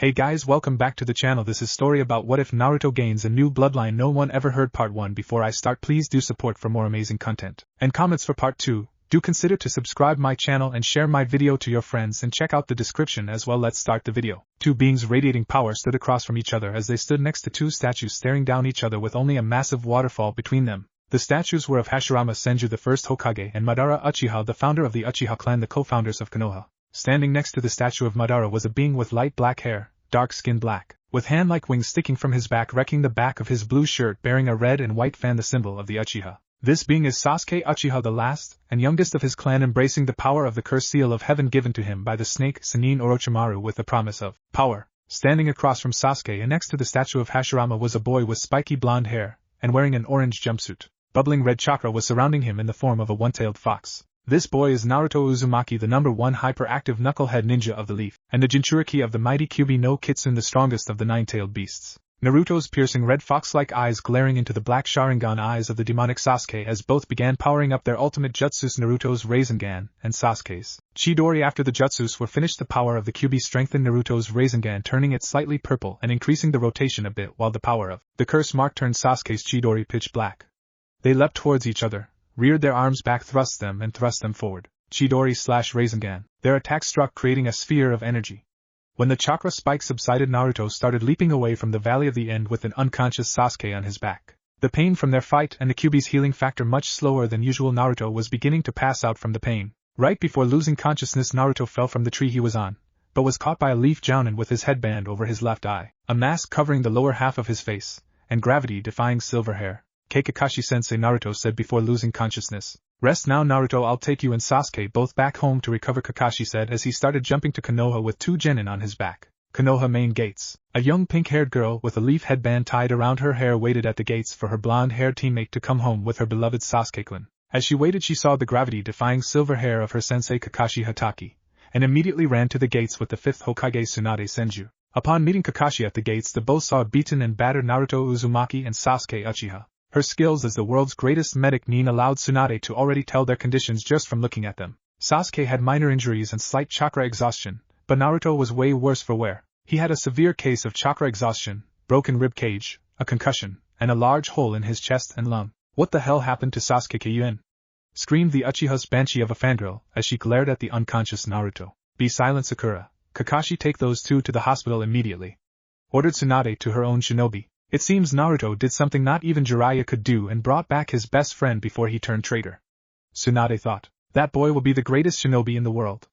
Hey guys, welcome back to the channel. This is story about what if Naruto gains a new bloodline. No one ever heard part 1. Before I start, please do support for more amazing content and comments for part 2. Do consider to subscribe my channel and share my video to your friends and check out the description as well. Let's start the video. Two beings radiating power stood across from each other as they stood next to two statues staring down each other with only a massive waterfall between them. The statues were of Hashirama Senju, the first Hokage, and Madara Uchiha, the founder of the Uchiha clan, the co-founders of Konoha. Standing next to the statue of Madara was a being with light black hair, dark skin black, with hand-like wings sticking from his back, wrecking the back of his blue shirt, bearing a red and white fan, the symbol of the Uchiha. This being is Sasuke Uchiha, the last and youngest of his clan, embracing the power of the curse seal of heaven given to him by the snake Sannin Orochimaru with the promise of power. Standing across from Sasuke and next to the statue of Hashirama was a boy with spiky blonde hair and wearing an orange jumpsuit. Bubbling red chakra was surrounding him in the form of a one-tailed fox. This boy is Naruto Uzumaki, the number 1 hyperactive knucklehead ninja of the leaf, and the jinchuriki of the mighty Kyuubi no Kitsune, the strongest of the 9-tailed beasts. Naruto's piercing red fox-like eyes glaring into the black Sharingan eyes of the demonic Sasuke as both began powering up their ultimate jutsus, Naruto's Rasengan and Sasuke's Chidori. After the jutsus were finished, the power of the Kyuubi strengthened Naruto's Rasengan, turning it slightly purple and increasing the rotation a bit, while the power of the curse mark turned Sasuke's Chidori pitch black. They leapt towards each other, reared their arms back, thrust them forward. Chidori/Rasengan. Their attack struck, creating a sphere of energy. When the chakra spike subsided, Naruto started leaping away from the Valley of the End with an unconscious Sasuke on his back. The pain from their fight and the Kyuubi's healing factor much slower than usual, Naruto was beginning to pass out from the pain. Right before losing consciousness, Naruto fell from the tree he was on, but was caught by a leaf jounin with his headband over his left eye, a mask covering the lower half of his face, and gravity-defying silver hair. Kakashi-sensei, Naruto said before losing consciousness. Rest now, Naruto, I'll take you and Sasuke both back home to recover, Kakashi said as he started jumping to Konoha with 2 genin on his back. Konoha main gates. A young pink-haired girl with a leaf headband tied around her hair waited at the gates for her blonde-haired teammate to come home with her beloved Sasuke-kun. As she waited, she saw the gravity-defying silver hair of her sensei Kakashi Hatake, and immediately ran to the gates with the 5th Hokage Tsunade Senju. Upon meeting Kakashi at the gates, the both saw a beaten and battered Naruto Uzumaki and Sasuke Uchiha. Her skills as the world's greatest medic Nin allowed Tsunade to already tell their conditions just from looking at them. Sasuke had minor injuries and slight chakra exhaustion, but Naruto was way worse for wear. He had a severe case of chakra exhaustion, broken rib cage, a concussion, and a large hole in his chest and lung. What the hell happened to Sasuke Kyuin? Screamed the Uchiha's banshee of a fangirl as she glared at the unconscious Naruto. Be silent, Sakura. Kakashi, take those 2 to the hospital immediately, ordered Tsunade to her own shinobi. It seems Naruto did something not even Jiraiya could do and brought back his best friend before he turned traitor. Tsunade thought. That boy will be the greatest shinobi in the world.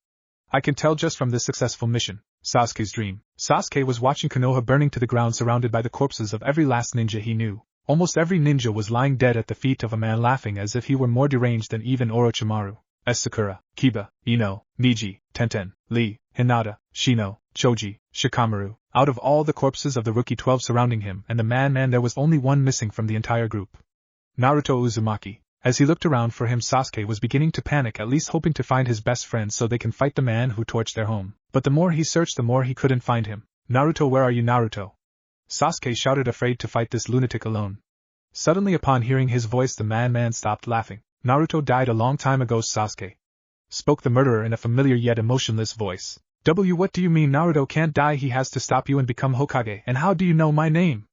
I can tell just from this successful mission. Sasuke's dream. Sasuke was watching Konoha burning to the ground, surrounded by the corpses of every last ninja he knew. Almost every ninja was lying dead at the feet of a man, laughing as if he were more deranged than even Orochimaru. As Sakura, Kiba, Ino, Niji, Tenten, Lee, Hinata, Shino, Choji, Shikamaru. Out of all the corpses of the rookie 12 surrounding him and the man, there was only one missing from the entire group. Naruto Uzumaki. As he looked around for him, Sasuke was beginning to panic, at least hoping to find his best friend so they can fight the man who torched their home. But the more he searched, the more he couldn't find him. Naruto, where are you, Naruto? Sasuke shouted, afraid to fight this lunatic alone. Suddenly, upon hearing his voice, the man stopped laughing. Naruto died a long time ago, Sasuke, spoke the murderer in a familiar yet emotionless voice. What do you mean Naruto can't die? He has to stop you and become Hokage. And how do you know my name?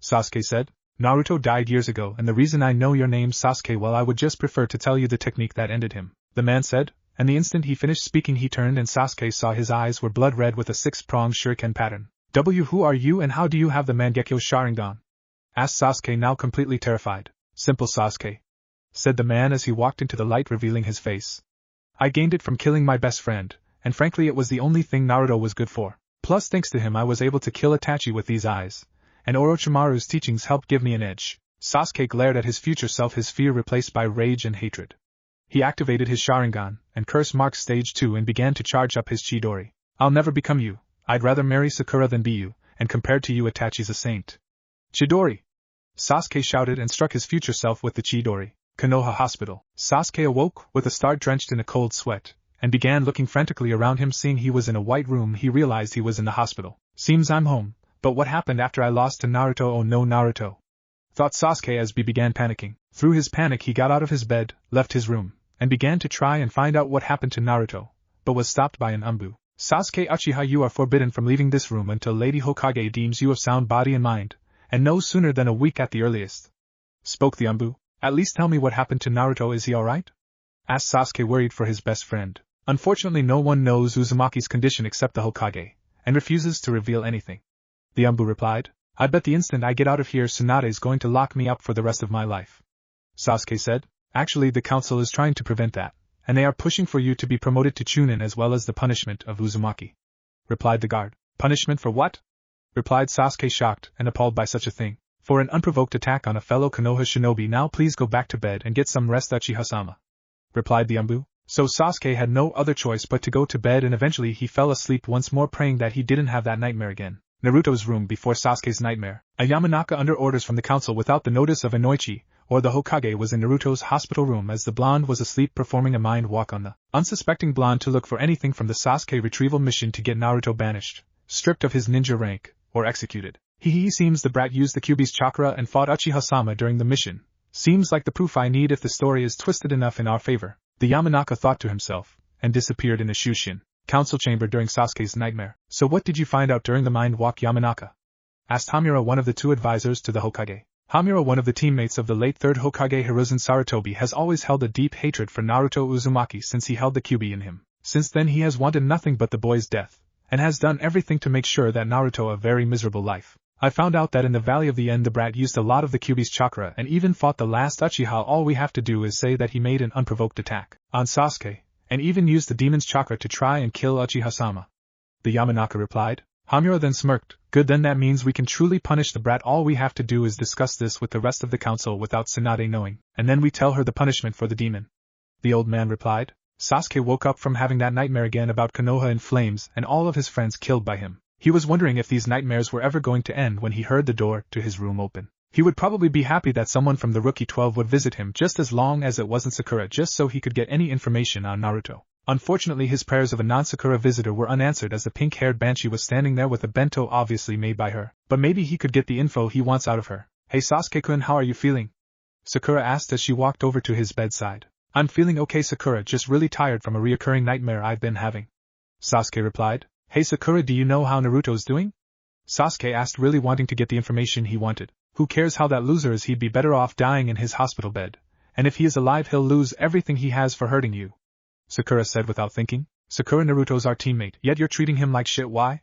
Sasuke said. Naruto died years ago, and the reason I know your name, Sasuke, well, I would just prefer to tell you the technique that ended him, the man said, and the instant he finished speaking he turned and Sasuke saw his eyes were blood red with a 6-pronged shuriken pattern. Who are you and how do you have the Mangekyo Sharingan? Asked Sasuke, now completely terrified. Simple, Sasuke, said the man as he walked into the light, revealing his face. I gained it from killing my best friend, and frankly it was the only thing Naruto was good for. Plus thanks to him I was able to kill Itachi with these eyes, and Orochimaru's teachings helped give me an edge. Sasuke glared at his future self, his fear replaced by rage and hatred. He activated his Sharingan, and curse marked stage 2 and began to charge up his Chidori. I'll never become you, I'd rather marry Sakura than be you, and compared to you Itachi's a saint. Chidori! Sasuke shouted and struck his future self with the Chidori. Konoha Hospital. Sasuke awoke, with a start drenched in a cold sweat, and began looking frantically around him. Seeing he was in a white room, he realized he was in the hospital. Seems I'm home, but what happened after I lost to Naruto? Oh no, Naruto, thought Sasuke as he began panicking. Through his panic he got out of his bed, left his room, and began to try and find out what happened to Naruto, but was stopped by an Umbu. Sasuke Uchiha, you are forbidden from leaving this room until Lady Hokage deems you of sound body and mind, and no sooner than a week at the earliest. Spoke the Anbu. At least tell me what happened to Naruto, is he alright? Asked Sasuke, worried for his best friend. Unfortunately no one knows Uzumaki's condition except the Hokage, and refuses to reveal anything. The Anbu replied. I bet the instant I get out of here Tsunade is going to lock me up for the rest of my life. Sasuke said. Actually the council is trying to prevent that, and they are pushing for you to be promoted to Chunin as well as the punishment of Uzumaki. Replied the guard. Punishment for what? Replied Sasuke, shocked and appalled by such a thing. For an unprovoked attack on a fellow Konoha shinobi. Now please go back to bed and get some rest, Uchiha-sama. Replied the Anbu. So Sasuke had no other choice but to go to bed, and eventually he fell asleep once more, praying that he didn't have that nightmare again. Naruto's room before Sasuke's nightmare. A Yamanaka under orders from the council without the notice of Inoichi or the Hokage was in Naruto's hospital room as the blonde was asleep, performing a mind walk on the unsuspecting blonde to look for anything from the Sasuke retrieval mission to get Naruto banished, stripped of his ninja rank, or executed. Seems the brat used the Kyuubi's chakra and fought Uchiha-sama during the mission. Seems like the proof I need if the story is twisted enough in our favor. The Yamanaka thought to himself, and disappeared in the Shushin council chamber during Sasuke's nightmare. So what did you find out during the mind walk, Yamanaka? Asked Hamura, one of the two advisors to the Hokage. Hamura, one of the teammates of the late third Hokage Hiruzen Sarutobi, has always held a deep hatred for Naruto Uzumaki since he held the Kyuubi in him. Since then he has wanted nothing but the boy's death, and has done everything to make sure that Naruto a very miserable life. I found out that in the Valley of the End the brat used a lot of the Kyuubi's chakra and even fought the last Uchiha. All we have to do is say that he made an unprovoked attack on Sasuke, and even used the demon's chakra to try and kill Uchiha-sama. The Yamanaka replied. Hamura then smirked. Good, then that means we can truly punish the brat. All we have to do is discuss this with the rest of the council without Tsunade knowing, and then we tell her the punishment for the demon. The old man replied. Sasuke woke up from having that nightmare again about Konoha in flames and all of his friends killed by him. He was wondering if these nightmares were ever going to end when he heard the door to his room open. He would probably be happy that someone from the Rookie 12 would visit him, just as long as it wasn't Sakura, just so he could get any information on Naruto. Unfortunately his prayers of a non-Sakura visitor were unanswered as the pink-haired banshee was standing there with a bento obviously made by her, but maybe he could get the info he wants out of her. Hey Sasuke-kun, how are you feeling? Sakura asked as she walked over to his bedside. I'm feeling okay Sakura, just really tired from a reoccurring nightmare I've been having. Sasuke replied. Hey Sakura, do you know how Naruto's doing? Sasuke asked, really wanting to get the information he wanted. Who cares how that loser is, he'd be better off dying in his hospital bed. And if he is alive he'll lose everything he has for hurting you. Sakura said without thinking. Sakura, Naruto's our teammate, yet you're treating him like shit, why?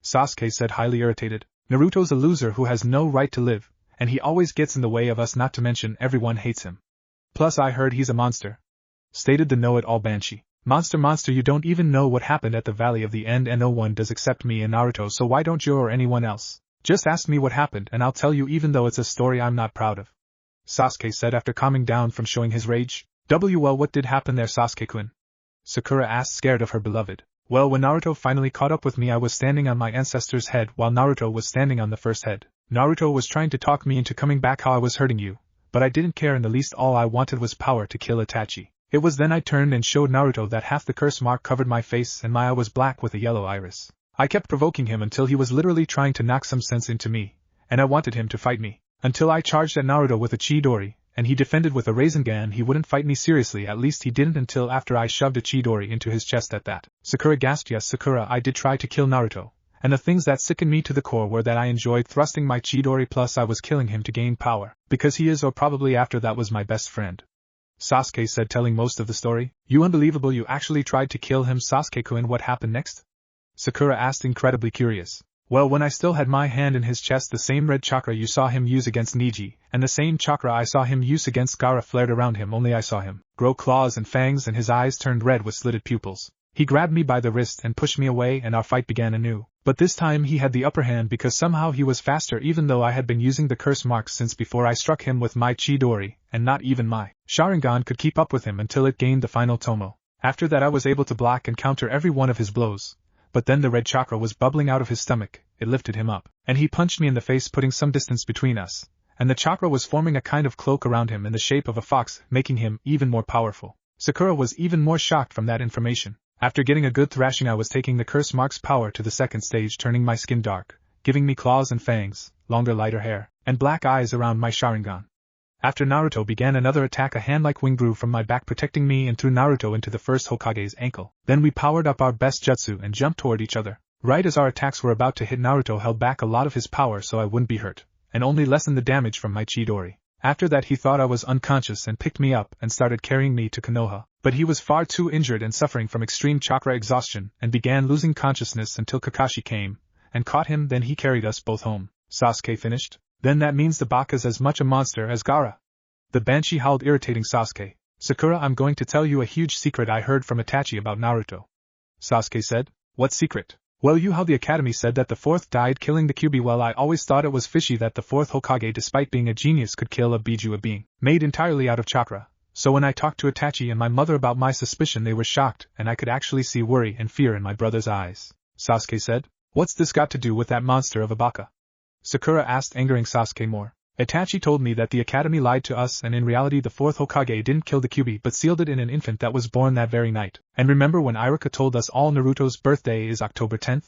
Sasuke said, highly irritated. Naruto's a loser who has no right to live, and he always gets in the way of us, not to mention everyone hates him. Plus I heard he's a monster. Stated the know-it-all banshee. Monster, you don't even know what happened at the Valley of the End, and no one does except me and Naruto, so why don't you or anyone else just ask me what happened and I'll tell you, even though it's a story I'm not proud of. Sasuke said after calming down from showing his rage. Well, what did happen there, Sasuke-kun? Sakura asked, scared of her beloved. Well, when Naruto finally caught up with me, I was standing on my ancestor's head while Naruto was standing on the first head. Naruto was trying to talk me into coming back, how I was hurting you, but I didn't care in the least. All I wanted was power to kill Itachi. It was then I turned and showed Naruto that half the curse mark covered my face and my eye was black with a yellow iris. I kept provoking him until he was literally trying to knock some sense into me, and I wanted him to fight me, until I charged at Naruto with a Chidori, and he defended with a Rasengan. He wouldn't fight me seriously, at least he didn't until after I shoved a Chidori into his chest. At that, Sakura gasped. Yes, Sakura, I did try to kill Naruto, and the things that sickened me to the core were that I enjoyed thrusting my Chidori, plus I was killing him to gain power, because he is, or probably after that was, my best friend. Sasuke said, telling most of the story. You unbelievable, you actually tried to kill him, Sasuke-kun. What happened next? Sakura asked, incredibly curious. Well, when I still had my hand in his chest, the same red chakra you saw him use against Neji, and the same chakra I saw him use against Gaara flared around him, only I saw him grow claws and fangs and his eyes turned red with slitted pupils. He grabbed me by the wrist and pushed me away, and our fight began anew. But this time he had the upper hand because somehow he was faster, even though I had been using the curse marks since before I struck him with my Chidori, and not even my Sharingan could keep up with him until it gained the final Tomo. After that I was able to block and counter every one of his blows. But then the red chakra was bubbling out of his stomach, it lifted him up, and he punched me in the face, putting some distance between us, and the chakra was forming a kind of cloak around him in the shape of a fox, making him even more powerful. Sakura was even more shocked from that information. After getting a good thrashing, I was taking the curse mark's power to the second stage, turning my skin dark, giving me claws and fangs, longer lighter hair, and black eyes around my Sharingan. After Naruto began another attack, a hand-like wing grew from my back, protecting me, and threw Naruto into the first Hokage's ankle. Then we powered up our best jutsu and jumped toward each other. Right as our attacks were about to hit, Naruto held back a lot of his power so I wouldn't be hurt, and only lessened the damage from my Chidori. After that he thought I was unconscious and picked me up and started carrying me to Konoha, but he was far too injured and suffering from extreme chakra exhaustion and began losing consciousness until Kakashi came and caught him. Then he carried us both home. Sasuke finished. Then that means the Baka's as much a monster as Gaara. The Banshee howled, irritating Sasuke. Sakura, I'm going to tell you a huge secret I heard from Itachi about Naruto. Sasuke said. What secret? Well, how the Academy said that the fourth died killing the Kyuubi. Well, I always thought it was fishy that the fourth Hokage, despite being a genius, could kill a Biju, a being made entirely out of chakra. So when I talked to Itachi and my mother about my suspicion, they were shocked, and I could actually see worry and fear in my brother's eyes. Sasuke said. What's this got to do with that monster of a Baka? Sakura asked, angering Sasuke more. Itachi told me that the Academy lied to us, and in reality the fourth Hokage didn't kill the Kyuubi but sealed it in an infant that was born that very night. And remember when Iruka told us all Naruto's birthday is October 10th?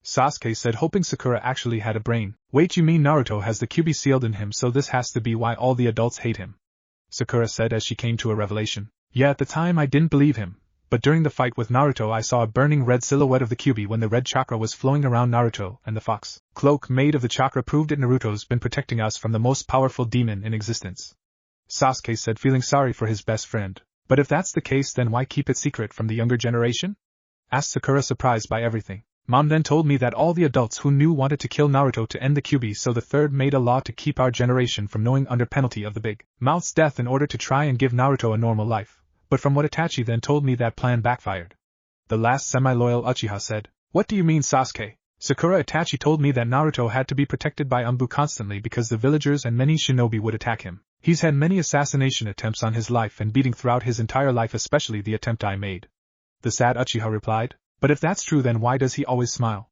Sasuke said, hoping Sakura actually had a brain. Wait, you mean Naruto has the Kyuubi sealed in him, so this has to be why all the adults hate him? Sakura said as she came to a revelation. Yeah, at the time I didn't believe him, but during the fight with Naruto I saw a burning red silhouette of the Kyuubi when the red chakra was flowing around Naruto, and the fox cloak made of the chakra proved it. Naruto's been protecting us from the most powerful demon in existence. Sasuke said, feeling sorry for his best friend. But if that's the case, then why keep it secret from the younger generation? Asked Sakura, surprised by everything. Mom then told me that all the adults who knew wanted to kill Naruto to end the Kyuubi, so the third made a law to keep our generation from knowing under penalty of the Big Mouth's death in order to try and give Naruto a normal life. But from what Itachi then told me, that plan backfired. The last semi-loyal Uchiha said. What do you mean, Sasuke? Sakura, Itachi told me that Naruto had to be protected by Umbu constantly because the villagers and many shinobi would attack him. He's had many assassination attempts on his life and beating throughout his entire life, especially the attempt I made. The sad Uchiha replied. But if that's true, then why does he always smile?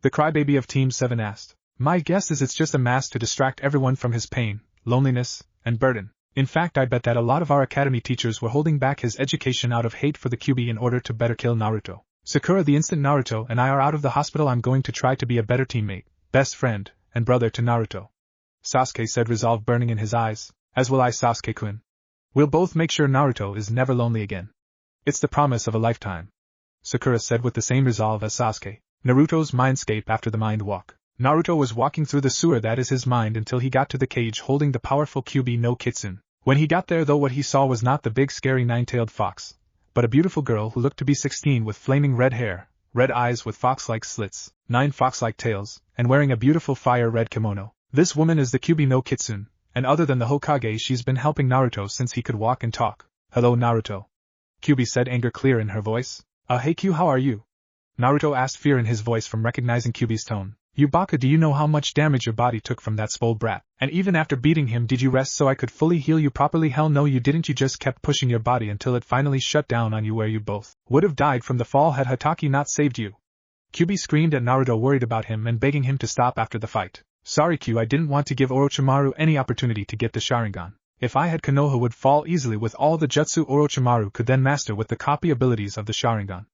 The crybaby of Team 7 asked. My guess is it's just a mask to distract everyone from his pain, loneliness, and burden. In fact, I bet that a lot of our academy teachers were holding back his education out of hate for the Kyuubi in order to better kill Naruto. Sakura, the instant Naruto and I are out of the hospital, I'm going to try to be a better teammate, best friend, and brother to Naruto. Sasuke said, resolve burning in his eyes. As will I, Sasuke-kun. We'll both make sure Naruto is never lonely again. It's the promise of a lifetime. Sakura said with the same resolve as Sasuke. Naruto's mindscape. After the mind walk, Naruto was walking through the sewer that is his mind until he got to the cage holding the powerful Kyuubi no Kitsune. When he got there, though, what he saw was not the big scary nine-tailed fox, but a beautiful girl who looked to be 16 with flaming red hair, red eyes with fox-like slits, 9 fox-like tails, and wearing a beautiful fire-red kimono. This woman is the Kyuubi no Kitsune, and other than the Hokage, she's been helping Naruto since he could walk and talk. Hello, Naruto. Kyuubi said, anger clear in her voice. Hey Q, how are you? Naruto asked, fear in his voice from recognizing Kyuubi's tone. You Baka, do you know how much damage your body took from that spoiled brat? And even after beating him, did you rest so I could fully heal you properly? Hell no, you didn't. You just kept pushing your body until it finally shut down on you, where you both would have died from the fall had Hataki not saved you. Kyuubi screamed at Naruto, worried about him and begging him to stop after the fight. Sorry Q, I didn't want to give Orochimaru any opportunity to get the Sharingan. If I had, Konoha would fall easily with all the jutsu Orochimaru could then master with the copy abilities of the Sharingan.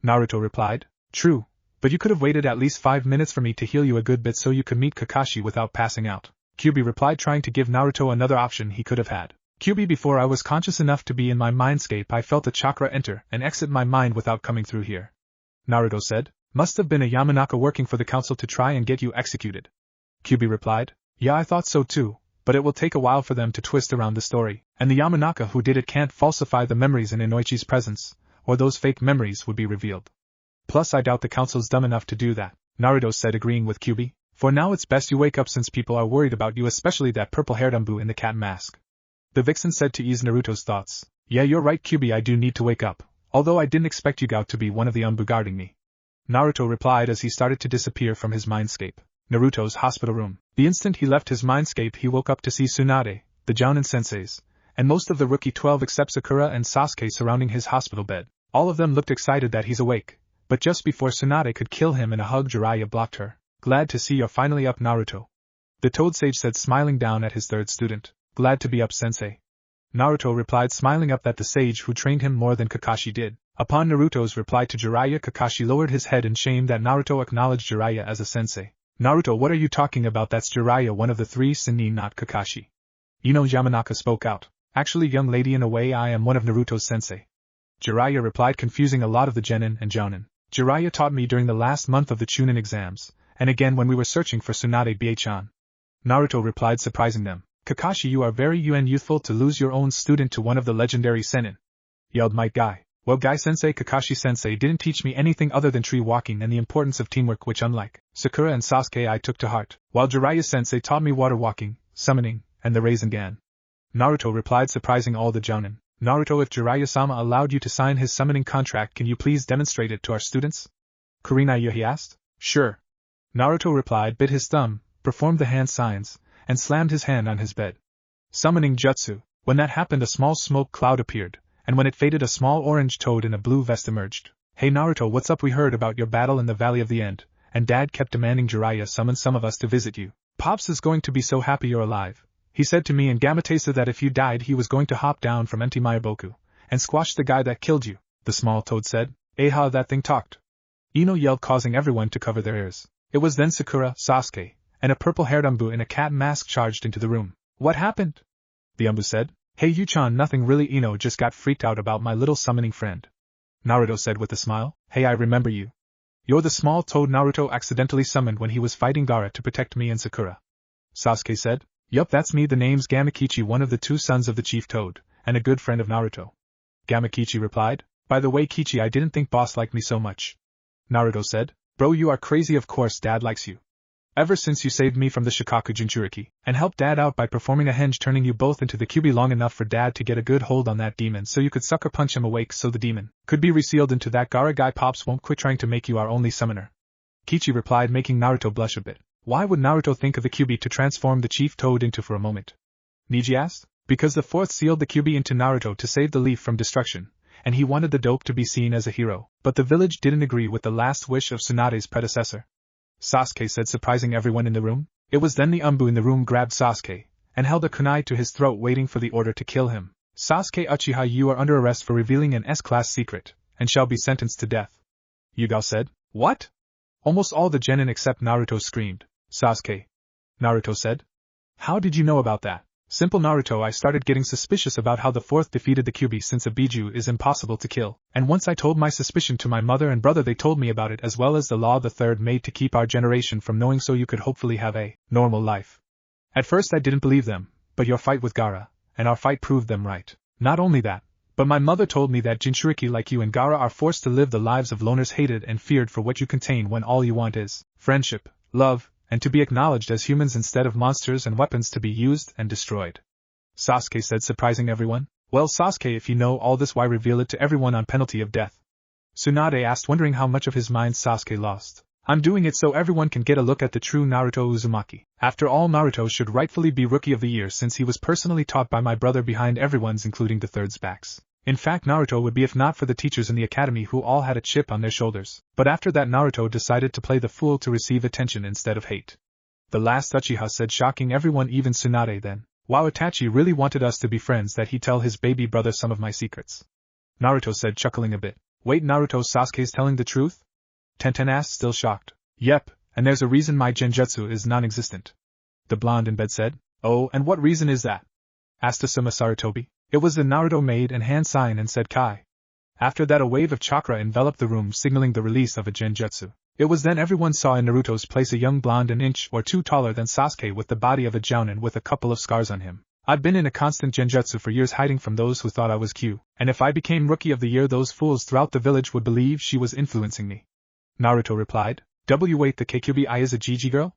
Naruto replied. True, but you could have waited at least 5 minutes for me to heal you a good bit so you could meet Kakashi without passing out. Kyuubi replied, trying to give Naruto another option he could have had. Kyuubi, before I was conscious enough to be in my mindscape, I felt the chakra enter and exit my mind without coming through here. Naruto said. Must have been a Yamanaka working for the council to try and get you executed. Kyuubi replied. Yeah, I thought so too, but it will take a while for them to twist around the story, and the Yamanaka who did it can't falsify the memories in Inoichi's presence, or those fake memories would be revealed. Plus, I doubt the council's dumb enough to do that, Naruto said, agreeing with Kyuubi. For now it's best you wake up since people are worried about you, especially that purple-haired Umbu in the cat mask. The vixen said to ease Naruto's thoughts. Yeah, you're right Kyuubi, I do need to wake up, although I didn't expect Yugito to be one of the Umbu guarding me. Naruto replied as he started to disappear from his mindscape. Naruto's hospital room. The instant he left his mindscape, he woke up to see Tsunade, the Jounin senseis, and most of the rookie 12 except Sakura and Sasuke surrounding his hospital bed. All of them looked excited that he's awake, but just before Tsunade could kill him in a hug, Jiraiya blocked her. Glad to see you're finally up, Naruto. The Toad Sage said, smiling down at his third student. Glad to be up, sensei. Naruto replied, smiling up at the sage who trained him more than Kakashi did. Upon Naruto's reply to Jiraiya, Kakashi lowered his head in shame that Naruto acknowledged Jiraiya as a sensei. Naruto, what are you talking about? That's Jiraiya, one of the 3 Sannin, not Kakashi. Yamanaka spoke out. Actually, young lady, in a way I am one of Naruto's sensei. Jiraiya replied, confusing a lot of the genin and jounin. Jiraiya taught me during the last month of the Chunin exams, and again when we were searching for Tsunade Bachan. Naruto replied, surprising them. Kakashi, you are very youthful to lose your own student to one of the legendary Sennin. Yelled Might Guy. Well, Guy-sensei, Kakashi-sensei didn't teach me anything other than tree walking and the importance of teamwork, which unlike Sakura and Sasuke I took to heart, while Jiraiya-sensei taught me water walking, summoning, and the Rasengan. Naruto replied, surprising all the jounin. Naruto, if Jiraiya-sama allowed you to sign his summoning contract, can you please demonstrate it to our students? Kurinaya, he asked. Sure. Naruto replied, bit his thumb, performed the hand signs, and slammed his hand on his bed. Summoning jutsu. When that happened, a small smoke cloud appeared, and when it faded, a small orange toad in a blue vest emerged. Hey Naruto, what's up? We heard about your battle in the Valley of the End, and Dad kept demanding Jiraiya summon some of us to visit you. Pops is going to be so happy you're alive. He said to me and Gamatesa that if you died he was going to hop down from empty Mayaboku and squash the guy that killed you, the small toad said. How that thing talked. Ino yelled, causing everyone to cover their ears. It was then Sakura, Sasuke, and a purple-haired Umbu in a cat mask charged into the room. What happened? The Umbu said. Hey Yu-chan, nothing really. Ino just got freaked out about my little summoning friend. Naruto said with a smile. Hey, I remember you. You're the small toad Naruto accidentally summoned when he was fighting Gaara to protect me and Sakura. Sasuke said. Yup, that's me. The name's Gamakichi, one of the two sons of the chief toad, and a good friend of Naruto. Gamakichi replied. By the way, Kichi, I didn't think boss liked me so much. Naruto said. Bro, you are crazy. Of course Dad likes you. Ever since you saved me from the Shikaku Jinchuriki, and helped Dad out by performing a henge, turning you both into the Kyuubi long enough for Dad to get a good hold on that demon so you could sucker punch him awake so the demon could be resealed into that Gaara guy. Pops won't quit trying to make you our only summoner. Kichi replied, making Naruto blush a bit. Why would Naruto think of the Kyuubi to transform the chief toad into for a moment? Niji asked. Because the fourth sealed the Kyuubi into Naruto to save the leaf from destruction, and he wanted the dope to be seen as a hero, but the village didn't agree with the last wish of Tsunade's predecessor. Sasuke said, surprising everyone in the room. It was then the Umbu in the room grabbed Sasuke, and held a kunai to his throat, waiting for the order to kill him. Sasuke Uchiha, you are under arrest for revealing an S-class secret, and shall be sentenced to death. Yugao said. What? Almost all the genin except Naruto screamed. Sasuke. Naruto said. How did you know about that? Simple Naruto, I started getting suspicious about how the fourth defeated the Kyuubi, since a Biju is impossible to kill, and once I told my suspicion to my mother and brother, they told me about it, as well as the law the third made to keep our generation from knowing, so you could hopefully have a normal life. At first I didn't believe them, but your fight with Gaara, and our fight proved them right. Not only that, but my mother told me that jinchuriki like you and Gaara are forced to live the lives of loners, hated and feared for what you contain, when all you want is friendship, love, and to be acknowledged as humans instead of monsters and weapons to be used and destroyed. Sasuke said, surprising everyone. Well, Sasuke, if you know all this, why reveal it to everyone on penalty of death? Tsunade asked, wondering how much of his mind Sasuke lost. I'm doing it so everyone can get a look at the true Naruto Uzumaki. After all, Naruto should rightfully be Rookie of the Year, since he was personally taught by my brother behind everyone's, including the third's, backs. In fact, Naruto would be if not for the teachers in the academy who all had a chip on their shoulders. But after that, Naruto decided to play the fool to receive attention instead of hate. The last Uchiha said, shocking everyone, even Tsunade. Then, wow, Itachi really wanted us to be friends, that he'd tell his baby brother some of my secrets. Naruto said, chuckling a bit. Wait, Naruto, Sasuke's telling the truth? Tenten asked, still shocked. Yep, and there's a reason my genjutsu is non-existent. The blonde in bed said. Oh, and what reason is that? Asked Asuma Sarutobi. It was the Naruto made and hand sign and said Kai. After that, a wave of chakra enveloped the room, signaling the release of a genjutsu. It was then everyone saw in Naruto's place a young blonde an inch or two taller than Sasuke, with the body of a jounin with a couple of scars on him. I'd been in a constant genjutsu for years, hiding from those who thought I was Q, and if I became Rookie of the Year, those fools throughout the village would believe she was influencing me. Naruto replied. Wait, the Kkyubi is a Gigi girl?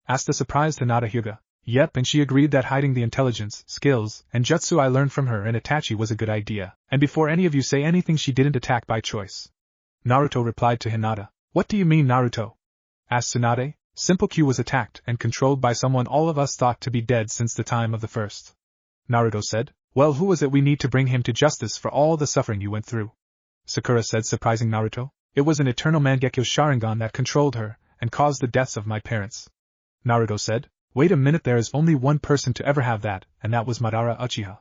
Asked the surprised Hinata Hyuga. Yep, and she agreed that hiding the intelligence, skills, and jutsu I learned from her and Itachi was a good idea, and before any of you say anything, she didn't attack by choice. Naruto replied to Hinata. What do you mean, Naruto? Asked Tsunade. Simple, Q was attacked and controlled by someone all of us thought to be dead since the time of the first. Naruto said. Well, who was it? We need to bring him to justice for all the suffering you went through. Sakura said, surprising Naruto. It was an eternal Mangekyo Sharingan that controlled her and caused the deaths of my parents. Naruto said. Wait a minute, there is only one person to ever have that, and that was Madara Uchiha.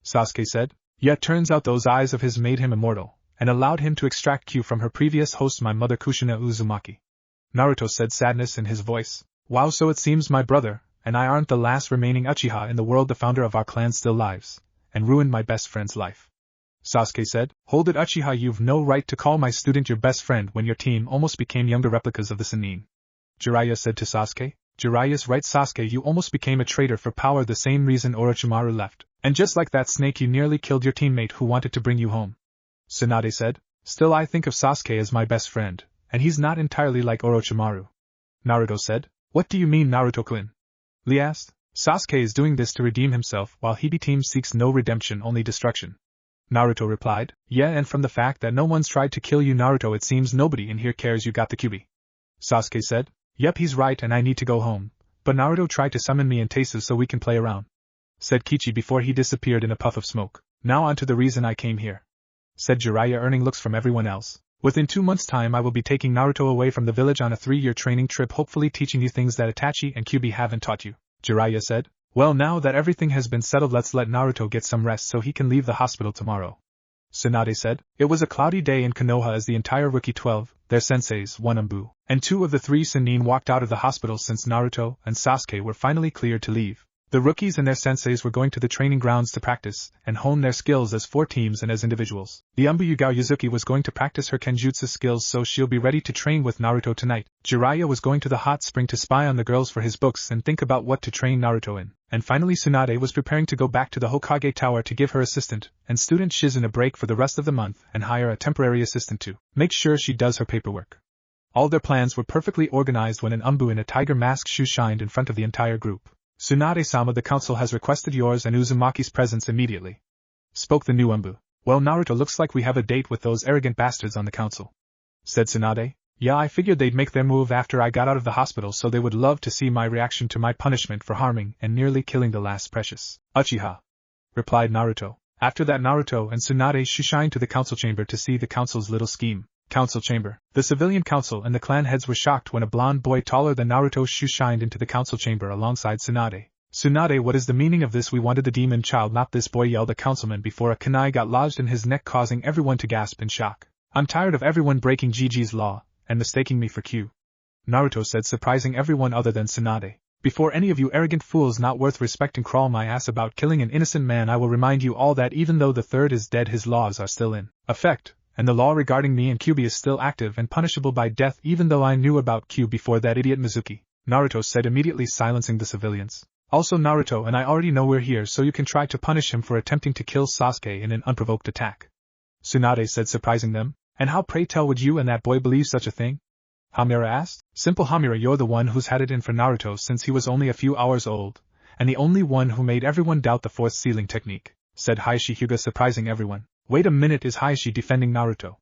Sasuke said. Yet turns out those eyes of his made him immortal, and allowed him to extract Q from her previous host, my mother Kushina Uzumaki. Naruto said, sadness in his voice. Wow, so it seems my brother, and I aren't the last remaining Uchiha in the world. The founder of our clan still lives, and ruined my best friend's life. Sasuke said, hold it Uchiha, you've no right to call my student your best friend when your team almost became younger replicas of the Sannin. Jiraiya said to Sasuke, Jiraiya's right Sasuke, you almost became a traitor for power, the same reason Orochimaru left, and just like that snake you nearly killed your teammate who wanted to bring you home. Tsunade said, still I think of Sasuke as my best friend, and he's not entirely like Orochimaru. Naruto said, what do you mean Naruto-kun? Lee asked. Sasuke is doing this to redeem himself while Hibi team seeks no redemption, only destruction. Naruto replied, yeah, and from the fact that no one's tried to kill you Naruto, it seems nobody in here cares you got the Kyuubi. Sasuke said, yep, he's right and I need to go home, but Naruto tried to summon me and Tesu so we can play around. Said Kichi before he disappeared in a puff of smoke. Now on to the reason I came here. Said Jiraiya, earning looks from everyone else. Within 2 months' time I will be taking Naruto away from the village on a 3-year training trip, hopefully teaching you things that Itachi and Kyuubi haven't taught you. Jiraiya said, well, now that everything has been settled, let's let Naruto get some rest so he can leave the hospital tomorrow. Tsunade said, it was a cloudy day in Konoha as the entire Rookie 12, their senseis, 1 Anbu, and 2 of the 3 Sannin walked out of the hospital since Naruto and Sasuke were finally cleared to leave. The rookies and their senseis were going to the training grounds to practice and hone their skills as 4 teams and as individuals. The Anbu Yugao Yuzuki was going to practice her kenjutsu skills so she'll be ready to train with Naruto tonight. Jiraiya was going to the hot spring to spy on the girls for his books and think about what to train Naruto in. And finally Tsunade was preparing to go back to the Hokage Tower to give her assistant and student Shizen a break for the rest of the month and hire a temporary assistant to make sure she does her paperwork. All their plans were perfectly organized when an Anbu in a tiger mask shined in front of the entire group. Tsunade-sama, the council has requested yours and Uzumaki's presence immediately. Spoke the new Anbu. Well, Naruto, looks like we have a date with those arrogant bastards on the council. Said Tsunade. Yeah, I figured they'd make their move after I got out of the hospital, so they would love to see my reaction to my punishment for harming and nearly killing the last precious Uchiha. Replied Naruto. After that Naruto and Tsunade shined to the council chamber to see the council's little scheme. Council chamber. The civilian council and the clan heads were shocked when a blonde boy taller than Naruto shined into the council chamber alongside Tsunade. Tsunade, what is the meaning of this? We wanted the demon child, not this boy, yelled a councilman before a kunai got lodged in his neck, causing everyone to gasp in shock. I'm tired of everyone breaking Gigi's law and mistaking me for Q. Naruto said, surprising everyone other than Tsunade. Before any of you arrogant fools not worth respecting crawl my ass about killing an innocent man, I will remind you all that even though the third is dead, his laws are still in effect. And the law regarding me and Kyuubi is still active and punishable by death, even though I knew about Q before that idiot Mizuki. Naruto said, immediately silencing the civilians. Also Naruto and I already know we're here, so you can try to punish him for attempting to kill Sasuke in an unprovoked attack. Tsunade said, surprising them. And how, pray tell, would you and that boy believe such a thing? Hamura asked. Simple Hamura, you're the one who's had it in for Naruto since he was only a few hours old, and the only one who made everyone doubt the fourth ceiling technique, said Hayashi Hyuga, surprising everyone. Wait a minute, is Hayashi defending Naruto?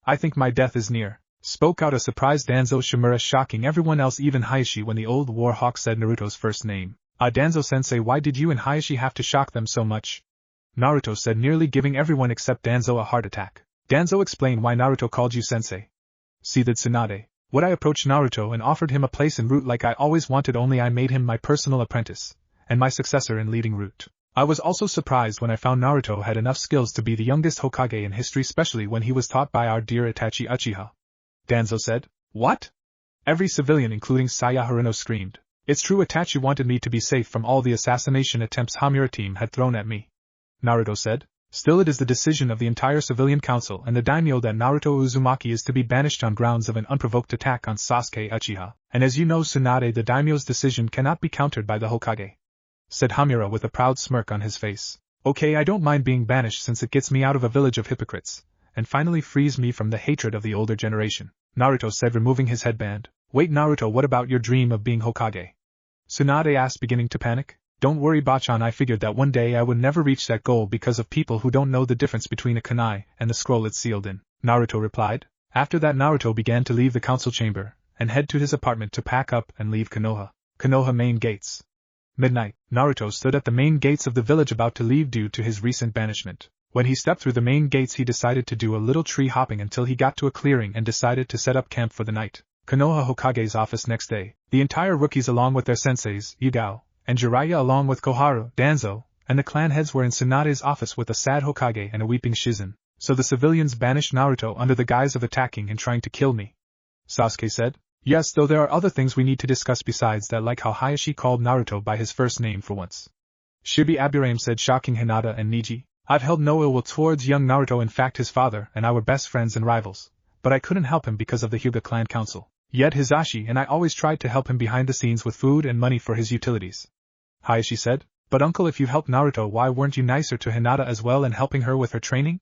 I think my death is near, spoke out a surprised Danzo Shimura, shocking everyone else, even Hayashi, when the old war hawk said Naruto's first name. Danzo-sensei, why did you and Hayashi have to shock them so much? Naruto said, nearly giving everyone except Danzo a heart attack. Danzo, explain why Naruto called you sensei. Seethed Tsunade. Would I approach Naruto and offered him a place in Root like I always wanted, only I made him my personal apprentice, and my successor in leading Root. I was also surprised when I found Naruto had enough skills to be the youngest Hokage in history, especially when he was taught by our dear Itachi Uchiha. Danzo said. What? Every civilian including Saya Haruno screamed. It's true, Itachi wanted me to be safe from all the assassination attempts Hamura team had thrown at me. Naruto said. Still, it is the decision of the entire civilian council and the daimyo that Naruto Uzumaki is to be banished on grounds of an unprovoked attack on Sasuke Uchiha, and as you know, Tsunade, the daimyo's decision cannot be countered by the Hokage, said Hamura with a proud smirk on his face. Okay, I don't mind being banished since it gets me out of a village of hypocrites, and finally frees me from the hatred of the older generation, Naruto said, removing his headband. Wait Naruto, what about your dream of being Hokage? Tsunade asked, beginning to panic. Don't worry Bachan, I figured that one day I would never reach that goal because of people who don't know the difference between a kunai and the scroll it's sealed in, Naruto replied. After that Naruto began to leave the council chamber and head to his apartment to pack up and leave Konoha. Konoha main gates. Midnight, Naruto stood at the main gates of the village about to leave due to his recent banishment. When he stepped through the main gates, he decided to do a little tree hopping until he got to a clearing and decided to set up camp for the night. Konoha Hokage's office next day. The entire rookies along with their senseis, Yugao and Jiraiya along with Koharu, Danzo, and the clan heads were in Tsunade's office with a sad Hokage and a weeping Shizen. So the civilians banished Naruto under the guise of attacking and trying to kill me, Sasuke said. Yes, though there are other things we need to discuss besides that, like how Hayashi called Naruto by his first name for once. Shibi Aburame said, shocking Hinata and Niji. I've held no ill will towards young Naruto. In fact, his father and I were best friends and rivals, but I couldn't help him because of the Hyuga clan council. Yet Hisashi and I always tried to help him behind the scenes with food and money for his utilities. Hayashi said, but uncle, if you helped Naruto, why weren't you nicer to Hinata as well and helping her with her training?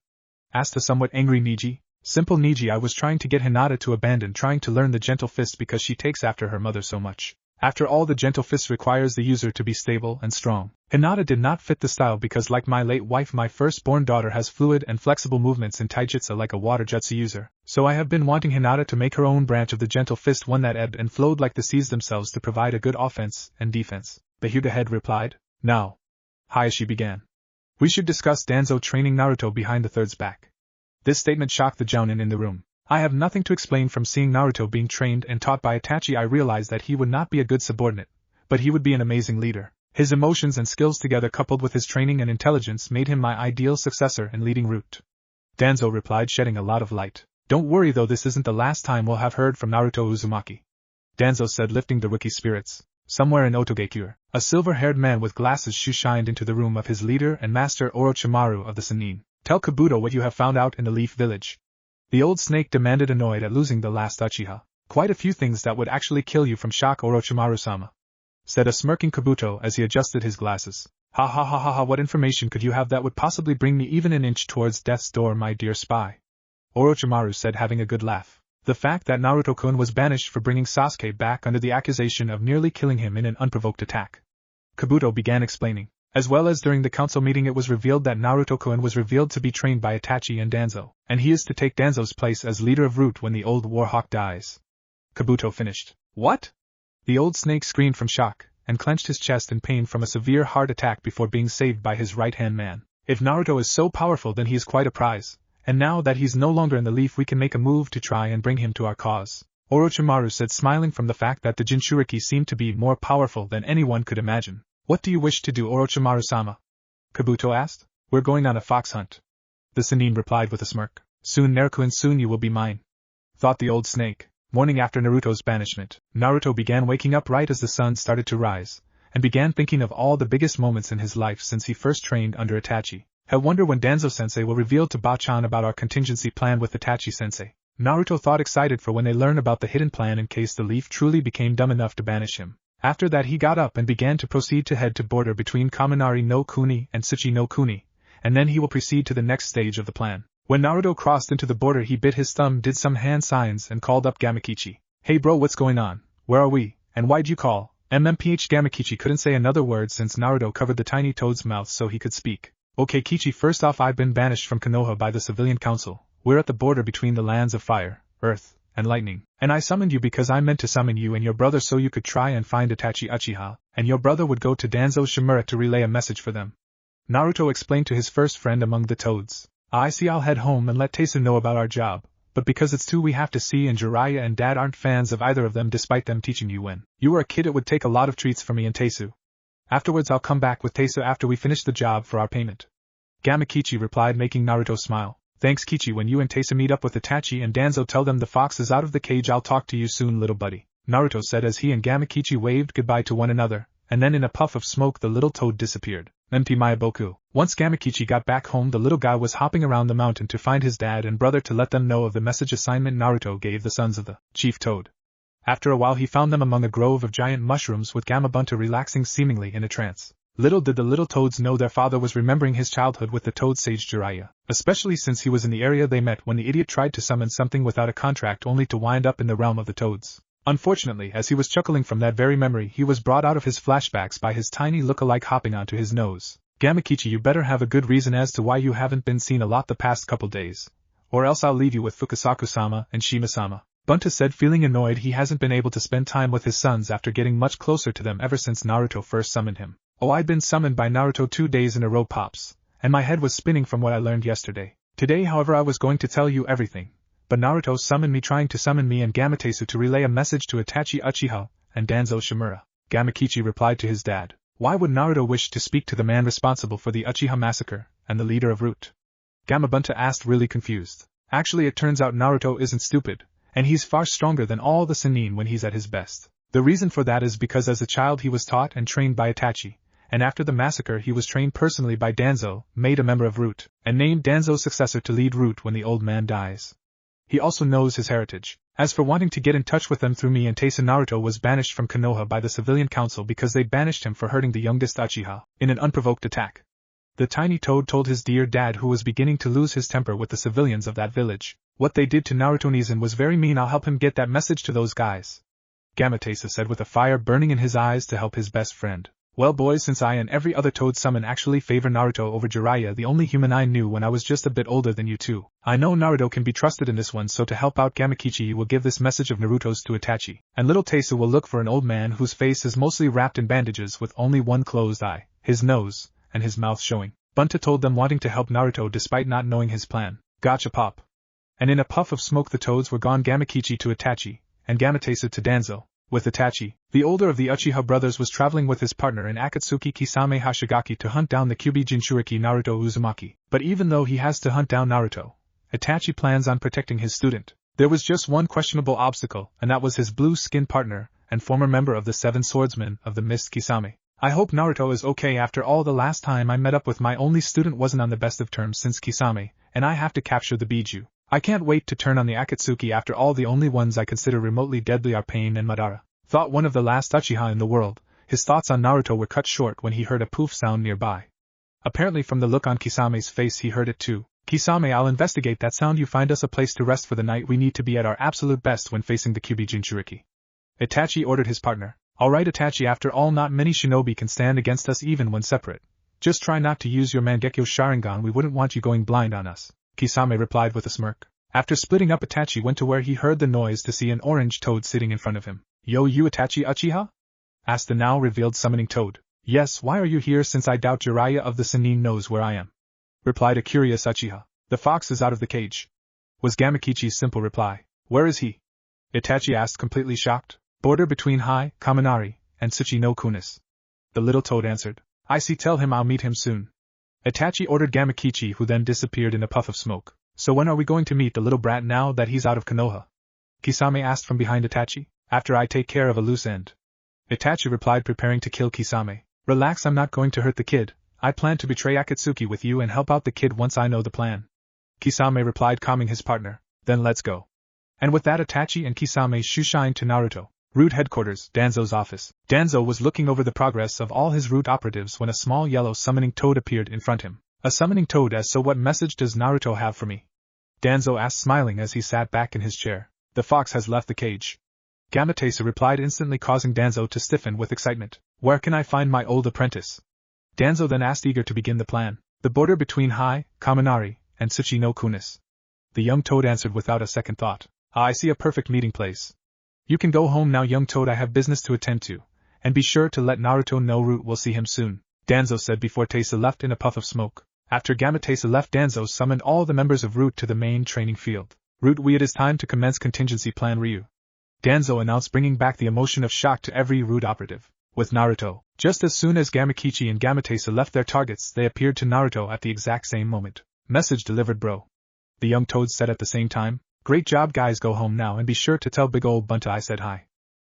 Asked a somewhat angry Niji. Simple Niji, I was trying to get Hinata to abandon trying to learn the gentle fist because she takes after her mother so much. After all, the gentle fist requires the user to be stable and strong. Hinata did not fit the style because, like my late wife, my firstborn daughter has fluid and flexible movements in taijutsu like a water jutsu user, so I have been wanting Hinata to make her own branch of the gentle fist, one that ebbed and flowed like the seas themselves to provide a good offense and defense. The Hyuga head replied. Now, Hayashi began. We should discuss Danzo training Naruto behind the third's back. This statement shocked the jounin in the room. I have nothing to explain. From seeing Naruto being trained and taught by Itachi, I realized that he would not be a good subordinate, but he would be an amazing leader. His emotions and skills together, coupled with his training and intelligence, made him my ideal successor and leading root. Danzo replied, shedding a lot of light. Don't worry though, this isn't the last time we'll have heard from Naruto Uzumaki. Danzo said, lifting the rookie spirits. Somewhere in Otogekure, a silver-haired man with glasses shined into the room of his leader and master Orochimaru of the Sannin. Tell Kabuto what you have found out in the Leaf Village. The old snake demanded, annoyed at losing the last Uchiha. Quite a few things that would actually kill you from shock, Orochimaru-sama, said a smirking Kabuto as he adjusted his glasses. Ha ha ha ha ha, what information could you have that would possibly bring me even an inch towards death's door, my dear spy? Orochimaru said, having a good laugh. The fact that Naruto-kun was banished for bringing Sasuke back under the accusation of nearly killing him in an unprovoked attack. Kabuto began explaining. As well as during the council meeting, it was revealed that Naruto-kun was revealed to be trained by Itachi and Danzo, and he is to take Danzo's place as leader of Root when the old Warhawk dies. Kabuto finished. What? The old snake screamed from shock, and clenched his chest in pain from a severe heart attack before being saved by his right-hand man. If Naruto is so powerful, then he is quite a prize, and now that he's no longer in the leaf, we can make a move to try and bring him to our cause. Orochimaru said, smiling from the fact that the jinchuriki seemed to be more powerful than anyone could imagine. What do you wish to do, Orochimaru-sama? Kabuto asked. We're going on a fox hunt. The Sannin replied with a smirk. Soon Naruto, soon you will be mine, thought the old snake. Morning after Naruto's banishment, Naruto began waking up right as the sun started to rise, and began thinking of all the biggest moments in his life since he first trained under Itachi. I wonder when Danzo-sensei will reveal to Bachan about our contingency plan with Itachi-sensei. Naruto thought, excited for when they learn about the hidden plan in case the leaf truly became dumb enough to banish him. After that, he got up and began to proceed to head to border between Kaminari no Kuni and Tsuchi no Kuni, and then he will proceed to the next stage of the plan. When Naruto crossed into the border, he bit his thumb, did some hand signs, and called up Gamakichi. Hey bro, what's going on? Where are we? And why'd you call? MMPH. Gamakichi couldn't say another word since Naruto covered the tiny toad's mouth so he could speak. Okay Kichi, first off, I've been banished from Konoha by the civilian council. We're at the border between the lands of fire, earth, and lightning, and I summoned you because I meant to summon you and your brother so you could try and find Itachi Uchiha, and your brother would go to Danzo Shimura to relay a message for them. Naruto explained to his first friend among the toads. I see, I'll head home and let Teisu know about our job, but because it's two we have to see and Jiraiya and Dad aren't fans of either of them despite them teaching you when you were a kid, it would take a lot of treats for me and Teisu. Afterwards I'll come back with Teisu after we finish the job for our payment. Gamakichi replied, making Naruto smile. Thanks Kichi, when you and Teisu meet up with Itachi and Danzo, tell them the fox is out of the cage. I'll talk to you soon, little buddy, Naruto said as he and Gamakichi waved goodbye to one another, and then in a puff of smoke the little toad disappeared. Empty Mayaboku. Once Gamakichi got back home, the little guy was hopping around the mountain to find his dad and brother to let them know of the message assignment Naruto gave the sons of the chief toad. After a while he found them among a grove of giant mushrooms with Gamabunta relaxing seemingly in a trance. Little did the little toads know their father was remembering his childhood with the toad sage Jiraiya, especially since he was in the area they met when the idiot tried to summon something without a contract only to wind up in the realm of the toads. Unfortunately, as he was chuckling from that very memory, he was brought out of his flashbacks by his tiny look-alike hopping onto his nose. Gamakichi, you better have a good reason as to why you haven't been seen a lot the past couple days, or else I'll leave you with Fukasaku-sama and Shima-sama. Bunta said, feeling annoyed he hasn't been able to spend time with his sons after getting much closer to them ever since Naruto first summoned him. Oh, I'd been summoned by Naruto 2 days in a row, Pops, and my head was spinning from what I learned yesterday. Today, however, I was going to tell you everything, but Naruto summoned me, trying to summon me and Gamateisu to relay a message to Itachi Uchiha and Danzo Shimura. Gamakichi replied to his dad. Why would Naruto wish to speak to the man responsible for the Uchiha massacre and the leader of Root? Gamabunta asked, really confused. Actually, it turns out Naruto isn't stupid, and he's far stronger than all the Sannin when he's at his best. The reason for that is because as a child he was taught and trained by Itachi, and after the massacre he was trained personally by Danzo, made a member of Root, and named Danzo's successor to lead Root when the old man dies. He also knows his heritage. As for wanting to get in touch with them through me and Taisa, Naruto was banished from Konoha by the civilian council because they banished him for hurting the youngest Uchiha, in an unprovoked attack. The tiny toad told his dear dad, who was beginning to lose his temper with the civilians of that village. What they did to Naruto Nizan was very mean. I'll help him get that message to those guys. Gamatesa said with a fire burning in his eyes to help his best friend. Well boys, since I and every other toad summon actually favor Naruto over Jiraiya, the only human I knew when I was just a bit older than you two, I know Naruto can be trusted in this one, so to help out Gamakichi will give this message of Naruto's to Itachi, and little Teisu will look for an old man whose face is mostly wrapped in bandages with only one closed eye, his nose, and his mouth showing. Bunta told them, wanting to help Naruto despite not knowing his plan. Gotcha pop. And in a puff of smoke the toads were gone. Gamakichi to Itachi, and Gamatesa to Danzo. With Itachi, the older of the Uchiha brothers was traveling with his partner in Akatsuki Kisame Hashigaki to hunt down the Kyuubi Jinchuriki Naruto Uzumaki. But even though he has to hunt down Naruto, Itachi plans on protecting his student. There was just one questionable obstacle, and that was his blue-skinned partner, and former member of the Seven Swordsmen of the Mist, Kisame. I hope Naruto is okay. After all, the last time I met up with my only student wasn't on the best of terms since Kisame, and I have to capture the Biju. I can't wait to turn on the Akatsuki. After all, the only ones I consider remotely deadly are Pain and Madara. Thought one of the last Uchiha in the world. His thoughts on Naruto were cut short when he heard a poof sound nearby. Apparently from the look on Kisame's face he heard it too. Kisame, I'll investigate that sound. You find us a place to rest for the night. We need to be at our absolute best when facing the Kyuubi Jinchuriki. Itachi ordered his partner. Alright Itachi, after all not many shinobi can stand against us even when separate. Just try not to use your Mangekyo Sharingan, we wouldn't want you going blind on us, Kisame replied with a smirk. After splitting up, Itachi went to where he heard the noise to see an orange toad sitting in front of him. Yo, you Itachi Uchiha? Asked the now revealed summoning toad. Yes, why are you here, since I doubt Jiraiya of the Sannin knows where I am? Replied a curious Uchiha. The fox is out of the cage, was Gamakichi's simple reply. Where is he? Itachi asked, completely shocked. Border between Hai, Kaminari, and Tsuchi no Kunis. The little toad answered. I see, tell him I'll meet him soon. Itachi ordered Gamakichi, who then disappeared in a puff of smoke. So when are we going to meet the little brat now that he's out of Konoha? Kisame asked from behind Itachi. After I take care of a loose end. Itachi replied, preparing to kill Kisame. Relax, I'm not going to hurt the kid. I plan to betray Akatsuki with you and help out the kid once I know the plan. Kisame replied, calming his partner. Then let's go. And with that, Itachi and Kisame shushined to Naruto. Root headquarters, Danzo's office. Danzo was looking over the progress of all his Root operatives when a small yellow summoning toad appeared in front of him. A summoning toad? So what message does Naruto have for me? Danzo asked, smiling as he sat back in his chair. The fox has left the cage. Gamatesa replied, instantly causing Danzo to stiffen with excitement. Where can I find my old apprentice? Danzo then asked, eager to begin the plan. The border between Hai, Kaminari, and Tsuchi no Kunis. The young toad answered without a second thought. I see a perfect meeting place. You can go home now, young toad, I have business to attend to. And be sure to let Naruto know Root will see him soon, Danzo said before Tesa left in a puff of smoke. After Gamatesa left, Danzo summoned all the members of Root to the main training field. Root, it is time to commence contingency plan Ryu. Danzo announced, bringing back the emotion of shock to every Root operative. With Naruto, just as soon as Gamakichi and Gamatesa left their targets, they appeared to Naruto at the exact same moment. Message delivered, bro. The young toads said at the same time. Great job guys, go home now and be sure to tell big ol' Bunta I said hi.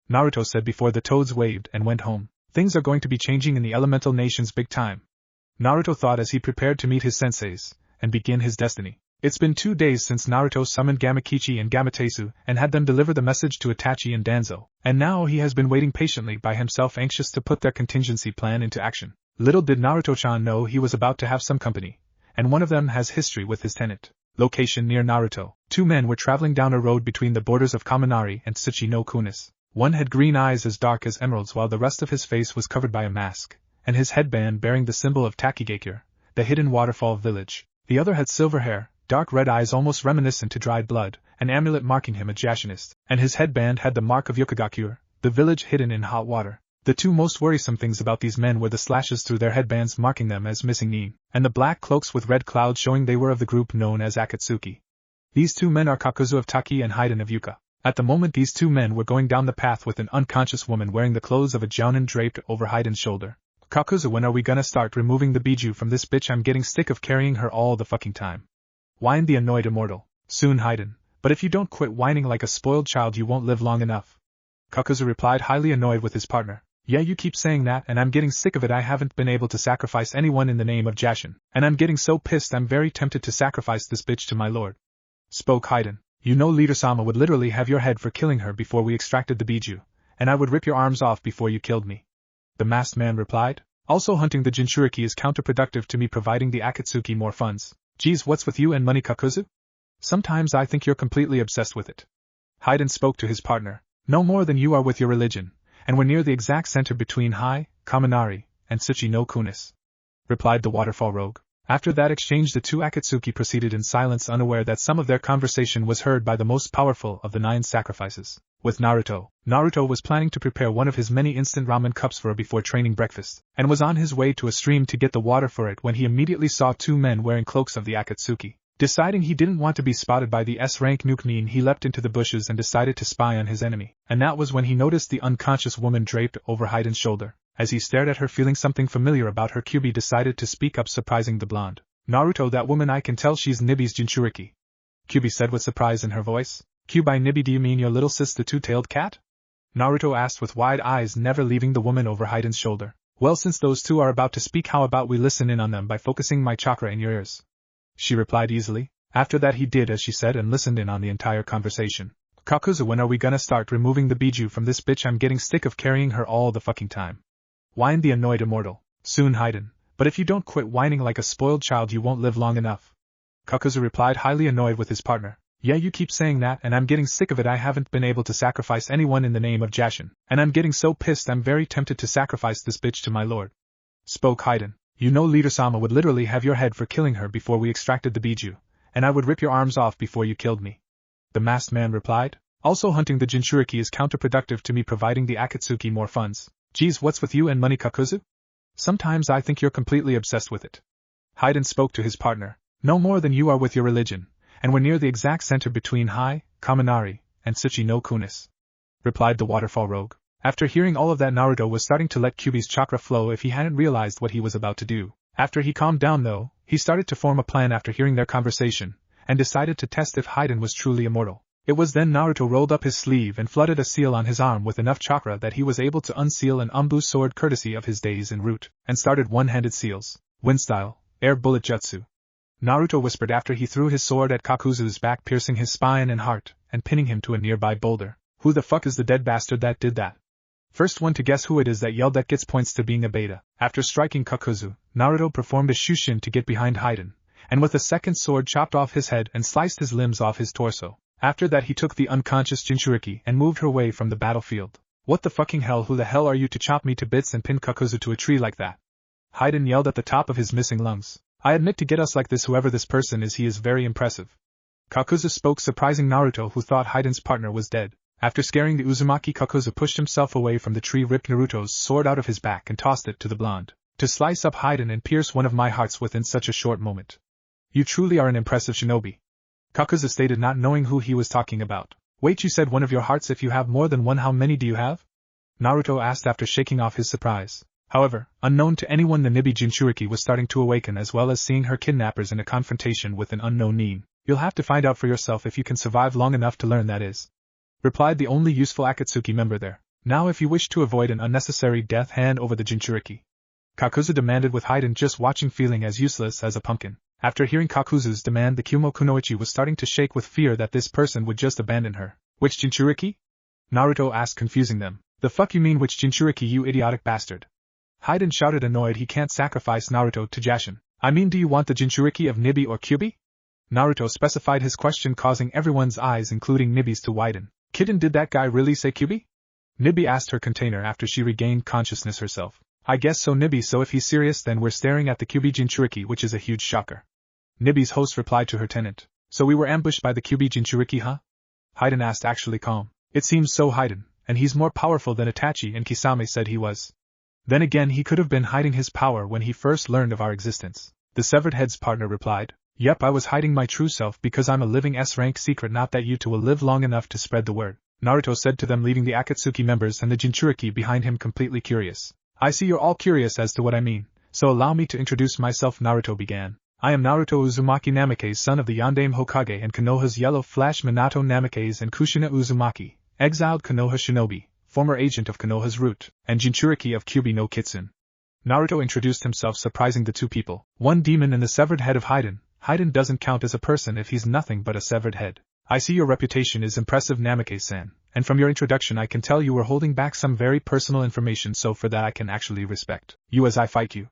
Naruto said before the toads waved and went home. Things are going to be changing in the elemental nations big time, Naruto thought as he prepared to meet his senseis and begin his destiny. It's been 2 days since Naruto summoned Gamakichi and Gamatesa and had them deliver the message to Itachi and Danzo, and now he has been waiting patiently by himself, anxious to put their contingency plan into action. Little did Naruto-chan know he was about to have some company, and one of them has history with his tenant. Location near Naruto. 2 men were traveling down a road between the borders of Kaminari and Tsuchi no Kunis. One had green eyes as dark as emeralds, while the rest of his face was covered by a mask, and his headband bearing the symbol of Taki, the hidden waterfall village. The other had silver hair, dark red eyes almost reminiscent to dried blood, an amulet marking him a Jashinist, and his headband had the mark of Yokogakure, the village hidden in hot water. The 2 most worrisome things about these men were the slashes through their headbands marking them as missing Nin, and the black cloaks with red clouds showing they were of the group known as Akatsuki. These 2 men are Kakuzu of Taki and Haiden of Yuka. At the moment these 2 men were going down the path with an unconscious woman wearing the clothes of a jounin draped over Haiden's shoulder. Kakuzu, when are we gonna start removing the Biju from this bitch? I'm getting sick of carrying her all the fucking time, whined the annoyed immortal. Soon, Haiden. but if you don't quit whining like a spoiled child you won't live long enough. Kakuzu replied, highly annoyed with his partner. Yeah, you keep saying that and I'm getting sick of it. I haven't been able to sacrifice anyone in the name of Jashin, and I'm getting so pissed I'm very tempted to sacrifice this bitch to my lord. Spoke Haiden. You know Leader-sama would literally have your head for killing her before we extracted the biju, and I would rip your arms off before you killed me. The masked man replied. Also hunting the jinchuriki is counterproductive to me providing the Akatsuki more funds. Geez, what's with you and money, Kakuzu? Sometimes I think you're completely obsessed with it. Haiden spoke to his partner. No more than you are with your religion, and we're near the exact center between Hai, Kaminari, and Tsuchi no Kunis, replied the waterfall rogue. After that exchange the two Akatsuki proceeded in silence, unaware that some of their conversation was heard by the most powerful of the 9 sacrifices. With Naruto was planning to prepare one of his many instant ramen cups for a before-training breakfast, and was on his way to a stream to get the water for it when he immediately saw 2 men wearing cloaks of the Akatsuki. Deciding he didn't want to be spotted by the S-rank Nukenin, he leapt into the bushes and decided to spy on his enemy, and that was when he noticed the unconscious woman draped over Haiden's shoulder. As he stared at her, feeling something familiar about her, Kyubi decided to speak up, surprising the blonde. Naruto, that woman, I can tell she's Nibi's jinchuriki. Kyubi said with surprise in her voice. By Nibi, do you mean your little sis, the two-tailed cat? Naruto asked with wide eyes, never leaving the woman over Haiden's shoulder. Well, since those two are about to speak, how about we listen in on them by focusing my chakra in your ears? She replied easily. After that he did as she said and listened in on the entire conversation. Kakuzu, when are we gonna start removing the biju from this bitch? I'm getting sick of carrying her all the fucking time. Whined the annoyed immortal. Soon, Haiden. But if you don't quit whining like a spoiled child you won't live long enough. Kakuzu replied, highly annoyed with his partner. Yeah, you keep saying that and I'm getting sick of it. I haven't been able to sacrifice anyone in the name of Jashin, and I'm getting so pissed I'm very tempted to sacrifice this bitch to my lord. Spoke Haiden. You know Leader-sama would literally have your head for killing her before we extracted the biju, and I would rip your arms off before you killed me. The masked man replied. Also hunting the jinchuriki is counterproductive to me providing the Akatsuki more funds. Geez, what's with you and money, Kakuzu? Sometimes I think you're completely obsessed with it. Haiden spoke to his partner. No more than you are with your religion, and we're near the exact center between Hai, Kaminari, and Tsuchi no Kunis, replied the waterfall rogue. After hearing all of that, Naruto was starting to let Kyubi's chakra flow if he hadn't realized what he was about to do. After he calmed down though, he started to form a plan after hearing their conversation, and decided to test if Haiden was truly immortal. It was then Naruto rolled up his sleeve and flooded a seal on his arm with enough chakra that he was able to unseal an Umbu sword courtesy of his days in root, and started one-handed seals, wind style, air bullet jutsu. Naruto whispered after he threw his sword at Kakuzu's back, piercing his spine and heart, and pinning him to a nearby boulder. Who the fuck is the dead bastard that did that? First one to guess who it is that yelled that gets points to being a beta. After striking Kakuzu, Naruto performed a shushin to get behind Haiden, and with a second sword chopped off his head and sliced his limbs off his torso. After that he took the unconscious jinchuriki and moved her away from the battlefield. What the fucking hell, who the hell are you to chop me to bits and pin Kakuzu to a tree like that? Haiden yelled at the top of his missing lungs. I admit, to get us like this, whoever this person is, he is very impressive. Kakuzu spoke, surprising Naruto, who thought Haiden's partner was dead. After scaring the Uzumaki, Kakuzu pushed himself away from the tree, ripped Naruto's sword out of his back and tossed it to the blonde. To slice up Haiden and pierce one of my hearts within such a short moment. You truly are an impressive shinobi. Kakuzu stated, not knowing who he was talking about. Wait, you said one of your hearts? If you have more than one, how many do you have? Naruto asked after shaking off his surprise. However, unknown to anyone, the Nibi Jinchuriki was starting to awaken, as well as seeing her kidnappers in a confrontation with an unknown nin. You'll have to find out for yourself if you can survive long enough to learn, that is, replied the only useful Akatsuki member there. Now if you wish to avoid an unnecessary death, hand over the Jinchuriki. Kakuzu demanded, with Haiden just watching, feeling as useless as a pumpkin. After hearing Kakuzu's demand, the Kumo Kunoichi was starting to shake with fear that this person would just abandon her. Which Jinchuriki? Naruto asked, confusing them. The fuck you mean which Jinchuriki, you idiotic bastard? Haiden shouted, annoyed he can't sacrifice Naruto to Jashin. I mean, do you want the Jinchuriki of Nibi or Kyubi? Naruto specified his question, causing everyone's eyes, including Nibi's, to widen. Kitten, did that guy really say Kyubi? Nibi asked her container after she regained consciousness herself. I guess so, Nibi, so if he's serious then we're staring at the Kyubi Jinchuriki, which is a huge shocker. Nibi's host replied to her tenant. So we were ambushed by the Kyubi Jinchuriki, huh? Haiden asked, actually calm. It seems so, Haiden, and he's more powerful than Itachi and Kisame said he was. Then again, he could have been hiding his power when he first learned of our existence. The severed head's partner replied. Yep, I was hiding my true self because I'm a living S-rank secret, not that you two will live long enough to spread the word, Naruto said to them, leaving the Akatsuki members and the Jinchuriki behind him completely curious. I see you're all curious as to what I mean, so allow me to introduce myself, Naruto began. I am Naruto Uzumaki Namikaze, son of the Yondaime Hokage and Konoha's Yellow Flash Minato Namikaze and Kushina Uzumaki, exiled Konoha shinobi, former agent of Konoha's root, and jinchuriki of Kyuubi no Kitsune. Naruto introduced himself, surprising the two people. One demon and the severed head of Haiden. Haiden doesn't count as a person if he's nothing but a severed head. I see your reputation is impressive, Namikaze-san, and from your introduction I can tell you were holding back some very personal information, so for that I can actually respect you as I fight you,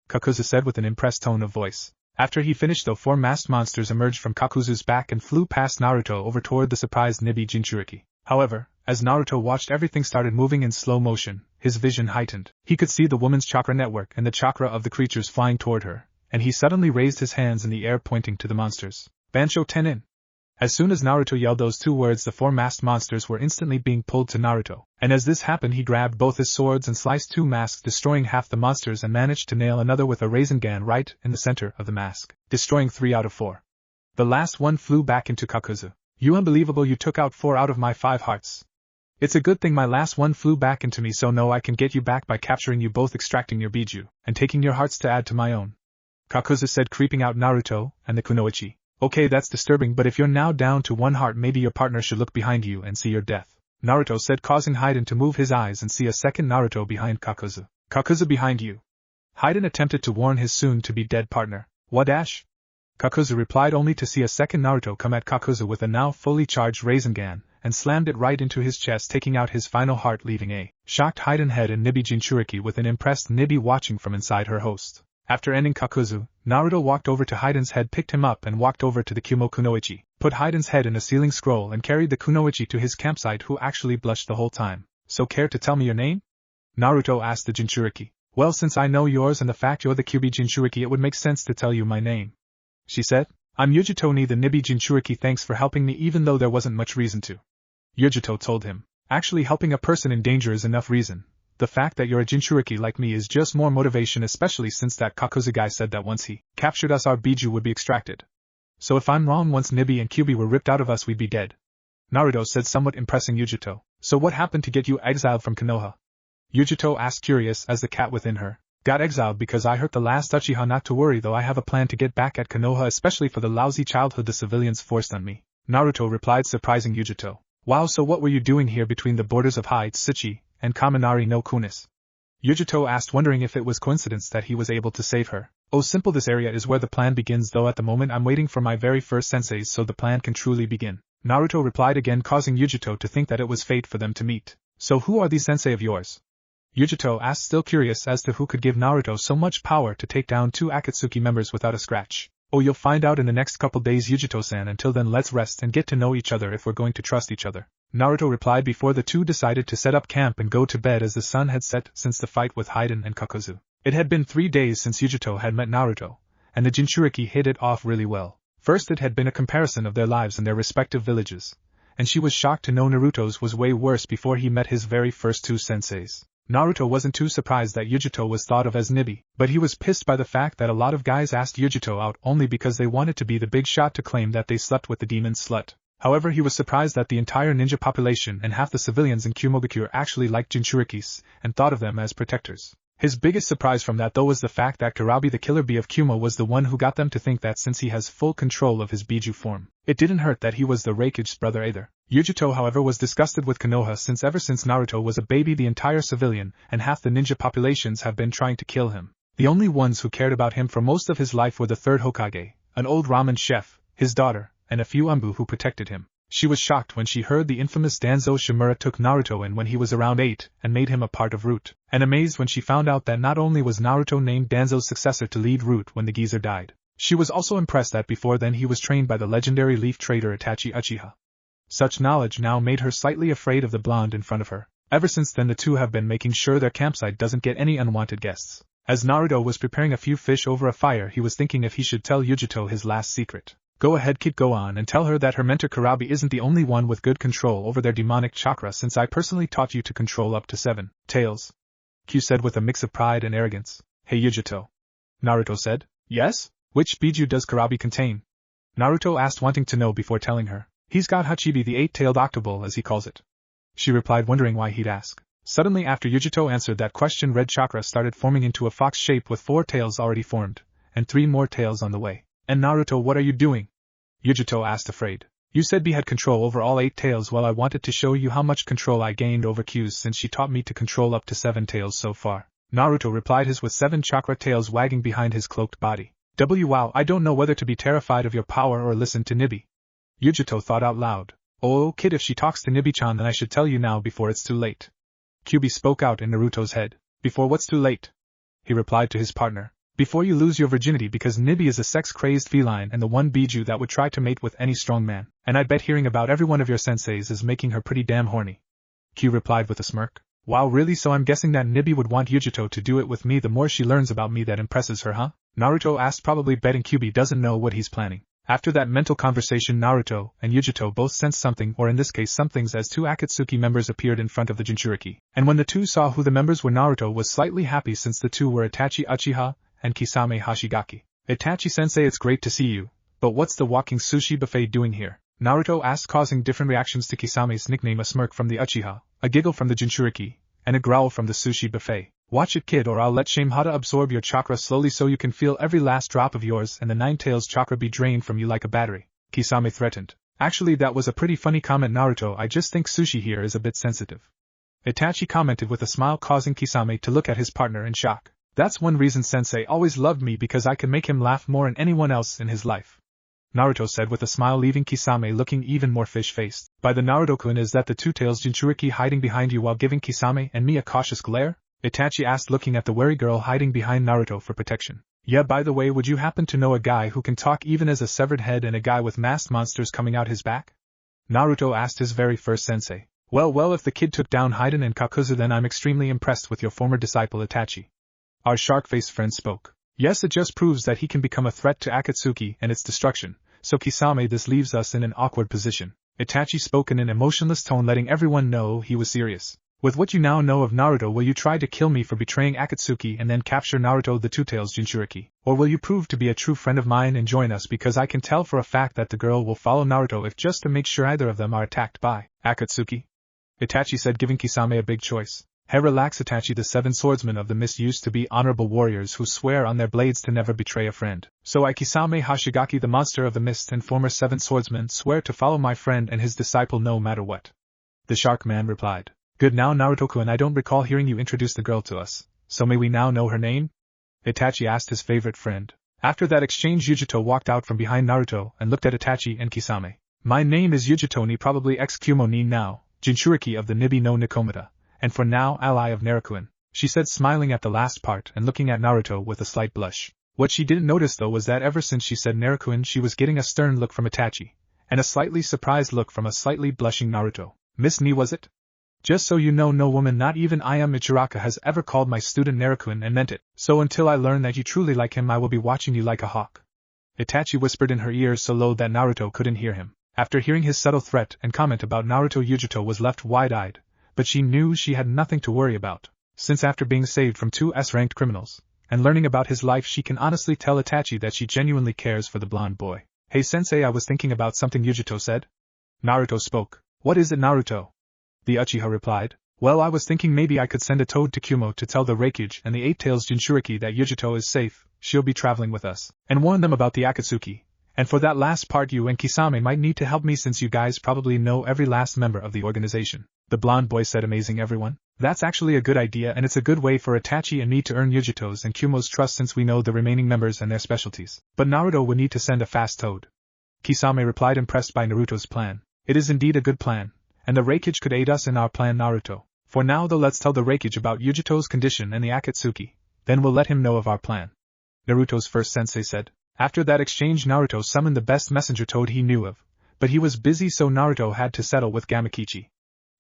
Kakuzu said with an impressed tone of voice. After he finished though, 4 masked monsters emerged from Kakuzu's back and flew past Naruto over toward the surprised Nibi Jinchuriki. However, as Naruto watched, everything started moving in slow motion, his vision heightened. He could see the woman's chakra network and the chakra of the creatures flying toward her, and he suddenly raised his hands in the air pointing to the monsters. Bansho Tenin! As soon as Naruto yelled those 2 words, the 4 masked monsters were instantly being pulled to Naruto, and as this happened he grabbed both his swords and sliced 2 masks, destroying half the monsters, and managed to nail another with a Rasengan right in the center of the mask, destroying 3 out of 4. The last one flew back into Kakuzu. You unbelievable, you took out 4 out of my 5 hearts. It's a good thing my last one flew back into me, so no, I can get you back by capturing you both, extracting your biju, and taking your hearts to add to my own, Kakuzu said, creeping out Naruto and the kunoichi. Okay, that's disturbing, but if you're now down to 1 heart, maybe your partner should look behind you and see your death, Naruto said, causing Haiden to move his eyes and see a second Naruto behind Kakuzu. Kakuzu, behind you. Haiden attempted to warn his soon-to-be dead partner. What dash? Kakuzu replied, only to see a second Naruto come at Kakuzu with a now fully charged Rasengan, and slammed it right into his chest, taking out his final heart, leaving a shocked Haiden head and Nibi Jinchuriki with an impressed Nibi watching from inside her host. After ending Kakuzu, Naruto walked over to Haiden's head, picked him up and walked over to the Kumo kunoichi, put Haiden's head in a sealing scroll and carried the kunoichi to his campsite, who actually blushed the whole time. So care to tell me your name? Naruto asked the Jinchuriki. Well, since I know yours and the fact you're the Kyuubi Jinchuriki, it would make sense to tell you my name, she said. I'm Yugito ni the Nibi Jinchuriki, thanks for helping me even though there wasn't much reason to, Yugito told him. Actually, helping a person in danger is enough reason. The fact that you're a Jinchuriki like me is just more motivation, especially since that Kakuzu guy said that once he captured us our biju would be extracted. So if I'm wrong, once Nibi and Kyuubi were ripped out of us we'd be dead, Naruto said, somewhat impressing Yugito. So what happened to get you exiled from Konoha? Yugito asked, curious as the cat within her. Got exiled because I hurt the last Uchiha. Not to worry though, I have a plan to get back at Konoha, especially for the lousy childhood the civilians forced on me, Naruto replied, surprising Yugito. Wow, so what were you doing here between the borders of Hitsuchi and Kaminari no Kunis? Yugito asked, wondering if it was coincidence that he was able to save her. Oh, simple, this area is where the plan begins, though at the moment I'm waiting for my very first senseis so the plan can truly begin, Naruto replied, again causing Yugito to think that it was fate for them to meet. So who are these sensei of yours? Yugito asked, still curious as to who could give Naruto so much power to take down 2 Akatsuki members without a scratch. Oh, you'll find out in the next couple days, Yugito-san. Until then, let's rest and get to know each other if we're going to trust each other, Naruto replied before the two decided to set up camp and go to bed as the sun had set since the fight with Haiden and Kakuzu. It had been 3 days since Yugito had met Naruto, and the Jinchuriki hit it off really well. First, it had been a comparison of their lives in their respective villages, and she was shocked to know Naruto's was way worse before he met his very first 2 senseis. Naruto wasn't too surprised that Yugito was thought of as Nibi, but he was pissed by the fact that a lot of guys asked Yugito out only because they wanted to be the big shot to claim that they slept with the demon slut. However, he was surprised that the entire ninja population and half the civilians in Kumogakure actually liked Jinchurikis and thought of them as protectors. His biggest surprise from that though was the fact that Kurabi, the killer bee of Kumo, was the one who got them to think that since he has full control of his biju form, it didn't hurt that he was the Raikage's brother either. Yugito, however, was disgusted with Konoha since ever since Naruto was a baby the entire civilian and half the ninja populations have been trying to kill him. The only ones who cared about him for most of his life were the 3rd Hokage, an old ramen chef, his daughter, and a few Anbu who protected him. She was shocked when she heard the infamous Danzo Shimura took Naruto in when he was around 8 and made him a part of Root, and amazed when she found out that not only was Naruto named Danzo's successor to lead Root when the geezer died, she was also impressed that before then he was trained by the legendary leaf trader Itachi Uchiha. Such knowledge now made her slightly afraid of the blonde in front of her. Ever since then the two have been making sure their campsite doesn't get any unwanted guests. As Naruto was preparing a few fish over a fire, he was thinking if he should tell Yugito his last secret. Go ahead kid, go on and tell her that her mentor Kurabi isn't the only one with good control over their demonic chakra, since I personally taught you to control up to 7 tails, Q said with a mix of pride and arrogance. Hey Yugito, Naruto said. Yes? Which biju does Kurabi contain? Naruto asked, wanting to know before telling her. He's got Hachibi, the 8-tailed octoball as he calls it, she replied, wondering why he'd ask. Suddenly after Yugito answered that question, red chakra started forming into a fox shape with 4 tails already formed, and 3 more tails on the way. And Naruto, what are you doing? Yugito asked afraid. You said B had control over all 8 tails. Well, I wanted to show you how much control I gained over Q's since she taught me to control up to 7 tails so far. Naruto replied, his with 7 chakra tails wagging behind his cloaked body. Wow, I don't know whether to be terrified of your power or listen to Nibi. Yugito thought out loud. Oh kid, if she talks to Nibi-chan then I should tell you now before it's too late. Kyuubi spoke out in Naruto's head. Before what's too late? He replied to his partner. Before you lose your virginity, because Nibi is a sex-crazed feline and the one biju that would try to mate with any strong man, and I bet hearing about every one of your senseis is making her pretty damn horny. Q replied with a smirk. Wow, really? So I'm guessing that Nibi would want Yugito to do it with me. The more she learns about me that impresses her, huh? Naruto asked, probably betting Kyuubi doesn't know what he's planning. After that mental conversation, Naruto and Yugito both sensed something, or in this case somethings, as 2 Akatsuki members appeared in front of the jinchuriki. And when the 2 saw who the members were, Naruto was slightly happy since the 2 were Itachi Uchiha and Kisame Hashigaki. Itachi-sensei, it's great to see you, but what's the walking sushi buffet doing here? Naruto asked, causing different reactions to Kisame's nickname, a smirk from the Uchiha, a giggle from the jinchuriki, and a growl from the sushi buffet. Watch it, kid, or I'll let Shamehata absorb your chakra slowly so you can feel every last drop of yours and the 9 tails chakra be drained from you like a battery, Kisame threatened. Actually, that was a pretty funny comment, Naruto. I just think sushi here is a bit sensitive. Itachi commented with a smile, causing Kisame to look at his partner in shock. That's one reason Sensei always loved me, because I could make him laugh more than anyone else in his life, Naruto said with a smile, leaving Kisame looking even more fish-faced. By the Naruto-kun, is that the 2 tails jinchuriki hiding behind you while giving Kisame and me a cautious glare? Itachi asked, looking at the wary girl hiding behind Naruto for protection. Yeah, by the way, would you happen to know a guy who can talk even as a severed head and a guy with masked monsters coming out his back? Naruto asked his very first sensei. Well, if the kid took down Haiden and Kakuzu, then I'm extremely impressed with your former disciple Itachi. Our shark-faced friend spoke. Yes, it just proves that he can become a threat to Akatsuki and its destruction. So Kisame, this leaves us in an awkward position. Itachi spoke in an emotionless tone, letting everyone know he was serious. With what you now know of Naruto, will you try to kill me for betraying Akatsuki and then capture Naruto the 2 tails jinchuriki? Or will you prove to be a true friend of mine and join us, because I can tell for a fact that the girl will follow Naruto if just to make sure either of them are attacked by Akatsuki? Itachi said, giving Kisame a big choice. Hey, relax, Itachi. The 7 swordsmen of the mist used to be honorable warriors who swear on their blades to never betray a friend. So I, Kisame Hashigaki, the monster of the mist and former 7 swordsmen, swear to follow my friend and his disciple no matter what. The shark man replied. Good. Now, Naruto-kun, I don't recall hearing you introduce the girl to us, so may we now know her name? Itachi asked his favorite friend. After that exchange, Yugito walked out from behind Naruto and looked at Itachi and Kisame. My name is Yugito ni, probably ex-Kumo ni now, jinchuriki of the Nibi no Nikomata, and for now ally of Naruto, she said, smiling at the last part and looking at Naruto with a slight blush. What she didn't notice though was that ever since she said Naruto, she was getting a stern look from Itachi, and a slightly surprised look from a slightly blushing Naruto. Miss Ni, was it? Just so you know, no woman, not even Aya Michiraka, has ever called my student Naruto and meant it, so until I learn that you truly like him, I will be watching you like a hawk. Itachi whispered in her ear so low that Naruto couldn't hear him. After hearing his subtle threat and comment about Naruto, Yugito was left wide-eyed, but she knew she had nothing to worry about, since after being saved from 2 S-ranked criminals, and learning about his life, she can honestly tell Itachi that she genuinely cares for the blonde boy. Hey sensei, I was thinking about something, Yugito said. Naruto spoke. What is it, Naruto? The Uchiha replied. Well, I was thinking maybe I could send a toad to Kumo to tell the Raikage and the 8 tails jinchuriki that Yugito is safe, she'll be traveling with us, and warn them about the Akatsuki. And for that last part, you and Kisame might need to help me since you guys probably know every last member of the organization. The blonde boy said, amazing everyone. That's actually a good idea, and it's a good way for Itachi and me to earn Yugito's and Kumo's trust since we know the remaining members and their specialties. But Naruto would need to send a fast toad. Kisame replied, impressed by Naruto's plan. It is indeed a good plan, and the Raikage could aid us in our plan, Naruto. For now though, let's tell the Raikage about Yugito's condition and the Akatsuki, then we'll let him know of our plan. Naruto's first sensei said. After that exchange, Naruto summoned the best messenger toad he knew of, but he was busy, so Naruto had to settle with Gamakichi.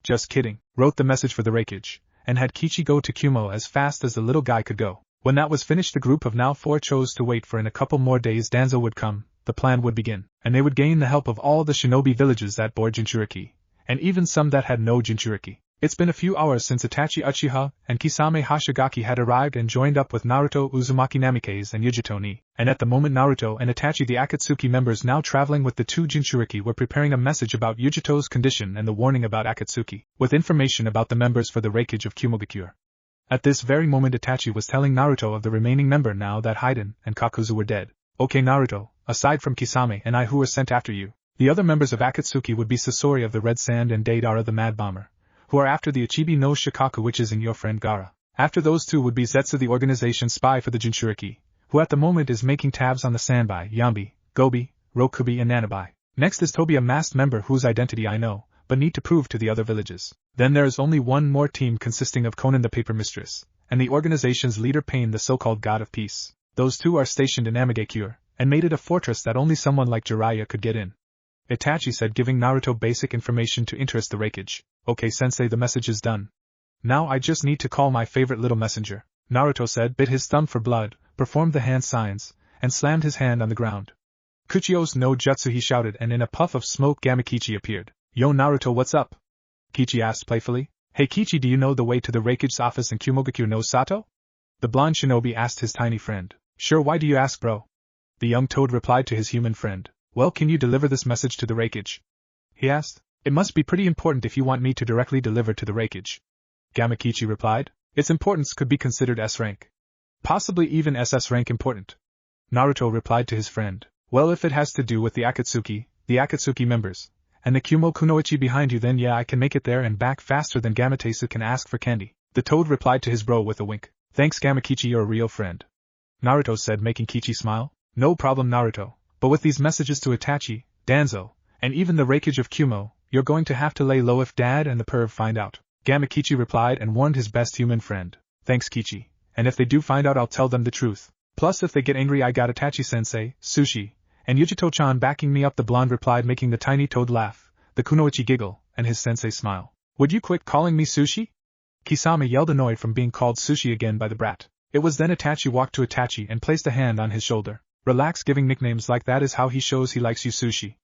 Just kidding, wrote the message for the Raikage, and had Kichi go to Kumo as fast as the little guy could go. When that was finished, the group of now 4 chose to wait for in a couple more days Danzo would come, the plan would begin, and they would gain the help of all the shinobi villages that bore jinchuriki, and even some that had no jinchuriki. It's been a few hours since Itachi Uchiha and Kisame Hashigaki had arrived and joined up with Naruto, Uzumaki Namikaze and Yugito ni, and at the moment Naruto and Itachi, the Akatsuki members now traveling with the 2 jinchuriki, were preparing a message about Yugito's condition and the warning about Akatsuki, with information about the members for the Raikage of Kumogakure. At this very moment Itachi was telling Naruto of the remaining member now that Haiden and Kakuzu were dead. Okay Naruto, aside from Kisame and I who were sent after you, the other members of Akatsuki would be Sasori of the Red Sand and Deidara the Mad Bomber, who are after the Ichibi no Shikaku witches and your friend Gaara. After those two would be Zetsu the organization spy for the Jinchuriki, who at the moment is making tabs on the Sanbai, Yambi, Gobi, Rokubi and Nanabai. Next is Tobi, a masked member whose identity I know, but need to prove to the other villages. Then there is only one more team consisting of Konan the Paper Mistress, and the organization's leader Pain the so-called God of Peace. Those two are stationed in Amagakure, and made it a fortress that only someone like Jiraiya could get in. Itachi said, giving Naruto basic information to interest the Raikage. Okay sensei, the message is done. Now I just need to call my favorite little messenger. Naruto said, bit his thumb for blood, performed the hand signs, and slammed his hand on the ground. Kuchiyos no Jutsu, he shouted, and in a puff of smoke Gamakichi appeared. Yo Naruto, what's up? Kichi asked playfully. Hey Kichi, do you know the way to the Raikage's office in Kumogakure no Sato? The blonde shinobi asked his tiny friend. Sure, why do you ask, bro? The young toad replied to his human friend. Well, can you deliver this message to the Raikage? He asked. It must be pretty important if you want me to directly deliver to the Raikage. Gamakichi replied. Its importance could be considered S rank. Possibly even SS rank important. Naruto replied to his friend. Well, if it has to do with the Akatsuki members, and the Kumo Kunoichi behind you, then yeah, I can make it there and back faster than Gamatesu can ask for candy. The toad replied to his bro with a wink. Thanks Gamakichi, you're a real friend. Naruto said, making Kichi smile. No problem Naruto, but with these messages to Itachi, Danzo, and even the Raikage of Kumo, you're going to have to lay low if Dad and the perv find out. Gamakichi replied and warned his best human friend. Thanks Kichi, and if they do find out I'll tell them the truth. Plus if they get angry I got Itachi-sensei, Sushi, and Yugito-chan backing me up, the blonde replied, making the tiny toad laugh, the Kunoichi giggle, and his sensei smile. Would you quit calling me Sushi? Kisame yelled, annoyed from being called Sushi again by the brat. It was then Itachi walked to Itachi and placed a hand on his shoulder. Relax, giving nicknames like that is how he shows he likes you, Sushi.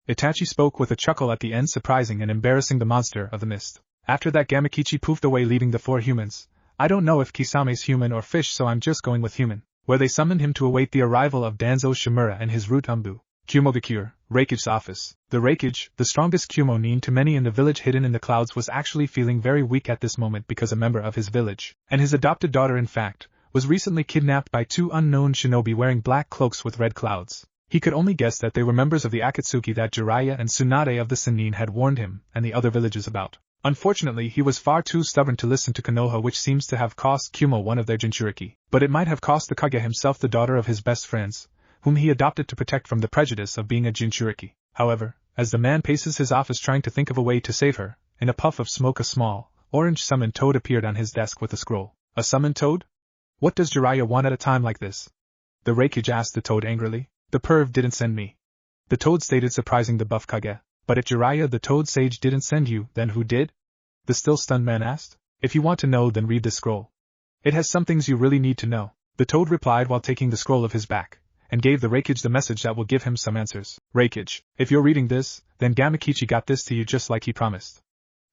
Itachi spoke with a chuckle at the end, surprising and embarrassing the monster of the mist. After that Gamakichi poofed away, leaving the four humans. I don't know if Kisame's human or fish, so I'm just going with human, where they summoned him to await the arrival of Danzo Shimura and his root Umbu. Kumogakure, Raikage's office. The Raikage, the strongest Kumo known to many in the village hidden in the clouds, was actually feeling very weak at this moment because a member of his village, and his adopted daughter in fact, was recently kidnapped by two unknown shinobi wearing black cloaks with red clouds. He could only guess that they were members of the Akatsuki that Jiraiya and Tsunade of the Sannin had warned him and the other villages about. Unfortunately, he was far too stubborn to listen to Konoha, which seems to have cost Kumo one of their jinchuriki, but it might have cost the Kage himself the daughter of his best friends, whom he adopted to protect from the prejudice of being a jinchuriki. However, as the man paces his office trying to think of a way to save her, in a puff of smoke a small, orange summoned toad appeared on his desk with a scroll. A summoned toad? What does Jiraiya want at a time like this? The Raikage asked the toad angrily. The perv didn't send me. The toad stated, surprising the buff Kage. But if Jiraiya the toad sage didn't send you, then who did? The still stunned man asked. If you want to know, then read the scroll. It has some things you really need to know. The toad replied while taking the scroll of his back, and gave the Raikage the message that will give him some answers. Raikage, if you're reading this, then Gamakichi got this to you just like he promised.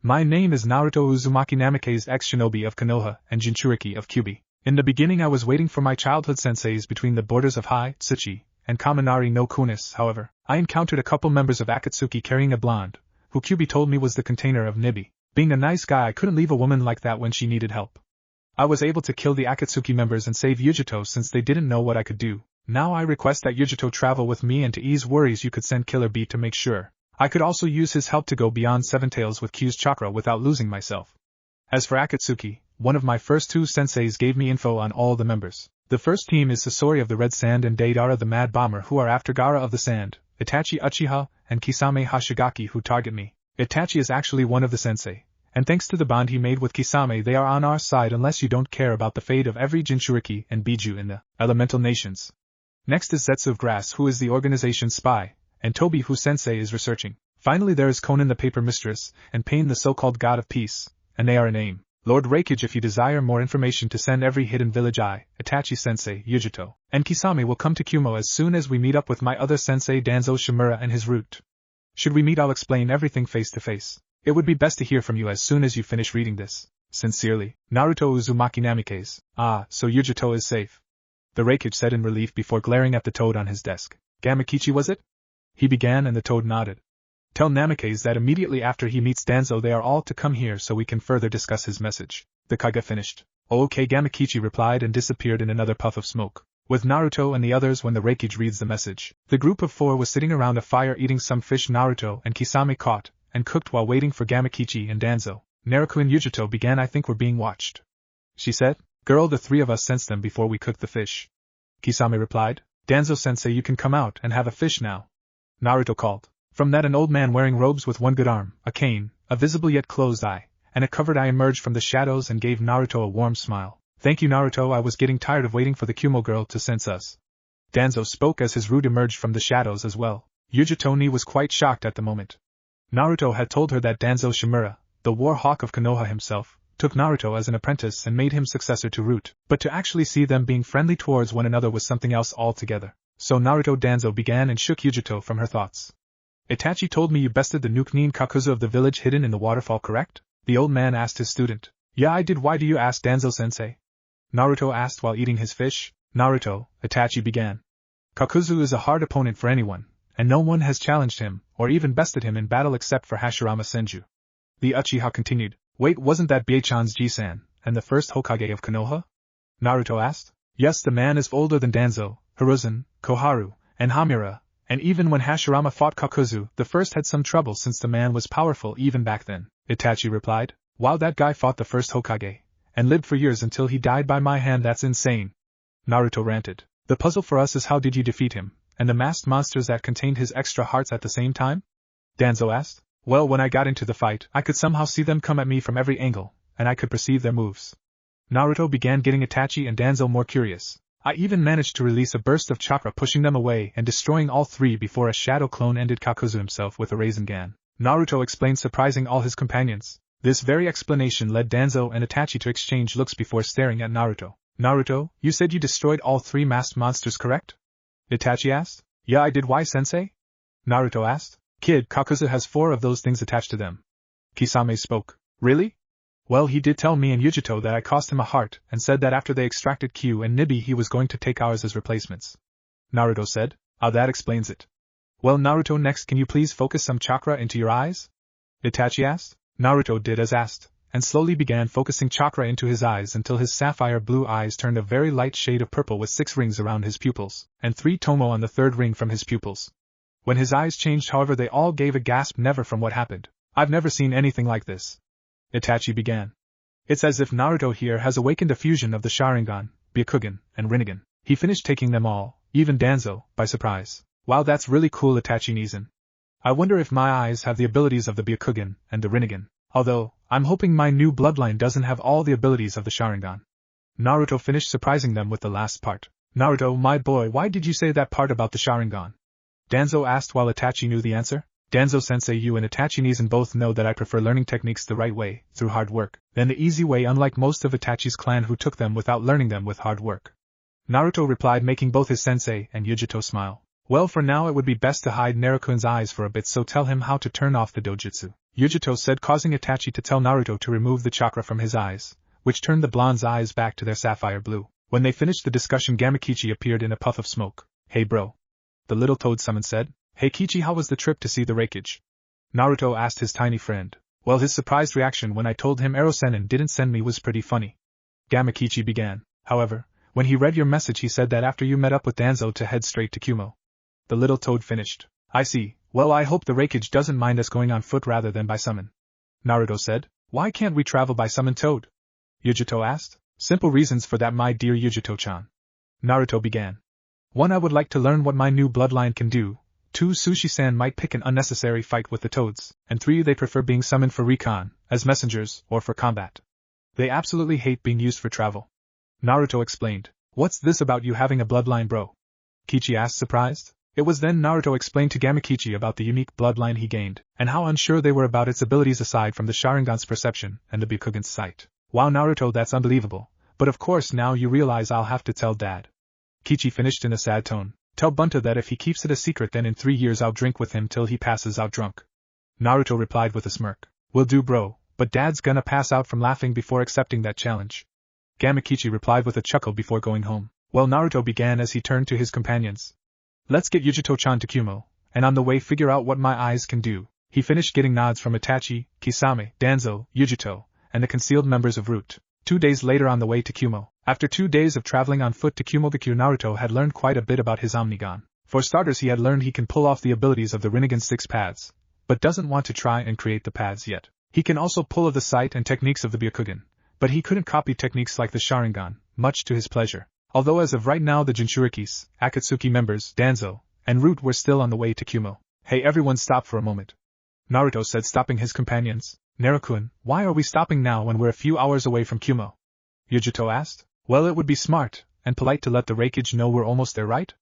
My name is Naruto Uzumaki Namikaze, ex-shinobi of Konoha and Jinchuriki of Kyubi. In the beginning I was waiting for my childhood senseis between the borders of Hai, Tsuchi, and Kaminari no Kunis. However, I encountered a couple members of Akatsuki carrying a blonde, who Kyubi told me was the container of Nibi. Being a nice guy, I couldn't leave a woman like that when she needed help. I was able to kill the Akatsuki members and save Yugito since they didn't know what I could do. Now I request that Yugito travel with me, and to ease worries you could send Killer Bee to make sure. I could also use his help to go beyond Seven Tails with Q's chakra without losing myself. As for Akatsuki, one of my first two senseis gave me info on all the members. The first team is Sasori of the Red Sand and Deidara the Mad Bomber, who are after Gaara of the Sand, Itachi Uchiha, and Kisame Hashigaki, who target me. Itachi is actually one of the sensei, and thanks to the bond he made with Kisame they are on our side unless you don't care about the fate of every Jinchuriki and Biju in the elemental nations. Next is Zetsu of Grass, who is the organization's spy, and Tobi, who sensei is researching. Finally there is Konan the Paper Mistress, and Pain the so-called God of Peace, and they are in aim. Lord Raikage, if you desire more information to send every hidden village, I, Itachi-sensei, Yugito, and Kisame will come to Kumo as soon as we meet up with my other sensei Danzo Shimura and his root. Should we meet, I'll explain everything face to face. It would be best to hear from you as soon as you finish reading this. Sincerely, Naruto Uzumaki Namikaze. Ah, so Yugito is safe. The Raikage said in relief before glaring at the toad on his desk. Gamakichi, was it? He began, and the toad nodded. Tell Namikaze that immediately after he meets Danzo they are all to come here so we can further discuss his message. The Kage finished. "Oh, okay," Gamakichi replied and disappeared in another puff of smoke. With Naruto and the others when the Reikage reads the message. The group of 4 was sitting around a fire eating some fish Naruto and Kisame caught and cooked while waiting for Gamakichi and Danzo. "Naruto and Yugito began. I think we're being watched," she said. "Girl, the 3 of us sensed them before we cooked the fish," Kisame replied. "Danzo-sensei, you can come out and have a fish now," Naruto called. From that, an old man wearing robes with one good arm, a cane, a visible yet closed eye, and a covered eye emerged from the shadows and gave Naruto a warm smile. "Thank you, Naruto, I was getting tired of waiting for the Kumo girl to sense us." Danzo spoke as his root emerged from the shadows as well. Yugito was quite shocked at the moment. Naruto had told her that Danzo Shimura, the war hawk of Konoha himself, took Naruto as an apprentice and made him successor to Root, but to actually see them being friendly towards one another was something else altogether. So Naruto Danzo began and shook Yugito from her thoughts. "Itachi told me you bested the Nukenin Kakuzu of the village hidden in the waterfall, correct?" the old man asked his student. "Yeah, I did. Why do you ask, Danzo-sensei?" Naruto asked while eating his fish. "Naruto," Itachi began. "Kakuzu is a hard opponent for anyone, and no one has challenged him, or even bested him in battle except for Hashirama Senju." The Uchiha continued. "Wait, wasn't that Biechan's Jisan, and the first Hokage of Konoha?" Naruto asked. "Yes, the man is older than Danzo, Hiruzen, Koharu, and Hamura, and even when Hashirama fought Kakuzu, the first had some trouble since the man was powerful even back then," Itachi replied. "Wow, that guy fought the first Hokage, and lived for years until he died by my hand. That's insane," Naruto ranted. "The puzzle for us is how did you defeat him, and the masked monsters that contained his extra hearts at the same time?" Danzo asked. "Well, when I got into the fight, I could somehow see them come at me from every angle, and I could perceive their moves." Naruto began getting Itachi and Danzo more curious. "I even managed to release a burst of chakra pushing them away and destroying all 3 before a shadow clone ended Kakuzu himself with a Rasengan," Naruto explained, surprising all his companions. This very explanation led Danzo and Itachi to exchange looks before staring at Naruto. "Naruto, you said you destroyed all 3 masked monsters, correct?" Itachi asked. "Yeah, I did. Why, sensei?" Naruto asked. "Kid, Kakuzu has 4 of those things attached to them." Kisame spoke. "Really?" "Well, he did tell me and Yugito that I cost him a heart, and said that after they extracted Q and Nibi he was going to take ours as replacements." Naruto said. "Ah, that explains it." "Well, Naruto, next can you please focus some chakra into your eyes?" Itachi asked. Naruto did as asked, and slowly began focusing chakra into his eyes until his sapphire blue eyes turned a very light shade of purple with 6 rings around his pupils, and 3 tomo on the 3rd ring from his pupils. When his eyes changed, however, they all gave a gasp. "Never from what happened. I've never seen anything like this," Itachi began. "It's as if Naruto here has awakened a fusion of the Sharingan, Byakugan, and Rinnegan. He finished taking them all, even Danzo, by surprise. Wow, that's really cool, Itachi Nizan. I wonder if my eyes have the abilities of the Byakugan and the Rinnegan, although, I'm hoping my new bloodline doesn't have all the abilities of the Sharingan." Naruto finished surprising them with the last part. "Naruto, my boy, why did you say that part about the Sharingan?" Danzo asked while Itachi knew the answer. "Danzo-sensei, you and Itachi Nizan both know that I prefer learning techniques the right way, through hard work, than the easy way, unlike most of Itachi's clan who took them without learning them with hard work," Naruto replied, making both his sensei and Yugito smile. "Well, for now it would be best to hide Naruto-kun's eyes for a bit, so tell him how to turn off the dojutsu," Yugito said, causing Itachi to tell Naruto to remove the chakra from his eyes, which turned the blonde's eyes back to their sapphire blue. When they finished the discussion, Gamakichi appeared in a puff of smoke. "Hey bro," the little toad summon said. "Hey Kichi, how was the trip to see the Reikage?" Naruto asked his tiny friend. "Well, his surprised reaction when I told him Ero-sennin didn't send me was pretty funny," Gamakichi began. "However, when he read your message he said that after you met up with Danzo to head straight to Kumo." The little toad finished. "I see. Well, I hope the Reikage doesn't mind us going on foot rather than by summon," Naruto said. "Why can't we travel by summon, Toad?" Yugito asked. "Simple reasons for that, my dear Yugito-chan," Naruto began. "1. I would like to learn what my new bloodline can do. 2. Sushi-san might pick an unnecessary fight with the toads. And 3. They prefer being summoned for recon, as messengers, or for combat. They absolutely hate being used for travel," Naruto explained. "What's this about you having a bloodline, bro?" Kichi asked, surprised. It was then Naruto explained to Gamakichi about the unique bloodline he gained, and how unsure they were about its abilities aside from the Sharingan's perception and the Byakugan's sight. "Wow, Naruto, that's unbelievable, but of course now you realize I'll have to tell Dad." Kichi finished in a sad tone. "Tell Bunta that if he keeps it a secret, then in 3 years I'll drink with him till he passes out drunk." Naruto replied with a smirk. "Will do, bro, but Dad's gonna pass out from laughing before accepting that challenge." Gamakichi replied with a chuckle before going home. Well, Naruto began as he turned to his companions. "Let's get Yugito-chan to Kumo, and on the way figure out what my eyes can do." He finished getting nods from Itachi, Kisame, Danzo, Yugito, and the concealed members of Root. 2 days later on the way to Kumo. After 2 days of traveling on foot to Kumogakure, Naruto had learned quite a bit about his Omnigan. For starters, he had learned he can pull off the abilities of the Rinnegan 6 paths, but doesn't want to try and create the paths yet. He can also pull of the sight and techniques of the Byakugan, but he couldn't copy techniques like the Sharingan, much to his pleasure. Although as of right now the Jinchurikis, Akatsuki members, Danzo, and Root were still on the way to Kumo. Hey, everyone, stop for a moment. Naruto said, stopping his companions. Naruto-kun, why are we stopping now when we're a few hours away from Kumo? Yugito asked. Well, it would be smart and polite to let the Raikage know we're almost there, right?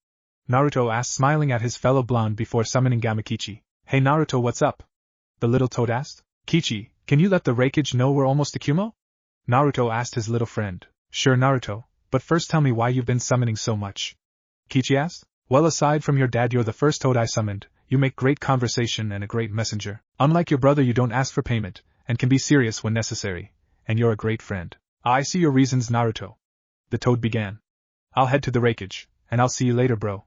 Naruto asked, smiling at his fellow blonde before summoning Gamakichi. Hey Naruto, what's up? The little toad asked. Kichi, can you let the Raikage know we're almost to Kumo? Naruto asked his little friend. Sure Naruto, but first tell me why you've been summoning so much. Kichi asked. Well, aside from your dad, you're the first toad I summoned. You make great conversation and a great messenger. Unlike your brother, you don't ask for payment, and can be serious when necessary. And you're a great friend. I see your reasons, Naruto. The toad began. I'll head to the Raikage, and I'll see you later, bro.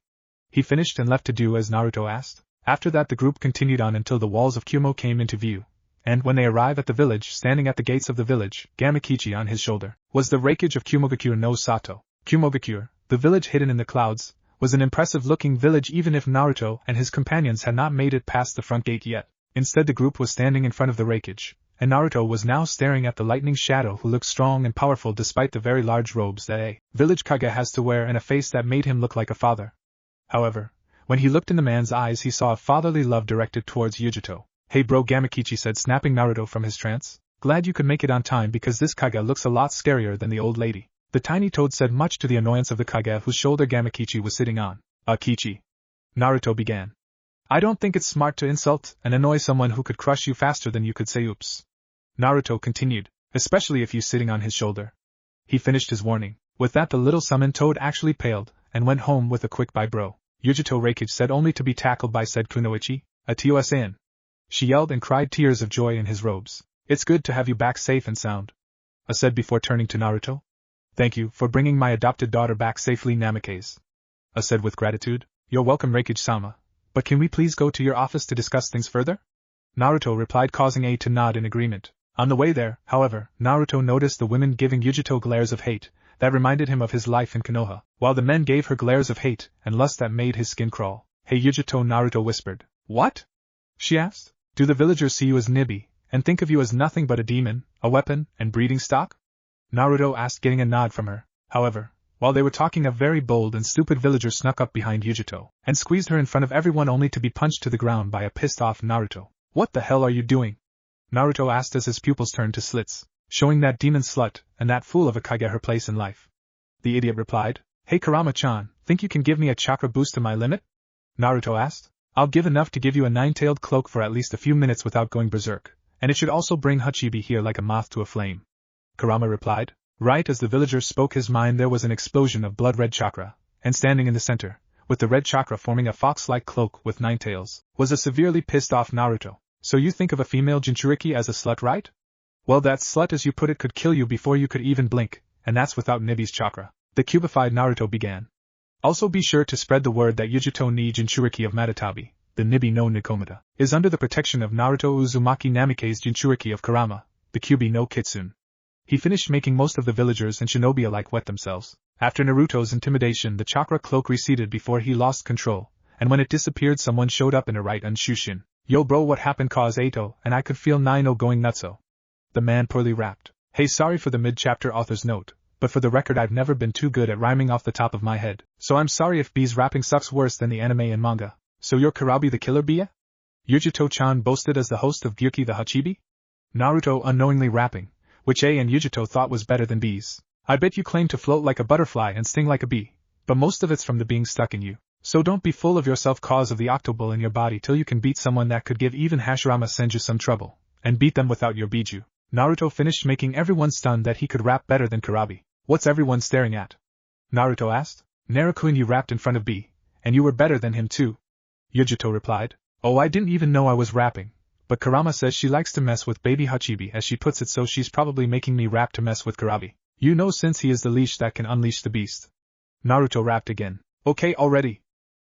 He finished and left to do as Naruto asked. After that the group continued on until the walls of Kumo came into view. And when they arrived at the village, standing at the gates of the village, Gamakichi on his shoulder, was the Raikage of Kumogakure no Sato. Kumogakure, the village hidden in the clouds, was an impressive-looking village even if Naruto and his companions had not made it past the front gate yet. Instead, the group was standing in front of the Raikage, and Naruto was now staring at the lightning shadow, who looked strong and powerful despite the very large robes that a village Kage has to wear and a face that made him look like a father. However, when he looked in the man's eyes, he saw a fatherly love directed towards Yugito. Hey bro, Gamakichi said, snapping Naruto from his trance. Glad you could make it on time because this Kage looks a lot scarier than the old lady. The tiny toad said, much to the annoyance of the Kage whose shoulder Gamakichi was sitting on. Kichi. Naruto began. I don't think it's smart to insult and annoy someone who could crush you faster than you could say oops. Naruto continued, especially if you're sitting on his shoulder. He finished his warning. With that, the little summoned toad actually paled and went home with a quick bye bro. Yugito Raikage said, only to be tackled by said Kunoichi, a Tosan. She yelled and cried tears of joy in his robes. It's good to have you back safe and sound. Said before turning to Naruto. Thank you for bringing my adopted daughter back safely, Namikaze. Said with gratitude. You're welcome, Raikage-sama. But can we please go to your office to discuss things further? Naruto replied, causing A to nod in agreement. On the way there, however, Naruto noticed the women giving Yugito glares of hate that reminded him of his life in Konoha, while the men gave her glares of hate and lust that made his skin crawl. Hey Yugito, Naruto whispered. What? She asked. Do the villagers see you as Nibi, and think of you as nothing but a demon, a weapon, and breeding stock? Naruto asked, getting a nod from her. However, while they were talking, a very bold and stupid villager snuck up behind Yugito and squeezed her in front of everyone, only to be punched to the ground by a pissed-off Naruto. What the hell are you doing? Naruto asked as his pupils turned to slits, showing that demon slut and that fool of a Kage her place in life. The idiot replied. Hey Kurama-chan, think you can give me a chakra boost to my limit? Naruto asked. I'll give enough to give you a 9-tailed cloak for at least a few minutes without going berserk, and it should also bring Hachibi here like a moth to a flame. Kurama replied. Right as the villager spoke his mind, there was an explosion of blood-red chakra, and standing in the center, with the red chakra forming a fox-like cloak with 9 tails, was a severely pissed-off Naruto. So you think of a female jinchuriki as a slut, right? Well, that slut, as you put it, could kill you before you could even blink, and that's without Nibi's chakra. The cubified Naruto began. Also be sure to spread the word that Yugito ni Jinchuriki of Matatabi, the Nibi no Nikomata, is under the protection of Naruto Uzumaki Namikaze Jinchuriki of Kurama, the Kyubi no Kitsune. He finished making most of the villagers and shinobi alike wet themselves. After Naruto's intimidation, the chakra cloak receded before he lost control, and when it disappeared, someone showed up in a right Shushin. Yo bro, what happened? Cause Ato and I could feel Naino going nutso. The man poorly rapped. Hey, sorry for the mid-chapter author's note, but for the record, I've never been too good at rhyming off the top of my head, so I'm sorry if B's rapping sucks worse than the anime and manga. So you're Kurabi the killer, Bia? Yugito-chan boasted as the host of Gyuki the Hachibi? Naruto unknowingly rapping, which A and Yugito thought was better than B's. I bet you claim to float like a butterfly and sting like a bee, but most of it's from the being stuck in you. So don't be full of yourself cause of the octoball in your body till you can beat someone that could give even Hashirama Senju some trouble, and beat them without your biju. Naruto finished, making everyone stunned that he could rap better than Kurabi. What's everyone staring at? Naruto asked. Naruto, you rapped in front of B, and you were better than him too. Yugito replied. Oh, I didn't even know I was rapping. But Kurama says she likes to mess with baby Hachibi as she puts it, so she's probably making me rap to mess with Kurabi. You know, since he is the leash that can unleash the beast. Naruto rapped again. Okay already.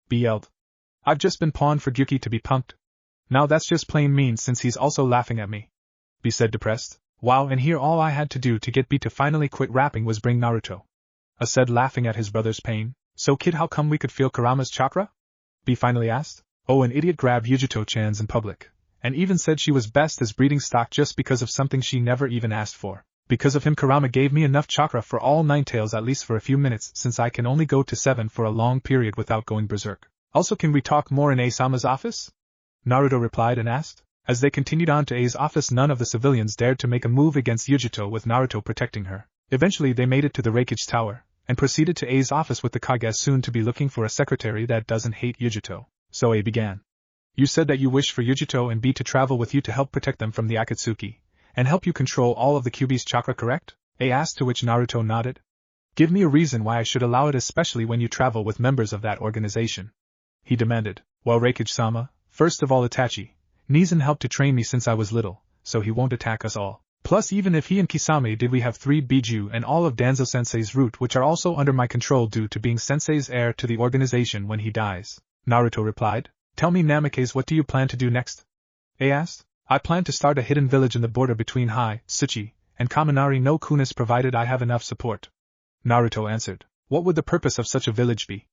B yelled. I've just been pawned for Gyuki to be punked. Now that's just plain mean since he's also laughing at me. B said depressed. Wow, and here all I had to do to get B to finally quit rapping was bring Naruto. A said, laughing at his brother's pain. So kid, how come we could feel Kurama's chakra? B finally asked. Oh, an idiot grabbed Yugito-chan's in public, and even said she was best as breeding stock just because of something she never even asked for. Because of him, Kurama gave me enough chakra for all 9 tails at least for a few minutes, since I can only go to 7 for a long period without going berserk. Also, can we talk more in A-sama's office? Naruto replied and asked. As they continued on to A's office, none of the civilians dared to make a move against Yugito, with Naruto protecting her. Eventually they made it to the Reikage Tower, and proceeded to A's office with the Kage soon to be looking for a secretary that doesn't hate Yugito. So A began. You said that you wish for Yugito and B to travel with you to help protect them from the Akatsuki, and help you control all of the Kyuubi's chakra, correct? A asked, to which Naruto nodded. Give me a reason why I should allow it, especially when you travel with members of that organization, he demanded. Well, Reikage-sama, first of all, Itachi Nizan helped to train me since I was little, so he won't attack us all. Plus, even if he and Kisame did, we have 3 Biju and all of Danzo-sensei's root, which are also under my control due to being sensei's heir to the organization when he dies. Naruto replied. Tell me, Namikaze, what do you plan to do next? A asked. I plan to start a hidden village in the border between Hai, Tsuchi, and Kaminari no Kunis, provided I have enough support. Naruto answered. What would the purpose of such a village be?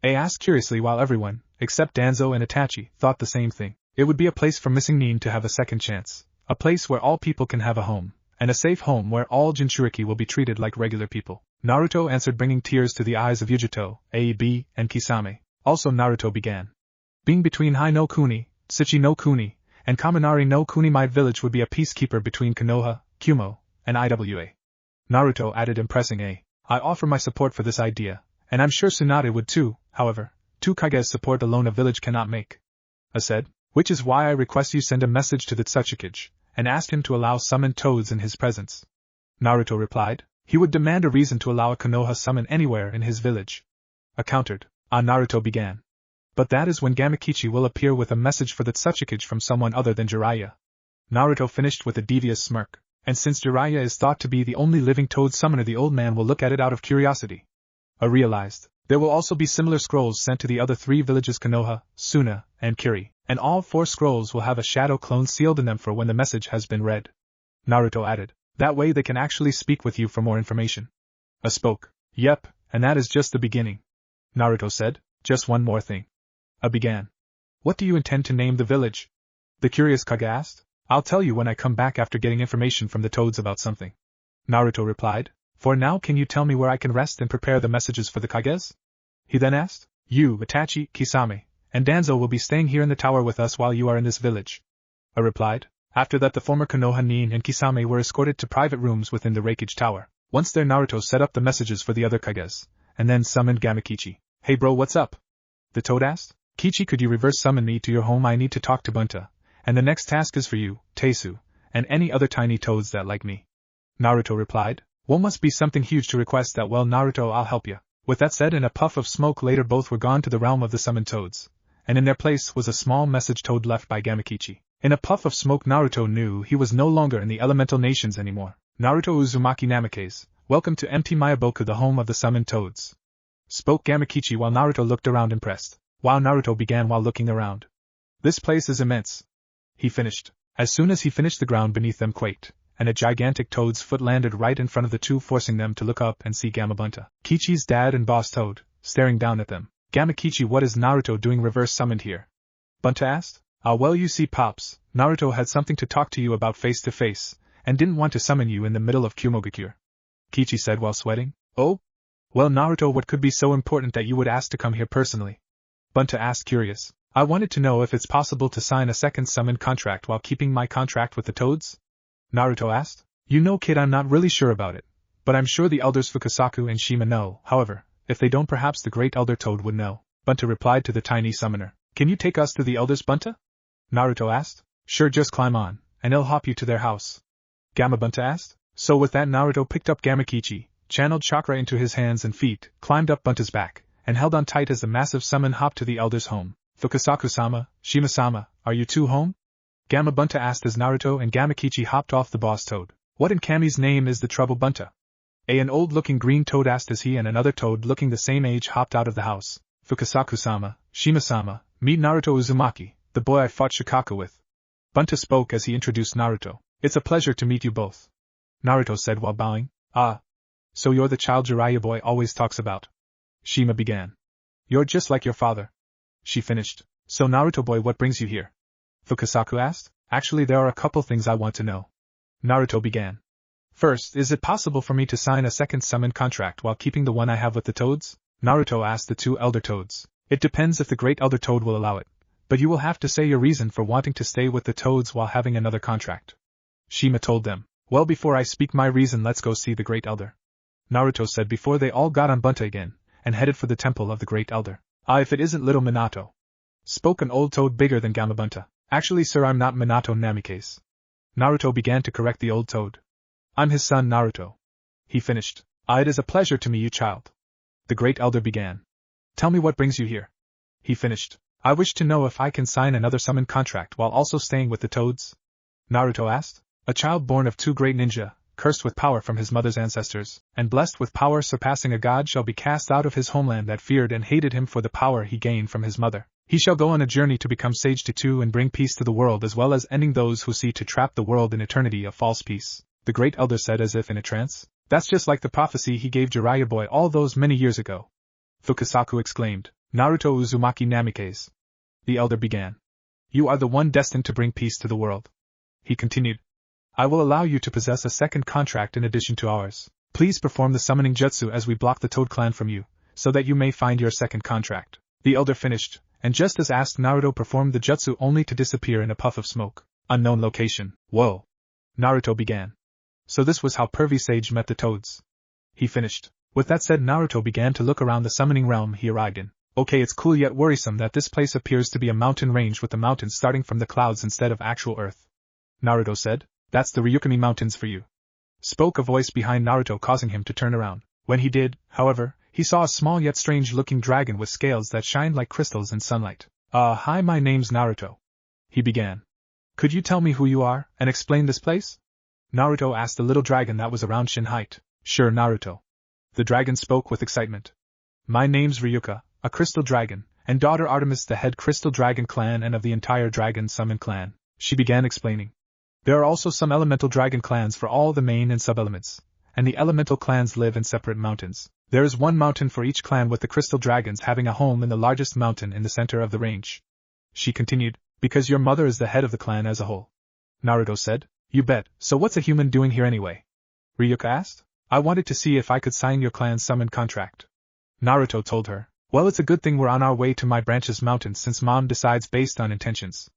A asked curiously, while everyone, except Danzo and Itachi, thought the same thing. It would be a place for missing Nin to have a second chance, a place where all people can have a home, and a safe home where all jinchuriki will be treated like regular people. Naruto answered, bringing tears to the eyes of Yugito, A.B., and Kisame. Also Naruto began. Being between Hai no Kuni, Tsuchi no Kuni, and Kaminari no Kuni, my village would be a peacekeeper between Konoha, Kumo, and Iwa. Naruto added, impressing A. I offer my support for this idea, and I'm sure Tsunade would too. However, 2 Kage's support alone a village cannot make. A said. Which is why I request you send a message to the Tsuchikage, and ask him to allow summoned toads in his presence. Naruto replied. He would demand a reason to allow a Konoha summon anywhere in his village. A countered. Naruto began. But that is when Gamakichi will appear with a message for the Tsuchikage from someone other than Jiraiya. Naruto finished with a devious smirk, and since Jiraiya is thought to be the only living toad summoner, the old man will look at it out of curiosity. A realized. There will also be similar scrolls sent to the other 3 villages, Konoha, Suna, and Kiri, and all 4 scrolls will have a shadow clone sealed in them for when the message has been read. Naruto added. That way they can actually speak with you for more information. A spoke. Yep, and that is just the beginning. Naruto said. Just one more thing. A began. What do you intend to name the village? The curious Kage asked. I'll tell you when I come back after getting information from the toads about something. Naruto replied. For now, can you tell me where I can rest and prepare the messages for the Kages? He then asked. You, Itachi, Kisame, and Danzo will be staying here in the tower with us while you are in this village. A replied. After that, the former Konoha Nin and Kisame were escorted to private rooms within the Reikage Tower. Once there, Naruto set up the messages for the other Kages, and then summoned Gamakichi. Hey bro, what's up? The toad asked. Kichi, could you reverse summon me to your home? I need to talk to Bunta, and the next task is for you, Teisu, and any other tiny toads that like me. Naruto replied. Well, must be something huge to request that. Well, Naruto, I'll help you. With that said, in a puff of smoke later, both were gone to the realm of the summoned toads, and in their place was a small message toad left by Gamakichi. In a puff of smoke, Naruto knew he was no longer in the elemental nations anymore. Naruto Uzumaki Namikaze, welcome to Empty Mayaboku, the home of the summoned toads, spoke Gamakichi while Naruto looked around impressed. Wow, Naruto began while looking around. This place is immense. He finished. As soon as he finished, the ground beneath them quaked, and a gigantic toad's foot landed right in front of the 2, forcing them to look up and see Gamabunta, Kichi's dad and boss toad, staring down at them. Gamakichi, what is Naruto doing reverse summoned here? Bunta asked. Well, you see, Pops, Naruto had something to talk to you about face to face, and didn't want to summon you in the middle of Kumogakure, Kichi said while sweating. Oh? Well, Naruto, what could be so important that you would ask to come here personally? Bunta asked, curious. I wanted to know if it's possible to sign a second summon contract while keeping my contract with the toads? Naruto asked. You know, kid, I'm not really sure about it, but I'm sure the elders Fukasaku and Shima know. However, if they don't, perhaps the great elder Toad would know. Bunta replied to the tiny summoner. Can you take us to the elders, Bunta? Naruto asked. Sure, just climb on, and I'll hop you to their house. Gamabunta asked. So with that, Naruto picked up Gamakichi, channeled chakra into his hands and feet, climbed up Bunta's back, and held on tight as the massive summon hopped to the elder's home. Fukasaku-sama, Shima-sama, are you two home? Gamabunta asked as Naruto and Gamakichi hopped off the boss toad. What in Kami's name is the trouble, Bunta? An old-looking green toad asked as he and another toad looking the same age hopped out of the house. Fukasaku-sama, Shima-sama, meet Naruto Uzumaki, the boy I fought Shikaka with. Bunta spoke as he introduced Naruto. It's a pleasure to meet you both. Naruto said while bowing. Ah. So you're the child Jiraiya boy always talks about. Shima began. You're just like your father. She finished. So Naruto boy, what brings you here? Fukasaku asked. Actually, there are a couple things I want to know. Naruto began. First, is it possible for me to sign a second summon contract while keeping the one I have with the toads? Naruto asked the two elder toads. It depends if the great elder toad will allow it, but you will have to say your reason for wanting to stay with the toads while having another contract. Shima told them. Well, before I speak my reason, let's go see the great elder. Naruto said before they all got on Bunta again, and headed for the temple of the great elder. Ah, if it isn't little Minato. Spoke an old toad bigger than Gamabunta. Actually sir, I'm not Minato Namikaze. Naruto began to correct the old toad. I'm his son Naruto. He finished. Ah, it is a pleasure to meet you, child. The great elder began. Tell me what brings you here. He finished. I wish to know if I can sign another summon contract while also staying with the toads. Naruto asked. A child born of two great ninja, cursed with power from his mother's ancestors, and blessed with power surpassing a god shall be cast out of his homeland that feared and hated him for the power he gained from his mother. He shall go on a journey to become sage to two and bring peace to the world as well as ending those who seek to trap the world in eternity of false peace. The great elder said as if in a trance. That's just like the prophecy he gave Jiraiya boy all those many years ago. Fukasaku exclaimed. Naruto Uzumaki Namikaze. The elder began. You are the one destined to bring peace to the world. He continued. I will allow you to possess a second contract in addition to ours. Please perform the summoning jutsu as we block the Toad clan from you, so that you may find your second contract. The elder finished, and just as asked, Naruto performed the jutsu only to disappear in a puff of smoke. Unknown location. Whoa. Naruto began. So this was how Pervy Sage met the toads. He finished. With that said, Naruto began to look around the summoning realm he arrived in. Okay, it's cool yet worrisome that this place appears to be a mountain range with the mountains starting from the clouds instead of actual earth. Naruto said. That's the Ryukami Mountains for you. Spoke a voice behind Naruto, causing him to turn around. When he did, however, he saw a small yet strange-looking dragon with scales that shined like crystals in sunlight. Hi, my name's Naruto. He began. Could you tell me who you are, and explain this place? Naruto asked the little dragon that was around shin height. Sure, Naruto. The dragon spoke with excitement. My name's Ryuka, a crystal dragon, and daughter Artemis, the head crystal dragon clan and of the entire dragon summon clan. She began explaining. There are also some elemental dragon clans for all the main and sub-elements, and the elemental clans live in separate mountains. There is one mountain for each clan, with the crystal dragons having a home in the largest mountain in the center of the range. She continued, because your mother is the head of the clan as a whole. Naruto said, you bet, so what's a human doing here anyway? Ryuka asked. I wanted to see if I could sign your clan's summon contract. Naruto told her, well, it's a good thing we're on our way to my branch's mountain since mom decides based on intentions.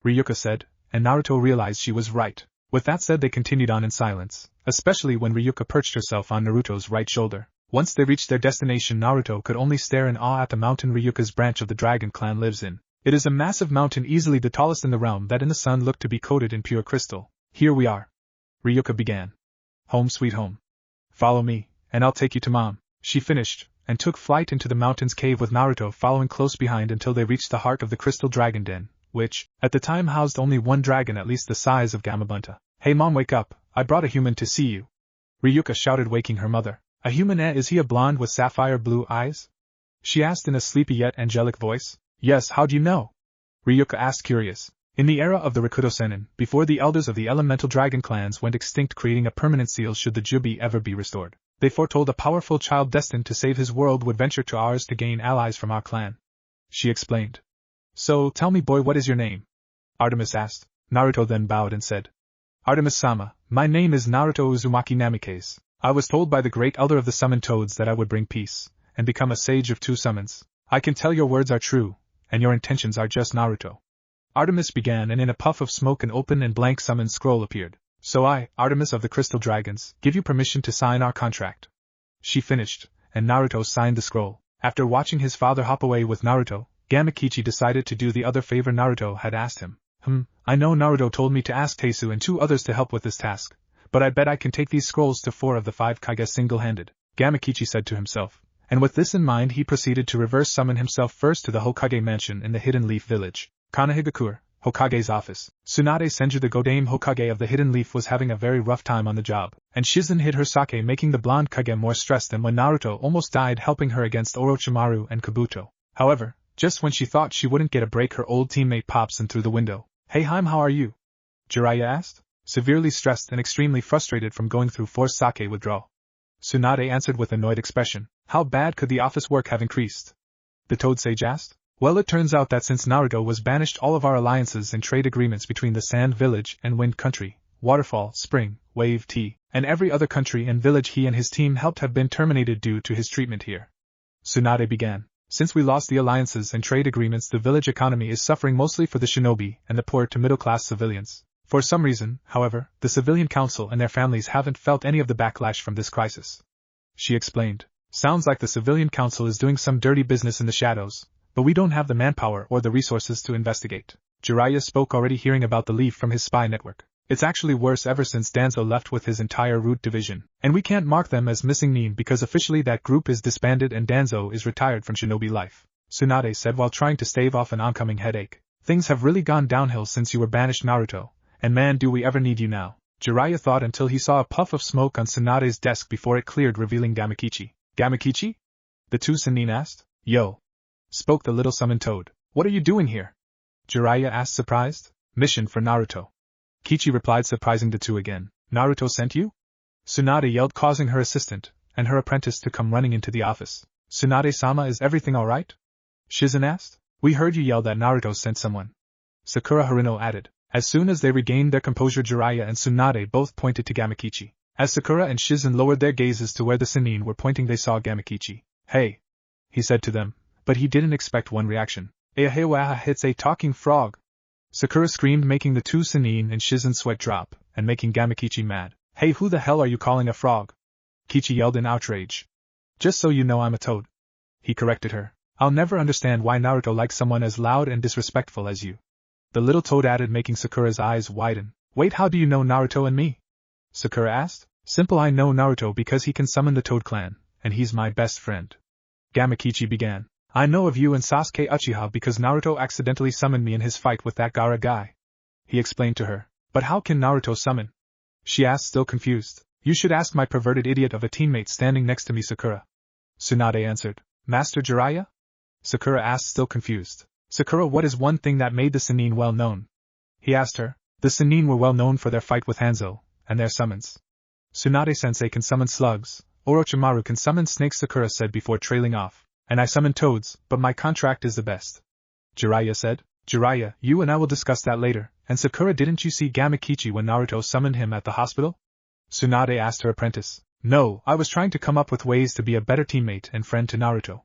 Ryuka said, and Naruto realized she was right. With that said, they continued on in silence, especially when Ryuka perched herself on Naruto's right shoulder. Once they reached their destination, Naruto could only stare in awe at the mountain Ryuka's branch of the dragon clan lives in. It is a massive mountain, easily the tallest in the realm, that in the sun looked to be coated in pure crystal. Here we are. Ryuka began. Home sweet home. Follow me, and I'll take you to mom. She finished, and took flight into the mountain's cave with Naruto following close behind until they reached the heart of the crystal dragon den, which, at the time, housed only one dragon at least the size of Gamabunta. Hey mom, wake up, I brought a human to see you. Ryuka shouted, waking her mother. A human? Is he a blonde with sapphire blue eyes? She asked in a sleepy yet angelic voice. Yes, how'd you know? Ryuka asked, curious. In the era of the Rakuto Sennin, before the elders of the elemental dragon clans went extinct, creating a permanent seal should the Jubi ever be restored, they foretold a powerful child destined to save his world would venture to ours to gain allies from our clan. She explained. So, tell me boy, what is your name? Artemis asked. Naruto then bowed and said. Artemis-sama, my name is Naruto Uzumaki Namikaze. I was told by the great elder of the summoned toads that I would bring peace, and become a sage of two summons. I can tell your words are true, and your intentions are just, Naruto. Artemis began, and in a puff of smoke an open and blank summon scroll appeared. So I, Artemis of the Crystal Dragons, give you permission to sign our contract. She finished, and Naruto signed the scroll. After watching his father hop away with Naruto, Gamakichi decided to do the other favor Naruto had asked him. I know Naruto told me to ask Teisu and two others to help with this task, but I bet I can take these scrolls to 4 of the 5 Kage single-handed, Gamakichi said to himself, and with this in mind he proceeded to reverse summon himself first to the Hokage mansion in the Hidden Leaf village. Kanahigakure, Hokage's office. Tsunade Senju, the Godame Hokage of the Hidden Leaf, was having a very rough time on the job, and Shizen hid her sake, making the blonde Kage more stressed than when Naruto almost died helping her against Orochimaru and Kabuto. However, just when she thought she wouldn't get a break, her old teammate pops in through the window. Hey Haim, how are you? Jiraiya asked. Severely stressed and extremely frustrated from going through forced sake withdrawal. Tsunade answered with annoyed expression. How bad could the office work have increased? The Toad Sage asked. Well, it turns out that since Naruto was banished, all of our alliances and trade agreements between the Sand Village and Wind Country, Waterfall, Spring, Wave, Tea, and every other country and village he and his team helped have been terminated due to his treatment here. Tsunade began. Since we lost the alliances and trade agreements, the village economy is suffering mostly for the shinobi and the poor to middle-class civilians. For some reason, however, the civilian council and their families haven't felt any of the backlash from this crisis. She explained. Sounds like the civilian council is doing some dirty business in the shadows, but we don't have the manpower or the resources to investigate. Jiraiya spoke, already hearing about the leaf from his spy network. It's actually worse ever since Danzo left with his entire root division, and we can't mark them as missing nin because officially that group is disbanded and Danzo is retired from shinobi life. Tsunade said while trying to stave off an oncoming headache. Things have really gone downhill since you were banished, Naruto, and man, do we ever need you now. Jiraiya thought until he saw a puff of smoke on Tsunade's desk before it cleared, revealing Gamakichi. Gamakichi? The two Sannin asked. Yo! Spoke the little summoned toad. What are you doing here? Jiraiya asked, surprised. Mission for Naruto. Kichi replied, surprising the two again. Naruto sent you? Tsunade yelled, causing her assistant and her apprentice to come running into the office. Tsunade-sama, is everything alright? Shizen asked. We heard you yell that Naruto sent someone. Sakura Haruno added. As soon as they regained their composure, Jiraiya and Tsunade both pointed to Gamakichi. As Sakura and Shizen lowered their gazes to where the Sannin were pointing, they saw Gamakichi. Hey! He said to them, but he didn't expect one reaction. Eahewaha, it's a talking frog! Sakura screamed, making the two Sannin and Shizen sweat drop, and making Gamakichi mad. Hey, who the hell are you calling a frog? Kichi yelled in outrage. Just so you know, I'm a toad. He corrected her. I'll never understand why Naruto likes someone as loud and disrespectful as you. The little toad added, making Sakura's eyes widen. Wait, how do you know Naruto and me? Sakura asked. Simple, I know Naruto because he can summon the Toad Clan, and he's my best friend. Gamakichi began. I know of you and Sasuke Uchiha because Naruto accidentally summoned me in his fight with that Gaara guy. He explained to her. But how can Naruto summon? She asked, still confused. You should ask my perverted idiot of a teammate standing next to me, Sakura. Tsunade answered. Master Jiraiya? Sakura asked, still confused. Sakura, what is one thing that made the Sannin well known? He asked her. The Sannin were well known for their fight with Hanzo, and their summons. Tsunade-sensei can summon slugs, Orochimaru can summon snakes, Sakura said before trailing off. And I summon toads, but my contract is the best. Jiraiya said. Jiraiya, you and I will discuss that later. And Sakura, didn't you see Gamakichi when Naruto summoned him at the hospital? Tsunade asked her apprentice. No, I was trying to come up with ways to be a better teammate and friend to Naruto.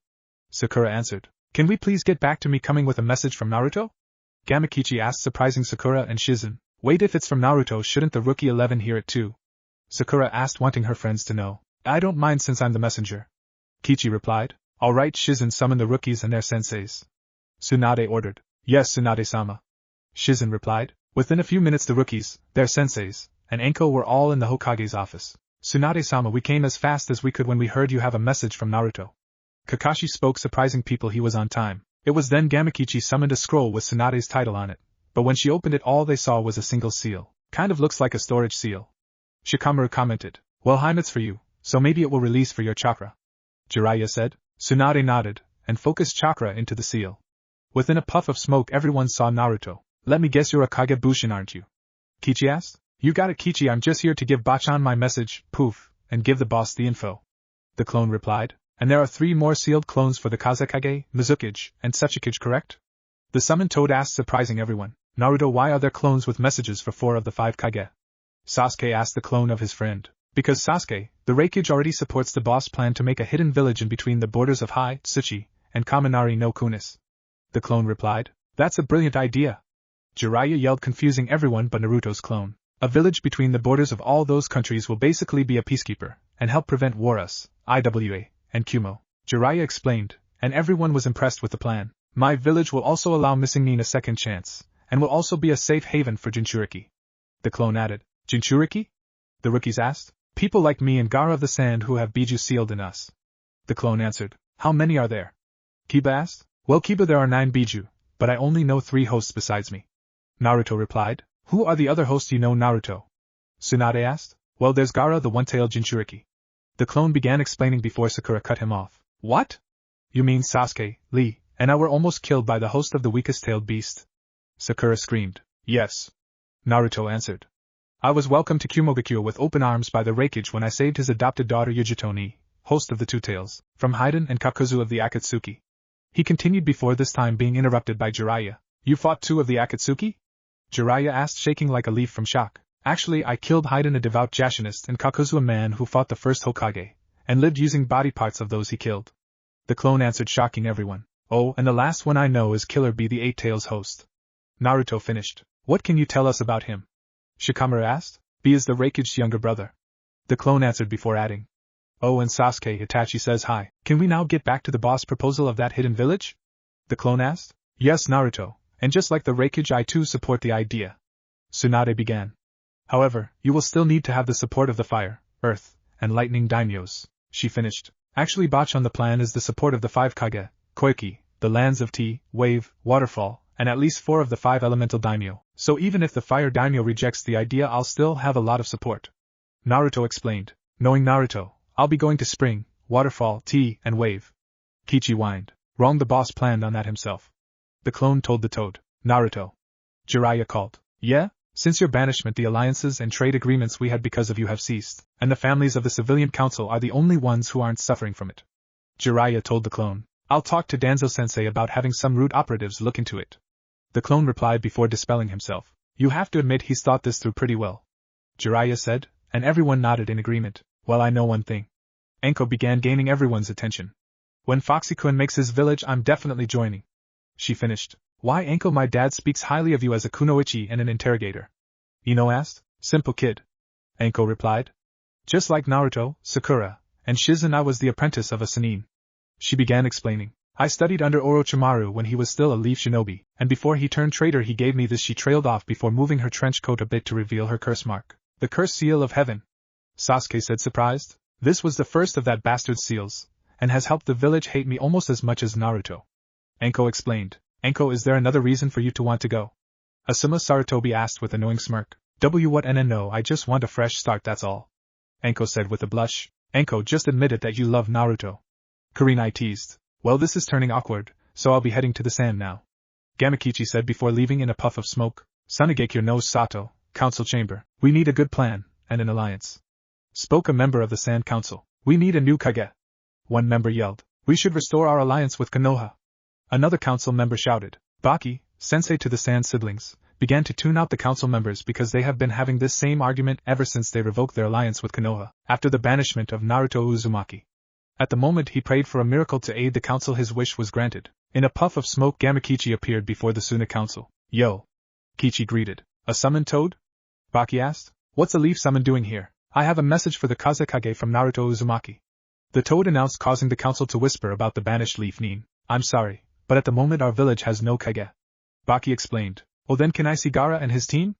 Sakura answered. Can we please get back to me coming with a message from Naruto? Gamakichi asked, surprising Sakura and Shizen. Wait, if it's from Naruto, shouldn't the Rookie 11 hear it too? Sakura asked, wanting her friends to know. I don't mind since I'm the messenger. Kichi replied. Alright, Shizen, summon the rookies and their senseis. Tsunade ordered. Yes, Tsunade-sama. Shizen replied. Within a few minutes the rookies, their senseis, and Enko were all in the Hokage's office. Tsunade-sama, we came as fast as we could when we heard you have a message from Naruto. Kakashi spoke, surprising people he was on time. It was then Gamakichi summoned a scroll with Tsunade's title on it, but when she opened it all they saw was a single seal. Kind of looks like a storage seal. Shikamaru commented. Well, Heimat's for you, so maybe it will release for your chakra. Jiraiya said. Tsunade nodded, and focused chakra into the seal. Within a puff of smoke everyone saw Naruto. Let me guess, you're a Kage Bushin, aren't you? Kichi asked. You got it, Kichi, I'm just here to give Bachan my message, poof, and give the boss the info. The clone replied. And there are 3 more sealed clones for the Kazekage, Mizukage, and Sechikage, correct? The summoned toad asked, surprising everyone. Naruto, why are there clones with messages for 4 of the 5 Kage? Sasuke asked the clone of his friend. Because Sasuke, the Reikage, already supports the boss plan to make a hidden village in between the borders of Hai, Tsuchi, and Kaminari no Kunis. The clone replied. That's a brilliant idea. Jiraiya yelled, confusing everyone but Naruto's clone. A village between the borders of all those countries will basically be a peacekeeper, and help prevent Warus, IWA, and Kumo. Jiraiya explained, and everyone was impressed with the plan. My village will also allow missing nin a second chance, and will also be a safe haven for jinchuriki. The clone added. Jinchuriki? The rookies asked. People like me and Gaara of the Sand who have biju sealed in us. The clone answered. How many are there? Kiba asked. Well, Kiba, there are 9 biju, but I only know 3 hosts besides me. Naruto replied. Who are the other hosts you know, Naruto? Tsunade asked. Well, there's Gaara, the one-tailed jinchuriki. The clone began explaining before Sakura cut him off. What? You mean Sasuke, Lee, and I were almost killed by the host of the weakest-tailed beast? Sakura screamed. Yes. Naruto answered. I was welcomed to Kumogakyo with open arms by the Reikage when I saved his adopted daughter Yugito, host of the Two Tails, from Haiden and Kakuzu of the Akatsuki. He continued before this time being interrupted by Jiraiya. You fought 2 of the Akatsuki? Jiraiya asked, shaking like a leaf from shock. Actually, I killed Haiden, a devout Jashinist, and Kakuzu, a man who fought the first Hokage, and lived using body parts of those he killed. The clone answered, shocking everyone. Oh, and the last one I know is Killer B, the Eight Tails host. Naruto finished. What can you tell us about him? Shikamaru asked. B is the Reikage's younger brother. The clone answered before adding. Oh, and Sasuke, Itachi says hi. Can we now get back to the boss proposal of that hidden village? The clone asked. Yes, Naruto, and just like the Reikage, I too support the idea. Tsunade began. However, you will still need to have the support of the fire, earth, and lightning daimyos, she finished. Actually, Botch on the plan is the support of the 5 Kage, Koiki, the lands of tea, wave, waterfall, and at least 4 of the 5 elemental daimyo, so even if the fire daimyo rejects the idea, I'll still have a lot of support. Naruto explained. Knowing Naruto, I'll be going to spring, waterfall, tea, and wave. Kichi whined. Wrong, the boss planned on that himself. The clone told the toad. Naruto. Jiraiya called. Yeah? Since your banishment, the alliances and trade agreements we had because of you have ceased, and the families of the civilian council are the only ones who aren't suffering from it. Jiraiya told the clone. I'll talk to Danzo-sensei about having some root operatives look into it. The clone replied before dispelling himself. You have to admit he's thought this through pretty well. Jiraiya said, and everyone nodded in agreement. Well, I know one thing. Enko began gaining everyone's attention. When Foxy-kun makes his village, I'm definitely joining. She finished. Why, Enko, my dad speaks highly of you as a kunoichi and an interrogator. Ino asked. Simple kid. Enko replied. Just like Naruto, Sakura, and Shizen, I was the apprentice of a Sannin. She began explaining. I studied under Orochimaru when he was still a leaf shinobi, and before he turned traitor he gave me this. She trailed off before moving her trench coat a bit to reveal her curse mark. The curse seal of heaven. Sasuke said, surprised. This was the first of that bastard's seals, and has helped the village hate me almost as much as Naruto. Enko explained. Enko, is there another reason for you to want to go? Asuma Sarutobi asked with a knowing smirk. What no, I just want a fresh start, that's all. Enko said with a blush. Enko, just admit it that you love Naruto. Kurenai teased. Well, this is turning awkward, so I'll be heading to the sand now. Gamakichi said before leaving in a puff of smoke. Sunagekyo knows Sato, council chamber. We need a good plan, and an alliance. Spoke a member of the Sand Council. We need a new Kage. One member yelled. We should restore our alliance with Konoha. Another council member shouted. Baki, sensei to the Sand siblings, began to tune out the council members because they have been having this same argument ever since they revoked their alliance with Konoha, after the banishment of Naruto Uzumaki. At the moment he prayed for a miracle to aid the council, his wish was granted. In a puff of smoke, Gamakichi appeared before the Suna council. Yo! Kichi greeted. A summoned toad? Baki asked. What's a leaf summon doing here? I have a message for the Kazekage from Naruto Uzumaki. The toad announced, causing the council to whisper about the banished leaf Nin. I'm sorry, but at the moment our village has no Kage. Baki explained. Oh, then can I see Gaara and his team?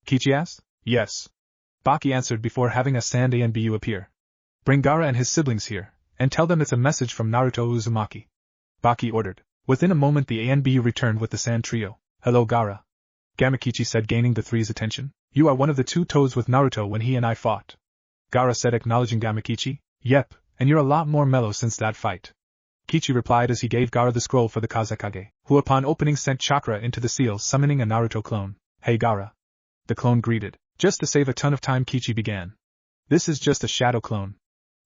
Kichi asked. Yes. Baki answered before having a Sand Anbu appear. Bring Gaara and his siblings here, and tell them it's a message from Naruto Uzumaki. Baki ordered. Within a moment the Anbu returned with the Sand trio. Hello, Gaara. Gamakichi said, gaining the three's attention. You are one of the 2 toads with Naruto when he and I fought. Gaara said, acknowledging Gamakichi. Yep, and you're a lot more mellow since that fight. Kichi replied as he gave Gaara the scroll for the Kazekage, who upon opening sent chakra into the seal, summoning a Naruto clone. Hey Gaara. The clone greeted. Just to save a ton of time, Kichi began. This is just a shadow clone,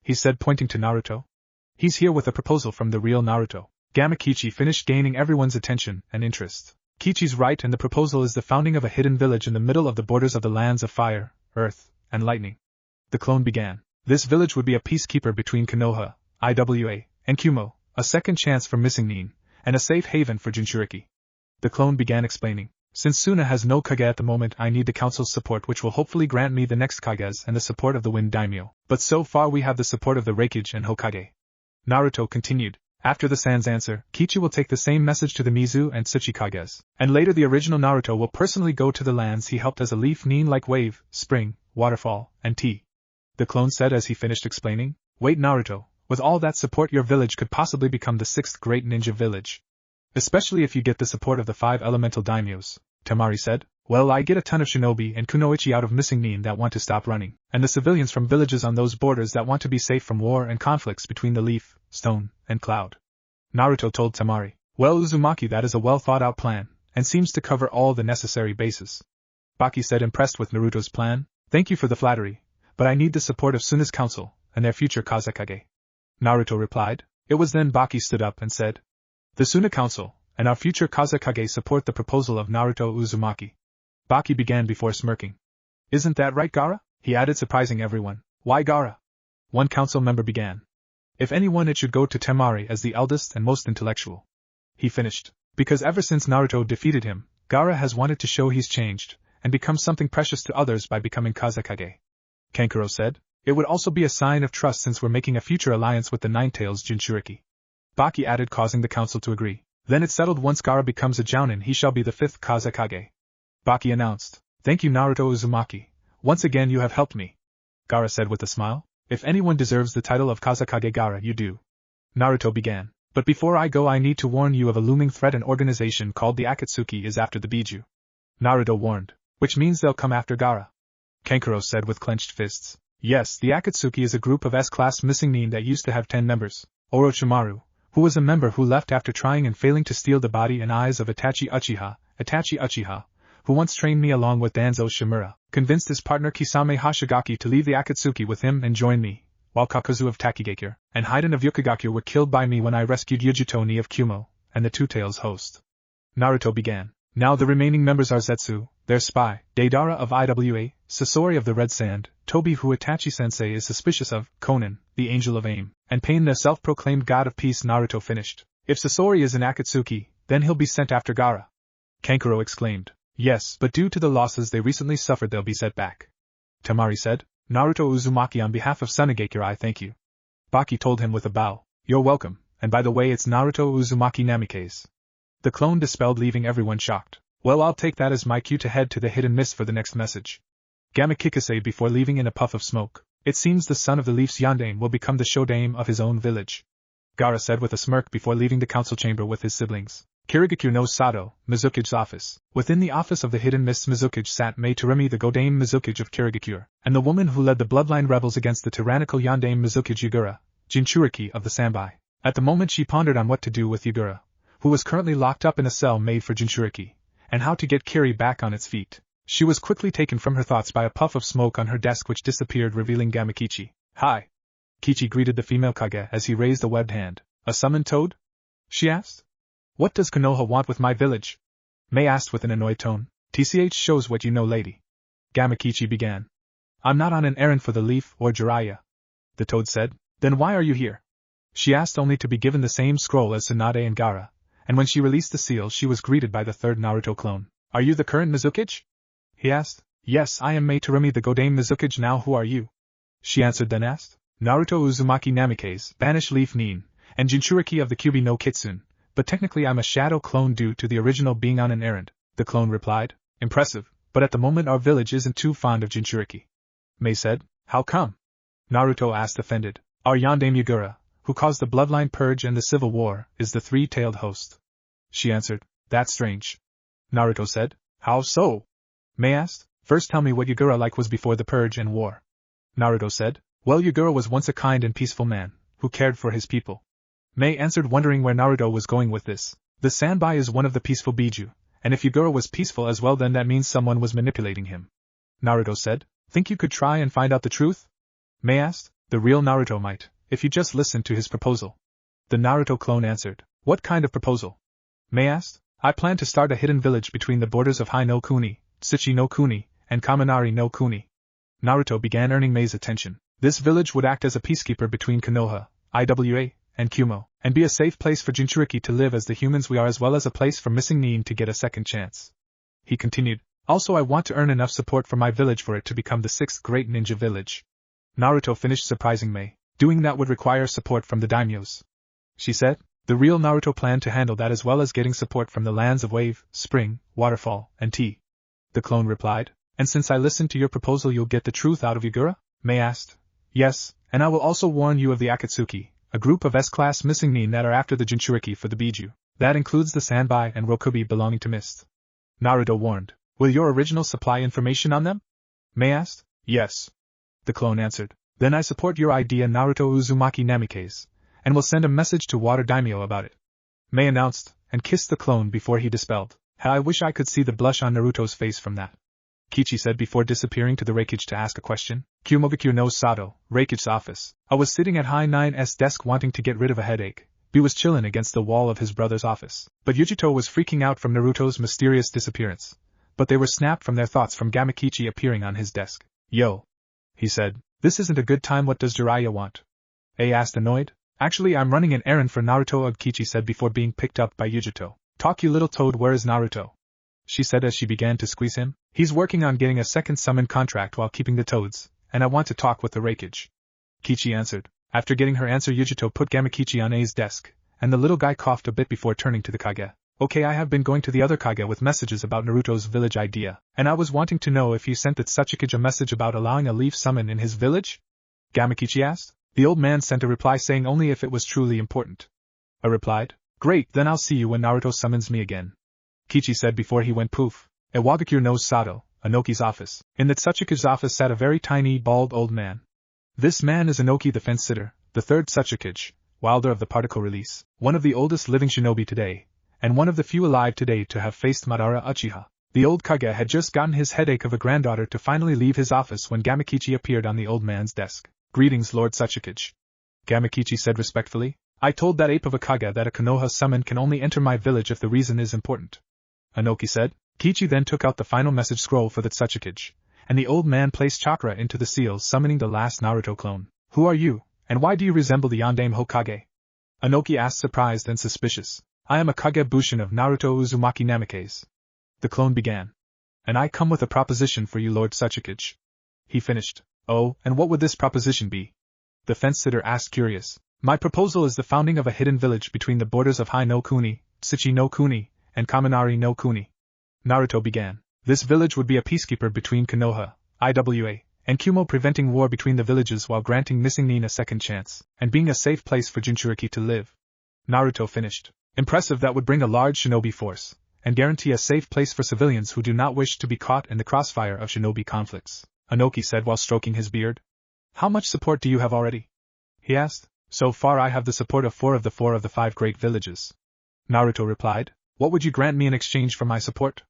he said, pointing to Naruto. He's here with a proposal from the real Naruto. Gamakichi finished, gaining everyone's attention and interest. Kichi's right, and the proposal is the founding of a hidden village in the middle of the borders of the lands of fire, earth, and lightning. The clone began. This village would be a peacekeeper between Konoha, Iwa, and Kumo, a second chance for missing Nin, and a safe haven for jinchuriki. The clone began explaining. Since Suna has no Kage at the moment, I need the council's support, which will hopefully grant me the next Kages and the support of the Wind Daimyo. But so far we have the support of the Reikage and Hokage. Naruto continued. After the Sand's answer, Kichi will take the same message to the Mizu and Tsuchi Kages, and later the original Naruto will personally go to the lands he helped as a leaf Nin, like wave, spring, waterfall, and tea. The clone said as he finished explaining. Wait, Naruto, with all that support your village could possibly become the 6th great ninja village. Especially if you get the support of the 5 elemental daimyos, Temari said. Well, I get a ton of shinobi and kunoichi out of missing Nin that want to stop running, and the civilians from villages on those borders that want to be safe from war and conflicts between the leaf, stone, and cloud. Naruto told Temari. Well, Uzumaki, that is a well thought out plan, and seems to cover all the necessary bases. Baki said, impressed with Naruto's plan. Thank you for the flattery, but I need the support of Suna's council, and their future Kazekage. Naruto replied. It was then Baki stood up and said, the Suna council, and our future Kazekage support the proposal of Naruto Uzumaki. Baki began before smirking. Isn't that right, Gaara? He added, surprising everyone. Why Gaara? One council member began. If anyone, it should go to Temari as the eldest and most intellectual. He finished. Because ever since Naruto defeated him, Gaara has wanted to show he's changed, and become something precious to others by becoming Kazekage. Kankuro said. It would also be a sign of trust since we're making a future alliance with the Nine-Tails Jinchuriki. Baki added, causing the council to agree. Then it's settled, once Gaara becomes a Jounin, he shall be the 5th Kazekage. Baki announced. Thank you, Naruto Uzumaki. Once again you have helped me. Gaara said with a smile. If anyone deserves the title of Kazekage, Gaara, you do. Naruto began. But before I go, I need to warn you of a looming threat. An organization called the Akatsuki is after the Biju. Naruto warned. Which means they'll come after Gaara. Kankuro said with clenched fists. Yes, the Akatsuki is a group of S-class missing nin that used to have 10 members. Orochimaru, who was a member who left after trying and failing to steal the body and eyes of Itachi Uchiha, who once trained me along with Danzo Shimura, convinced his partner Kisame Hashigaki to leave the Akatsuki with him and join me, while Kakuzu of Takigakure and Haiden of Yukigakure were killed by me when I rescued Yugito ni of Kumo, and the Two-Tails host. Naruto began. Now the remaining members are Zetsu, their spy, Deidara of IWA, Sasori of the Red Sand, Tobi who Itachi-sensei is suspicious of, Konan, the Angel of Aim, and Pain the self-proclaimed God of Peace. Naruto finished. If Sasori is an Akatsuki, then he'll be sent after Gaara. Kankuro exclaimed. Yes, but due to the losses they recently suffered they'll be set back. Temari said. Naruto Uzumaki, on behalf of Tsunegakure I thank you. Baki told him with a bow. You're welcome, and by the way it's Naruto Uzumaki Namikaze. The clone dispelled, leaving everyone shocked. Well, I'll take that as my cue to head to the hidden mist for the next message. Gamakike said before leaving in a puff of smoke. It seems the son of the Leafs Yondaime will become the Shodaime of his own village. Gaara said with a smirk before leaving the council chamber with his siblings. Kirigakure no Sato, Mizukige's office. Within the office of the hidden mists Mizukige sat Mei Terumi, the Godaime Mizukige of Kirigakure, and the woman who led the bloodline rebels against the tyrannical Yondaime Mizukige Yugura, jinchuriki of the Sanbai. At the moment she pondered on what to do with Yugura, who was currently locked up in a cell made for jinchuriki, and how to get Kiri back on its feet. She was quickly taken from her thoughts by a puff of smoke on her desk which disappeared, revealing Gamakichi. Hi. Kichi greeted the female Kage as he raised a webbed hand. A summoned toad? She asked. What does Konoha want with my village? Mei asked with an annoyed tone. TCH shows what you know, lady. Gamakichi began. I'm not on an errand for the leaf or Jiraiya. The toad said. Then why are you here? She asked, only to be given the same scroll as Tsunade and Gaara, and when she released the seal she was greeted by the third Naruto clone. Are you the current Mizukige? He asked. Yes, I am Mei Terumi, the Godaime Mizukige. Now who are you? She answered, then asked. Naruto Uzumaki Namikaze, banished leaf nin, and Jinchuriki of the Kyubi no Kitsune, but technically I'm a shadow clone due to the original being on an errand, the clone replied. Impressive, but at the moment our village isn't too fond of Jinchuriki. Mei said. How come? Naruto asked, offended. Our Yondaime Yugura, who caused the bloodline purge and the civil war, is the three-tailed host. She answered. That's strange. Naruto said. How so? Mei asked. First tell me what Yugura like was before the purge and war. Naruto said. Well, Yugura was once a kind and peaceful man, who cared for his people. Mei answered, wondering where Naruto was going with this. The Sanbai is one of the peaceful Biju, and if Yugura was peaceful as well then that means someone was manipulating him. Naruto said. Think you could try and find out the truth? Mei asked. The real Naruto might, if you just listened to his proposal. The Naruto clone answered. What kind of proposal? Mei asked. I plan to start a hidden village between the borders of Hai no Kuni, Tsuchi no Kuni, and Kaminari no Kuni. Naruto began earning Mei's attention. This village would act as a peacekeeper between Konoha, IWA, and Kumo, and be a safe place for Jinchuriki to live as the humans we are, as well as a place for missing nin to get a second chance. He continued. Also I want to earn enough support for my village for it to become the 6th great ninja village. Naruto finished, surprising Mei. Doing that would require support from the daimyos. She said. The real Naruto planned to handle that as well as getting support from the lands of Wave, Spring, Waterfall, and Tea. The clone replied. And since I listened to your proposal you'll get the truth out of Yugura? Mei asked. Yes, and I will also warn you of the Akatsuki, a group of S-class missing nin that are after the Jinchuriki for the Biju. That includes the Sanbai and Rokubi belonging to Mist. Naruto warned. Will your original supply information on them? Mei asked. Yes. The clone answered. Then I support your idea, Naruto Uzumaki Namikaze, and will send a message to Water Daimyo about it. Mei announced, and kissed the clone before he dispelled. How I wish I could see the blush on Naruto's face from that. Kichi said before disappearing to the Reikage to ask a question. Kumogakure no Sato, Reikage's office. I was sitting at High 9's desk wanting to get rid of a headache. B was chillin' against the wall of his brother's office. But Yugito was freaking out from Naruto's mysterious disappearance. But they were snapped from their thoughts from Gamakichi appearing on his desk. Yo, he said, this isn't a good time. What does Jiraiya want? A asked annoyed. Actually, I'm running an errand for Naruto, Kichi said before being picked up by Yugito. Talk, you little toad, where is Naruto? She said as she began to squeeze him. He's working on getting a second summon contract while keeping the toads, and I want to talk with the Reikage. Kichi answered. After getting her answer, Yugito put Gamakichi on A's desk, and the little guy coughed a bit before turning to the Kage. Okay, I have been going to the other Kage with messages about Naruto's village idea, and I was wanting to know if he sent that Sachikage a message about allowing a leaf summon in his village? Gamakichi asked. The old man sent a reply saying only if it was truly important. I replied. Great, then I'll see you when Naruto summons me again. Kichi said before he went poof. At Wagakure no Sato, Inoki's office. In that Sachikage's office sat a very tiny, bald old man. This man is Inoki the fence-sitter, the third Sachikage, wielder of the particle release, one of the oldest living shinobi today, and one of the few alive today to have faced Madara Uchiha. The old Kage had just gotten his headache of a granddaughter to finally leave his office when Gamakichi appeared on the old man's desk. Greetings, Lord Sachikage. Gamakichi said respectfully. I told that ape of a Kage that a Konoha summon can only enter my village if the reason is important. Inoki said. Kichi then took out the final message scroll for the Sachikage, and the old man placed chakra into the seal summoning the last Naruto clone. Who are you, and why do you resemble the Yondaime Hokage? Inoki asked, surprised and suspicious. I am a Kage Bushin of Naruto Uzumaki Namikaze. The clone began. And I come with a proposition for you, Lord Sachikage. He finished. Oh, and what would this proposition be? The fence-sitter asked, curious. My proposal is the founding of a hidden village between the borders of Hai no Kuni, Tsuchi no Kuni, and Kaminari no Kuni. Naruto began. This village would be a peacekeeper between Konoha, Iwa, and Kumo, preventing war between the villages while granting missing Nin a second chance, and being a safe place for jinchuriki to live. Naruto finished. Impressive. That would bring a large shinobi force, and guarantee a safe place for civilians who do not wish to be caught in the crossfire of shinobi conflicts, Inoki said while stroking his beard. How much support do you have already? He asked. So far I have the support of four of the 5 great villages. Naruto replied. What would you grant me in exchange for my support?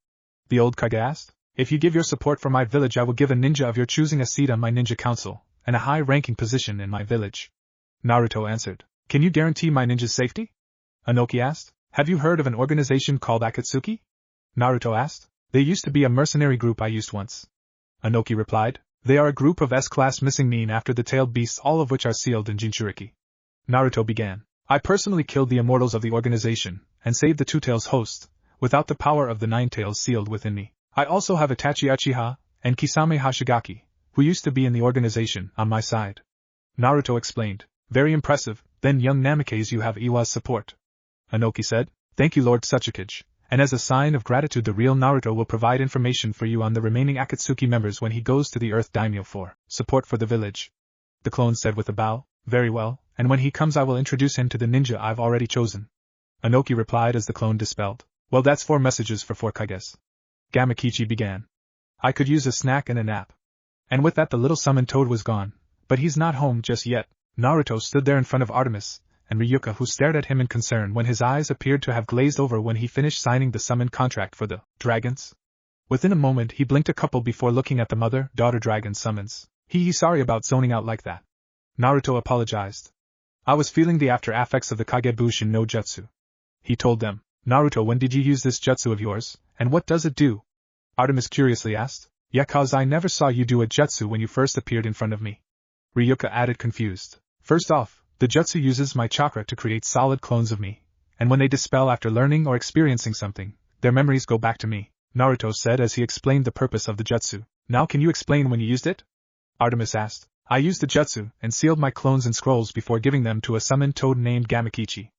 The old Kage asked. If you give your support for my village, I will give a ninja of your choosing a seat on my ninja council, and a high-ranking position in my village. Naruto answered. Can you guarantee my ninja's safety? Inoki asked. Have you heard of an organization called Akatsuki? Naruto asked. They used to be a mercenary group I used once. Inoki replied. They are a group of S-class missing Nin after the tailed beasts, all of which are sealed in jinchuriki. Naruto began. I personally killed the immortals of the organization, and saved the Two-Tails host, without the power of the Nine Tails sealed within me. I also have Itachi Uchiha, and Kisame Hashigaki, who used to be in the organization, on my side. Naruto explained. Very impressive, then young Namikaze, you have Iwa's support. Inoki said. Thank you, Lord Sachikage, and as a sign of gratitude the real Naruto will provide information for you on the remaining Akatsuki members when he goes to the Earth Daimyo for support for the village. The clone said with a bow. Very well, and when he comes I will introduce him to the ninja I've already chosen. Inoki replied as the clone dispelled. Well, that's 4 messages for 4 Kages. Gamakichi began. I could use a snack and a nap. And with that the little summoned toad was gone, but he's not home just yet. Naruto stood there in front of Artemis, and Ryuka, who stared at him in concern when his eyes appeared to have glazed over when he finished signing the summon contract for the dragons. Within a moment he blinked a couple before looking at the mother-daughter dragon summons. He's sorry about zoning out like that. Naruto apologized. I was feeling the after effects of the Kagebushin no Jutsu. He told them. Naruto, when did you use this jutsu of yours, and what does it do? Artemis curiously asked. Yeah, cause I never saw you do a jutsu when you first appeared in front of me. Ryuka added, confused. First off, the jutsu uses my chakra to create solid clones of me, and when they dispel after learning or experiencing something, their memories go back to me, Naruto said as he explained the purpose of the jutsu. Now can you explain when you used it? Artemis asked. I used the jutsu and sealed my clones in scrolls before giving them to a summoned toad named Gamakichi.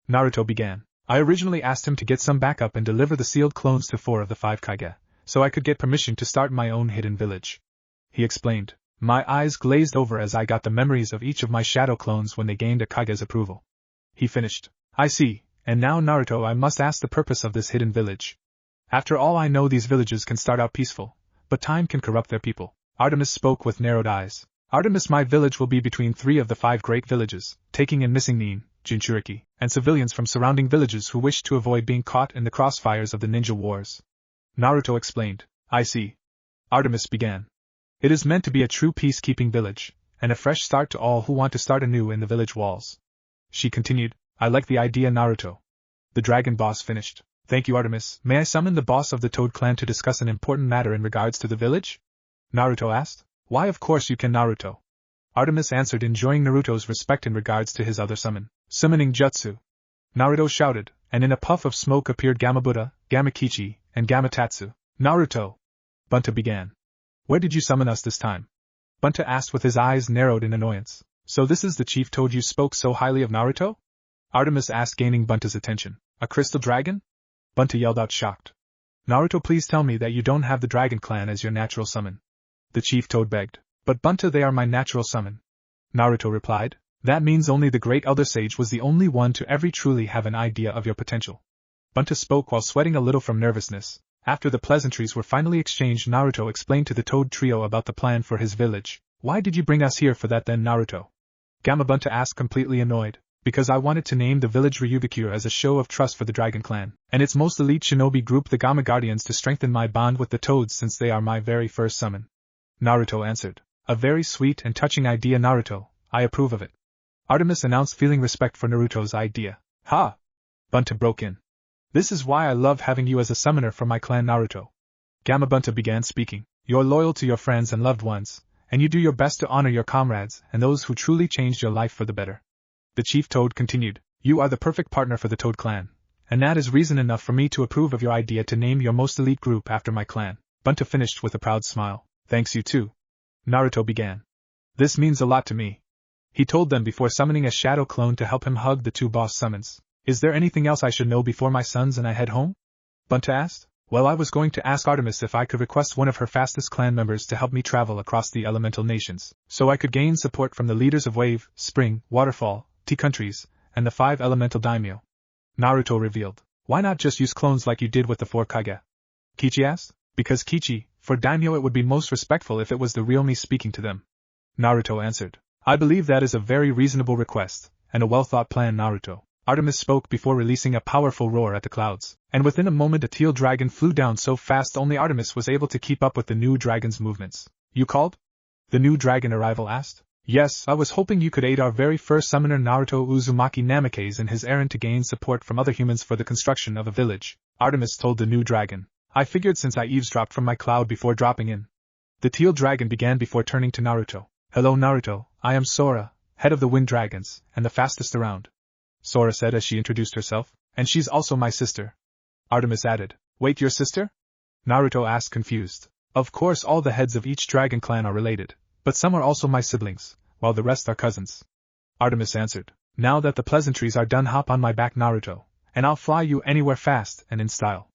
Naruto began. I originally asked him to get some backup and deliver the sealed clones to 4 of the 5 Kage, so I could get permission to start my own hidden village. He explained. My eyes glazed over as I got the memories of each of my shadow clones when they gained a Kage's approval. He finished. I see, and now Naruto, I must ask the purpose of this hidden village. After all I know, these villages can start out peaceful, but time can corrupt their people. Artemis spoke with narrowed eyes. Artemis, my village will be between 3 of the 5 great villages, taking in missing Nin, jinchuriki, and civilians from surrounding villages who wish to avoid being caught in the crossfires of the ninja wars. Naruto explained. I see. Artemis began. It is meant to be a true peacekeeping village, and a fresh start to all who want to start anew in the village walls. She continued, I like the idea, Naruto. The dragon boss finished. Thank you, Artemis. May I summon the boss of the Toad clan to discuss an important matter in regards to the village? Naruto asked. Why, of course you can, Naruto. Artemis answered, enjoying Naruto's respect in regards to his other summoning jutsu. Naruto shouted, and in a puff of smoke appeared Gamabuta, Gamakichi, and Gamatatsu. Naruto! Bunta began. Where did you summon us this time? Bunta asked with his eyes narrowed in annoyance. So this is the chief Toad you spoke so highly of, Naruto? Artemis asked, gaining Bunta's attention. A crystal dragon? Bunta yelled out, shocked. Naruto, please tell me that you don't have the Dragon Clan as your natural summon. The chief Toad begged. But Bunta, they are my natural summon. Naruto replied. That means only the great Elder Sage was the only one to ever truly have an idea of your potential. Bunta spoke while sweating a little from nervousness. After the pleasantries were finally exchanged, Naruto explained to the Toad trio about the plan for his village. Why did you bring us here for that then, Naruto? Gamabunta asked, completely annoyed. Because I wanted to name the village Ryubikure as a show of trust for the Dragon Clan, and its most elite shinobi group, the Gama Guardians, to strengthen my bond with the Toads since they are my very first summon. Naruto answered. A very sweet and touching idea, Naruto. I approve of it. Artemis announced, feeling respect for Naruto's idea. Ha! Bunta broke in. This is why I love having you as a summoner for my clan, Naruto. Gamabunta began speaking. You're loyal to your friends and loved ones, and you do your best to honor your comrades and those who truly changed your life for the better. The chief Toad continued. You are the perfect partner for the Toad clan, and that is reason enough for me to approve of your idea to name your most elite group after my clan. Bunta finished with a proud smile. Thanks, you too. Naruto began. This means a lot to me. He told them before summoning a shadow clone to help him hug the two boss summons. Is there anything else I should know before my sons and I head home? Bunta asked. Well, I was going to ask Artemis if I could request one of her fastest clan members to help me travel across the elemental nations, so I could gain support from the leaders of Wave, Spring, Waterfall, Tea countries, and the 5 elemental daimyo. Naruto revealed. Why not just use clones like you did with the 4 Kage? Kichi asked. Because Kichi, for daimyo it would be most respectful if it was the real me speaking to them. Naruto answered. I believe that is a very reasonable request, and a well-thought plan, Naruto. Artemis spoke before releasing a powerful roar at the clouds, and within a moment a teal dragon flew down so fast only Artemis was able to keep up with the new dragon's movements. You called? The new dragon arrival asked. Yes, I was hoping you could aid our very first summoner Naruto Uzumaki Namikaze in his errand to gain support from other humans for the construction of a village, Artemis told the new dragon. I figured since I eavesdropped from my cloud before dropping in. The teal dragon began before turning to Naruto. Hello, Naruto, I am Sora, head of the Wind Dragons, and the fastest around. Sora said as she introduced herself. And she's also my sister. Artemis added. Wait, your sister? Naruto asked, confused. Of course all the heads of each dragon clan are related, but some are also my siblings, while the rest are cousins. Artemis answered. Now that the pleasantries are done, hop on my back, Naruto, and I'll fly you anywhere fast and in style.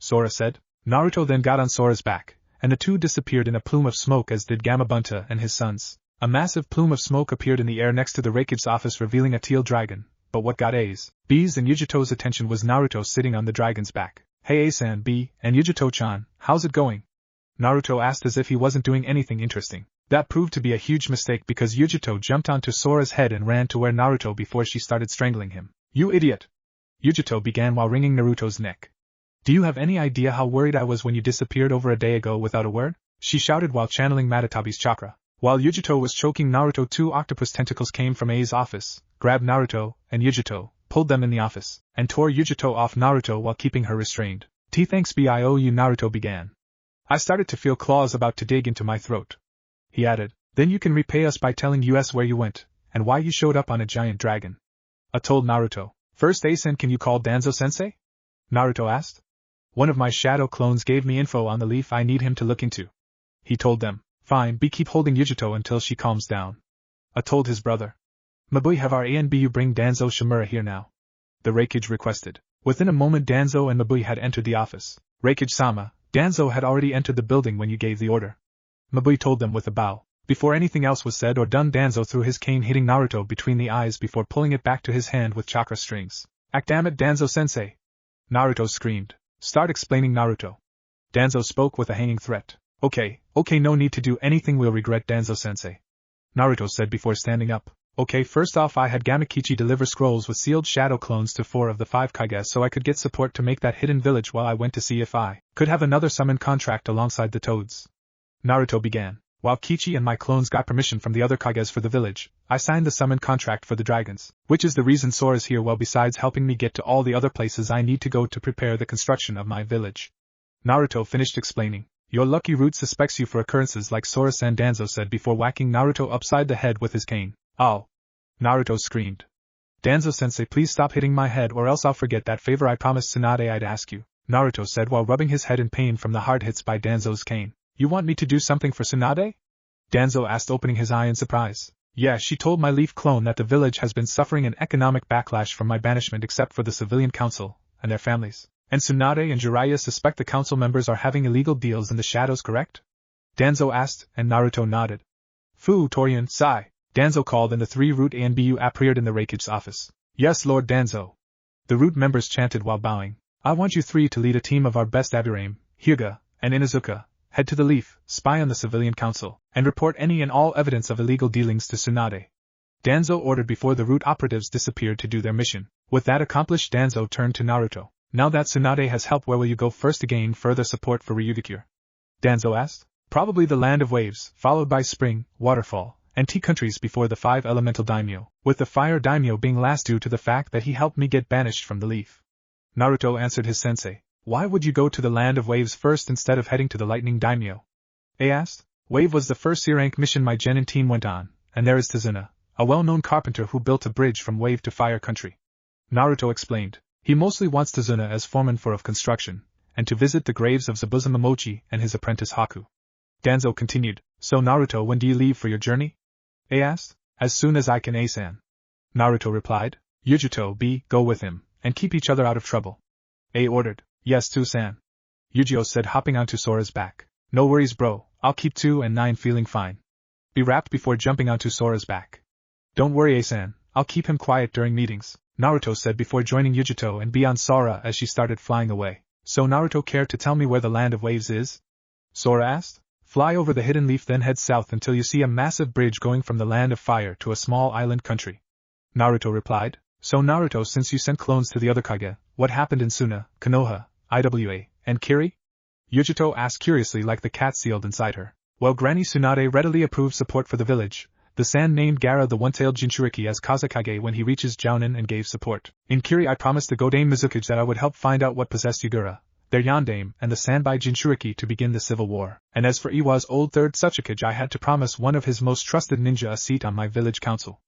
Sora said. Naruto then got on Sora's back, and the two disappeared in a plume of smoke, as did Gamabunta and his sons. A massive plume of smoke appeared in the air next to the Raikage's office, revealing a teal dragon. But what got A's, B's and Yugito's attention was Naruto sitting on the dragon's back. Hey A-san, B, and Yugito-chan, how's it going? Naruto asked as if he wasn't doing anything interesting. That proved to be a huge mistake because Yugito jumped onto Sora's head and ran to where Naruto before she started strangling him. You idiot! Yugito began while wringing Naruto's neck. Do you have any idea how worried I was when you disappeared over a day ago without a word? She shouted while channeling Matatabi's chakra. While Yugito was choking Naruto, 2 octopus tentacles came from A's office, grabbed Naruto and Yugito, pulled them in the office, and tore Yugito off Naruto while keeping her restrained. Thanks B I owe you, Naruto began. I started to feel claws about to dig into my throat. He added, then you can repay us by telling us where you went, and why you showed up on a giant dragon. I told Naruto. First A-sen, can you call Danzo-sensei? Naruto asked. One of my shadow clones gave me info on the leaf I need him to look into. He told them. Fine, B, keep holding Yugito until she calms down. I told his brother. Mabui, have our A and B you bring Danzo Shimura here now. The Raikage requested. Within a moment Danzo and Mabui had entered the office. Raikage-sama, Danzo had already entered the building when you gave the order. Mabui told them with a bow. Before anything else was said or done, Danzo threw his cane, hitting Naruto between the eyes before pulling it back to his hand with chakra strings. Dammit, Danzo-sensei! Naruto screamed. Start explaining, Naruto. Danzo spoke with a hanging threat. Okay, no need to do anything we'll regret, Danzo-sensei. Naruto said before standing up. Okay, first off, I had Gamakichi deliver scrolls with sealed shadow clones to 4 of the 5 Kages so I could get support to make that hidden village while I went to see if I could have another summon contract alongside the Toads. Naruto began. While Kichi and my clones got permission from the other Kages for the village, I signed the summon contract for the dragons, which is the reason Sora's here, well, besides helping me get to all the other places I need to go to prepare the construction of my village. Naruto finished explaining. Your lucky root suspects you for occurrences like Sora-san, Danzo said before whacking Naruto upside the head with his cane. Ow! Naruto screamed. Danzo-sensei, please stop hitting my head or else I'll forget that favor I promised Tsunade I'd ask you, Naruto said while rubbing his head in pain from the hard hits by Danzo's cane. You want me to do something for Tsunade? Danzo asked, opening his eye in surprise. Yeah, she told my leaf clone that the village has been suffering an economic backlash from my banishment except for the civilian council and their families. And Tsunade and Jiraiya suspect the council members are having illegal deals in the shadows, correct? Danzo asked, and Naruto nodded. Fu Torian, Sai, Danzo called, and the three Root A and BU appeared in the Raikage's office. Yes, Lord Danzo. The Root members chanted while bowing. I want you three to lead a team of our best Abirame, Hyuga, and Inuzuka. Head to the Leaf, spy on the civilian council, and report any and all evidence of illegal dealings to Tsunade. Danzo ordered before the Root operatives disappeared to do their mission. With that accomplished, Danzo turned to Naruto. Now that Tsunade has help, where will you go first to gain further support for Ryugikure? Danzo asked. Probably the Land of Waves, followed by Spring, Waterfall, and Tea countries before the 5 elemental daimyo, with the Fire daimyo being last due to the fact that he helped me get banished from the Leaf. Naruto answered his sensei. Why would you go to the Land of Waves first instead of heading to the Lightning daimyo? A asked. Wave was the first C-rank mission my genin team went on, and there is Tazuna, a well-known carpenter who built a bridge from Wave to Fire country. Naruto explained. He mostly wants Tazuna as foreman for of construction, and to visit the graves of Zabuza Momochi and his apprentice Haku. Danzo continued. So Naruto, when do you leave for your journey? A asked. As soon as I can, A-san. Naruto replied. Yugito, B, go with him, and keep each other out of trouble. A ordered. Yes, 2-san. Yugito said, hopping onto Sora's back. No worries, bro, I'll keep 2 and 9 feeling fine. Be wrapped before jumping onto Sora's back. Don't worry, A-san, I'll keep him quiet during meetings, Naruto said before joining Yugito and B on Sora as she started flying away. So Naruto, care to tell me where the Land of Waves is? Sora asked. Fly over the hidden leaf, then head south until you see a massive bridge going from the Land of Fire to a small island country. Naruto replied. So Naruto, since you sent clones to the other Kage, what happened in Suna, Konoha, Iwa, and Kiri? Yugito asked curiously, like the cat sealed inside her. Well, Granny Tsunade readily approved support for the village. The San named Gara the one-tailed jinchuriki as Kazekage when he reaches Jounin and gave support. In Kiri I promised the Godame Mizukage that I would help find out what possessed Yugura, their Yandame, and the Sanbai Jinchuriki to begin the civil war. And as for Iwa's old third Tsuchikage, I had to promise one of his most trusted ninja a seat on my village council.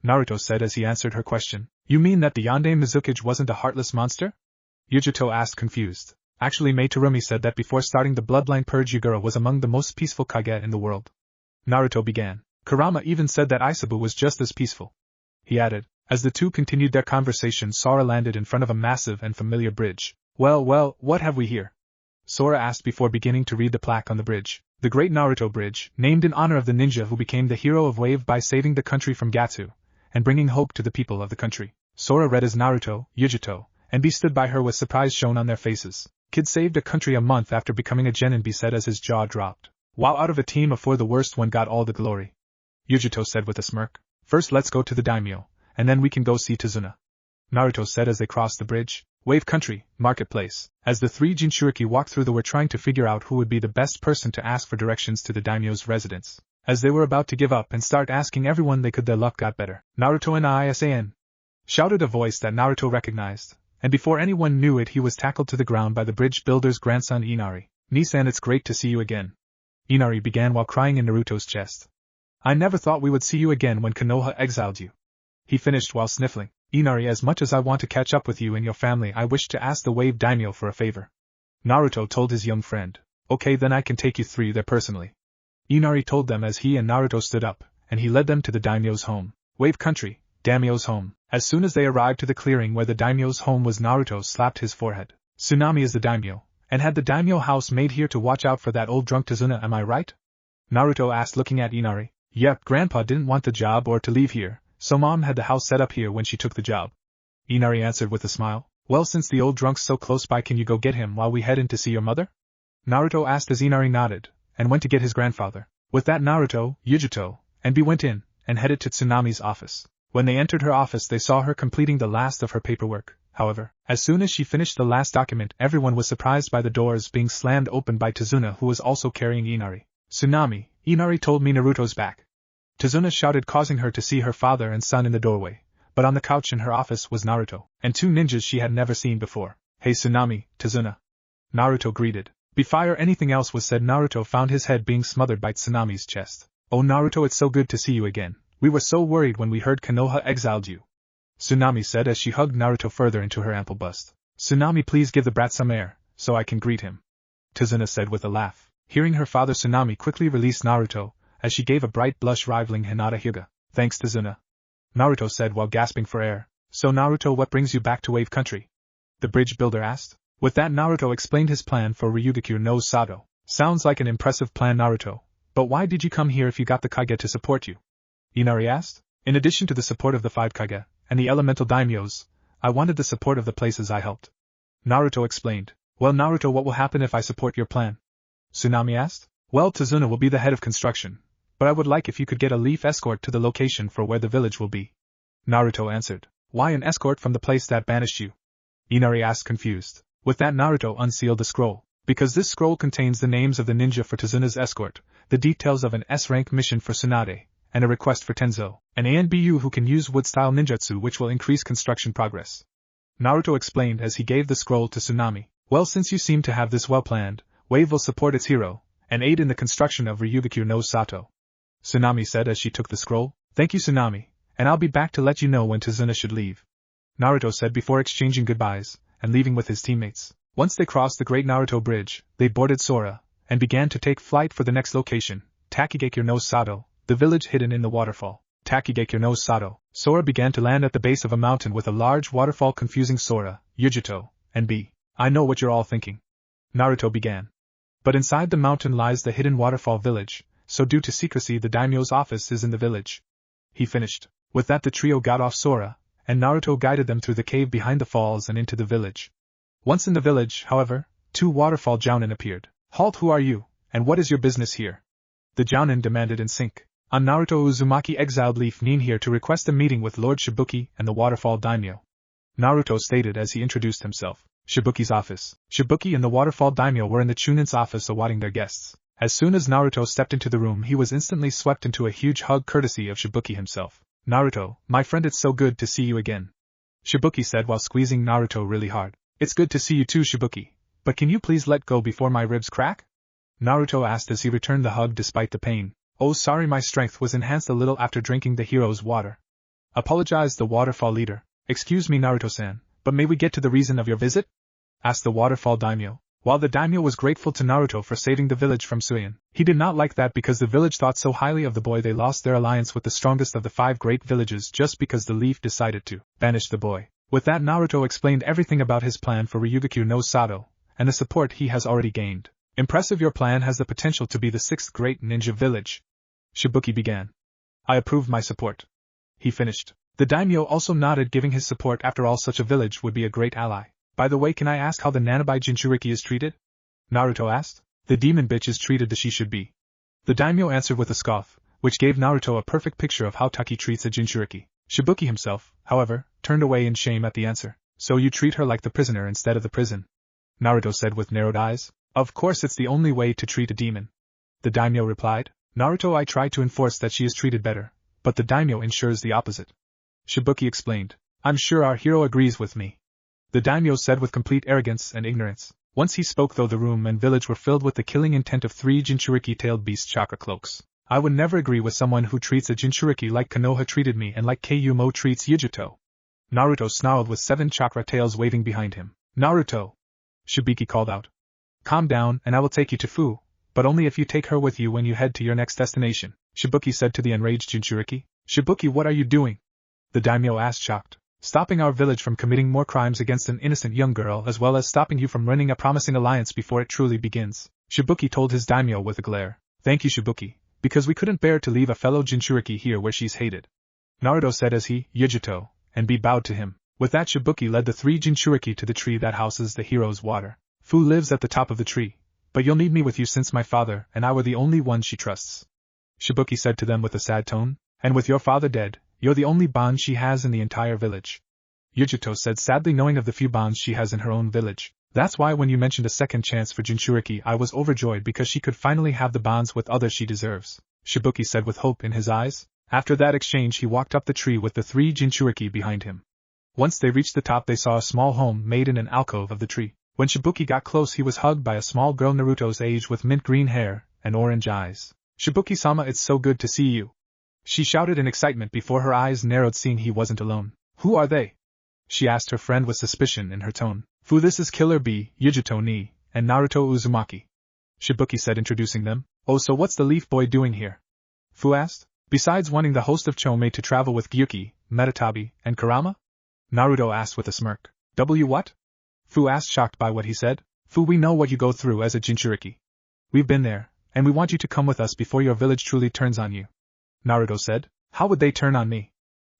Naruto said as he answered her question. You mean that the Yandame Mizukage wasn't a heartless monster? Yugito asked, confused. Actually, Meitarumi said that before starting the Bloodline purge, Yugura was among the most peaceful Kage in the world. Naruto began. Kurama even said that Isabu was just as peaceful. He added. As the two continued their conversation, Sora landed in front of a massive and familiar bridge. Well, what have we here? Sora asked before beginning to read the plaque on the bridge. The Great Naruto Bridge, named in honor of the ninja who became the hero of Wave by saving the country from Gatsu, and bringing hope to the people of the country. Sora read as Naruto, Yugito, and B stood by her with surprise shown on their faces. Kid saved a country a month after becoming a genin, B said as his jaw dropped. While out of a team of 4, the worst one got all the glory. Yugito said with a smirk. First let's go to the daimyo, and then we can go see Tazuna. Naruto said as they crossed the bridge. Wave country, marketplace. As the 3 Jinchuriki walked through, they were trying to figure out who would be the best person to ask for directions to the daimyo's residence. As they were about to give up and start asking everyone they could, their luck got better. Naruto and ISAN! Shouted a voice that Naruto recognized, and before anyone knew it he was tackled to the ground by the bridge builder's grandson Inari. Nisan, it's great to see you again. Inari began while crying in Naruto's chest. I never thought we would see you again when Konoha exiled you. He finished while sniffling. Inari, as much as I want to catch up with you and your family, I wish to ask the Wave Daimyo for a favor. Naruto told his young friend. Okay, then I can take you 3 there personally. Inari told them as he and Naruto stood up, and he led them to the daimyo's home. Wave country, daimyo's home. As soon as they arrived to the clearing where the daimyo's home was, Naruto slapped his forehead. Tsunami is the daimyo, and had the daimyo house made here to watch out for that old drunk Tazuna, am I right? Naruto asked, looking at Inari. Yep, Grandpa didn't want the job or to leave here, so Mom had the house set up here when she took the job. Inari answered with a smile. Well, since the old drunk's so close by, can you go get him while we head in to see your mother? Naruto asked as Inari nodded, and went to get his grandfather. With that, Naruto, Yugito, and B went in, and headed to Tsunami's office. When they entered her office, they saw her completing the last of her paperwork. However, as soon as she finished the last document, everyone was surprised by the doors being slammed open by Tazuna, who was also carrying Inari. Tsunami, Inari told me Naruto's back. Tazuna shouted, causing her to see her father and son in the doorway, but on the couch in her office was Naruto, and two ninjas she had never seen before. Hey Tsunami, Tazuna. Naruto greeted. Before anything else was said, Naruto found his head being smothered by Tsunami's chest. Oh Naruto, it's so good to see you again. We were so worried when we heard Konoha exiled you. Tsunami said as she hugged Naruto further into her ample bust. Tsunami, please give the brat some air, so I can greet him. Tazuna said with a laugh. Hearing her father, Tsunami quickly released Naruto, as she gave a bright blush rivaling Hinata Hyuga. Thanks Tazuna. Naruto said while gasping for air. So Naruto, what brings you back to Wave Country? The bridge builder asked. With that, Naruto explained his plan for Ryugaku no Sato. Sounds like an impressive plan, Naruto, but why did you come here if you got the Kage to support you? Inari asked. In addition to the support of the 5 Kage, and the elemental daimyos, I wanted the support of the places I helped. Naruto explained. Well Naruto, what will happen if I support your plan? Tsunami asked. Well, Tazuna will be the head of construction, but I would like if you could get a leaf escort to the location for where the village will be. Naruto answered. Why an escort from the place that banished you? Inari asked, confused. With that, Naruto unsealed the scroll. Because this scroll contains the names of the ninja for Tazuna's escort, the details of an S-rank mission for Tsunade, and a request for Tenzo, an ANBU who can use wood-style ninjutsu which will increase construction progress. Naruto explained as he gave the scroll to Tsunami. Well, since you seem to have this well planned, Wave will support its hero, and aid in the construction of Ryugaku no Sato. Tsunami said as she took the scroll. Thank you Tsunami, and I'll be back to let you know when Tazuna should leave. Naruto said before exchanging goodbyes, and leaving with his teammates. Once they crossed the Great Naruto Bridge, they boarded Sora, and began to take flight for the next location, Takigakure no Sato, the village hidden in the waterfall. Takigakure no Sato. Sora began to land at the base of a mountain with a large waterfall, confusing Sora, Yugito, and B. I know what you're all thinking. Naruto began. But inside the mountain lies the hidden waterfall village, so due to secrecy the daimyo's office is in the village. He finished. With that the trio got off Sora, and Naruto guided them through the cave behind the falls and into the village. Once in the village, however, 2 waterfall jounin appeared. Halt, who are you, and what is your business here? The jounin demanded in sync. On Naruto, Uzumaki exiled Leaf Nin here to request a meeting with Lord Shibuki and the waterfall daimyo. Naruto stated as he introduced himself. Shibuki's office. Shibuki and the waterfall daimyo were in the Chunin's office awaiting their guests. As soon as Naruto stepped into the room, he was instantly swept into a huge hug courtesy of Shibuki himself. Naruto, my friend, it's so good to see you again. Shibuki said while squeezing Naruto really hard. It's good to see you too, Shibuki, but can you please let go before my ribs crack? Naruto asked as he returned the hug despite the pain. Oh sorry, my strength was enhanced a little after drinking the hero's water. Apologized the waterfall leader. Excuse me Naruto-san, but may we get to the reason of your visit? Asked the waterfall daimyo. While the daimyo was grateful to Naruto for saving the village from Suin, he did not like that because the village thought so highly of the boy they lost their alliance with the strongest of the 5 great villages just because the leaf decided to banish the boy. With that, Naruto explained everything about his plan for Ryugaku no Sato, and the support he has already gained. Impressive, your plan has the potential to be the 6th great ninja village. Shibuki began. I approved my support. He finished. The daimyo also nodded, giving his support. After all, such a village would be a great ally. By the way, can I ask how the Nanabai Jinchuriki is treated? Naruto asked. The demon bitch is treated as she should be. The daimyo answered with a scoff, which gave Naruto a perfect picture of how Taki treats a Jinchuriki. Shibuki himself, however, turned away in shame at the answer. So you treat her like the prisoner instead of the prison? Naruto said with narrowed eyes. Of course, it's the only way to treat a demon. The daimyo replied. Naruto, I try to enforce that she is treated better, but the daimyo ensures the opposite. Shibuki explained. I'm sure our hero agrees with me. The daimyo said with complete arrogance and ignorance. Once he spoke, though the room and village were filled with the killing intent of 3 Jinchuriki-tailed beast chakra cloaks. I would never agree with someone who treats a Jinchuriki like Konoha treated me and like Kumo treats Yugito. Naruto snarled with 7 chakra tails waving behind him. Naruto! Shibuki called out. Calm down and I will take you to Fu, but only if you take her with you when you head to your next destination, Shibuki said to the enraged Jinchuriki. Shibuki, what are you doing? The daimyo asked, shocked. Stopping our village from committing more crimes against an innocent young girl, as well as stopping you from running a promising alliance before it truly begins, Shibuki told his daimyo with a glare. Thank you, Shibuki, because we couldn't bear to leave a fellow Jinchuriki here where she's hated. Naruto said as he, Yugito, and B bowed to him. With that, Shibuki led the 3 Jinchuriki to the tree that houses the hero's water. Fu lives at the top of the tree, but you'll need me with you since my father and I were the only ones she trusts. Shibuki said to them with a sad tone. And with your father dead, you're the only bond she has in the entire village. Yugito said sadly, knowing of the few bonds she has in her own village. That's why when you mentioned a second chance for Jinchuriki I was overjoyed because she could finally have the bonds with others she deserves, Shibuki said with hope in his eyes. After that exchange he walked up the tree with the 3 Jinchuriki behind him. Once they reached the top they saw a small home made in an alcove of the tree. When Shibuki got close he was hugged by a small girl Naruto's age with mint green hair and orange eyes. Shibuki-sama, it's so good to see you. She shouted in excitement before her eyes narrowed seeing he wasn't alone. Who are they? She asked her friend with suspicion in her tone. Fu, this is Killer Bee, Yugito ni, and Naruto Uzumaki. Shibuki said introducing them. Oh, so what's the leaf boy doing here? Fu asked. Besides wanting the host of Chome to travel with Gyuki, Metatabi, and Kurama? Naruto asked with a smirk. What? Fu asked shocked by what he said. Fu, we know what you go through as a Jinchuriki. We've been there, and we want you to come with us before your village truly turns on you. Naruto said. How would they turn on me?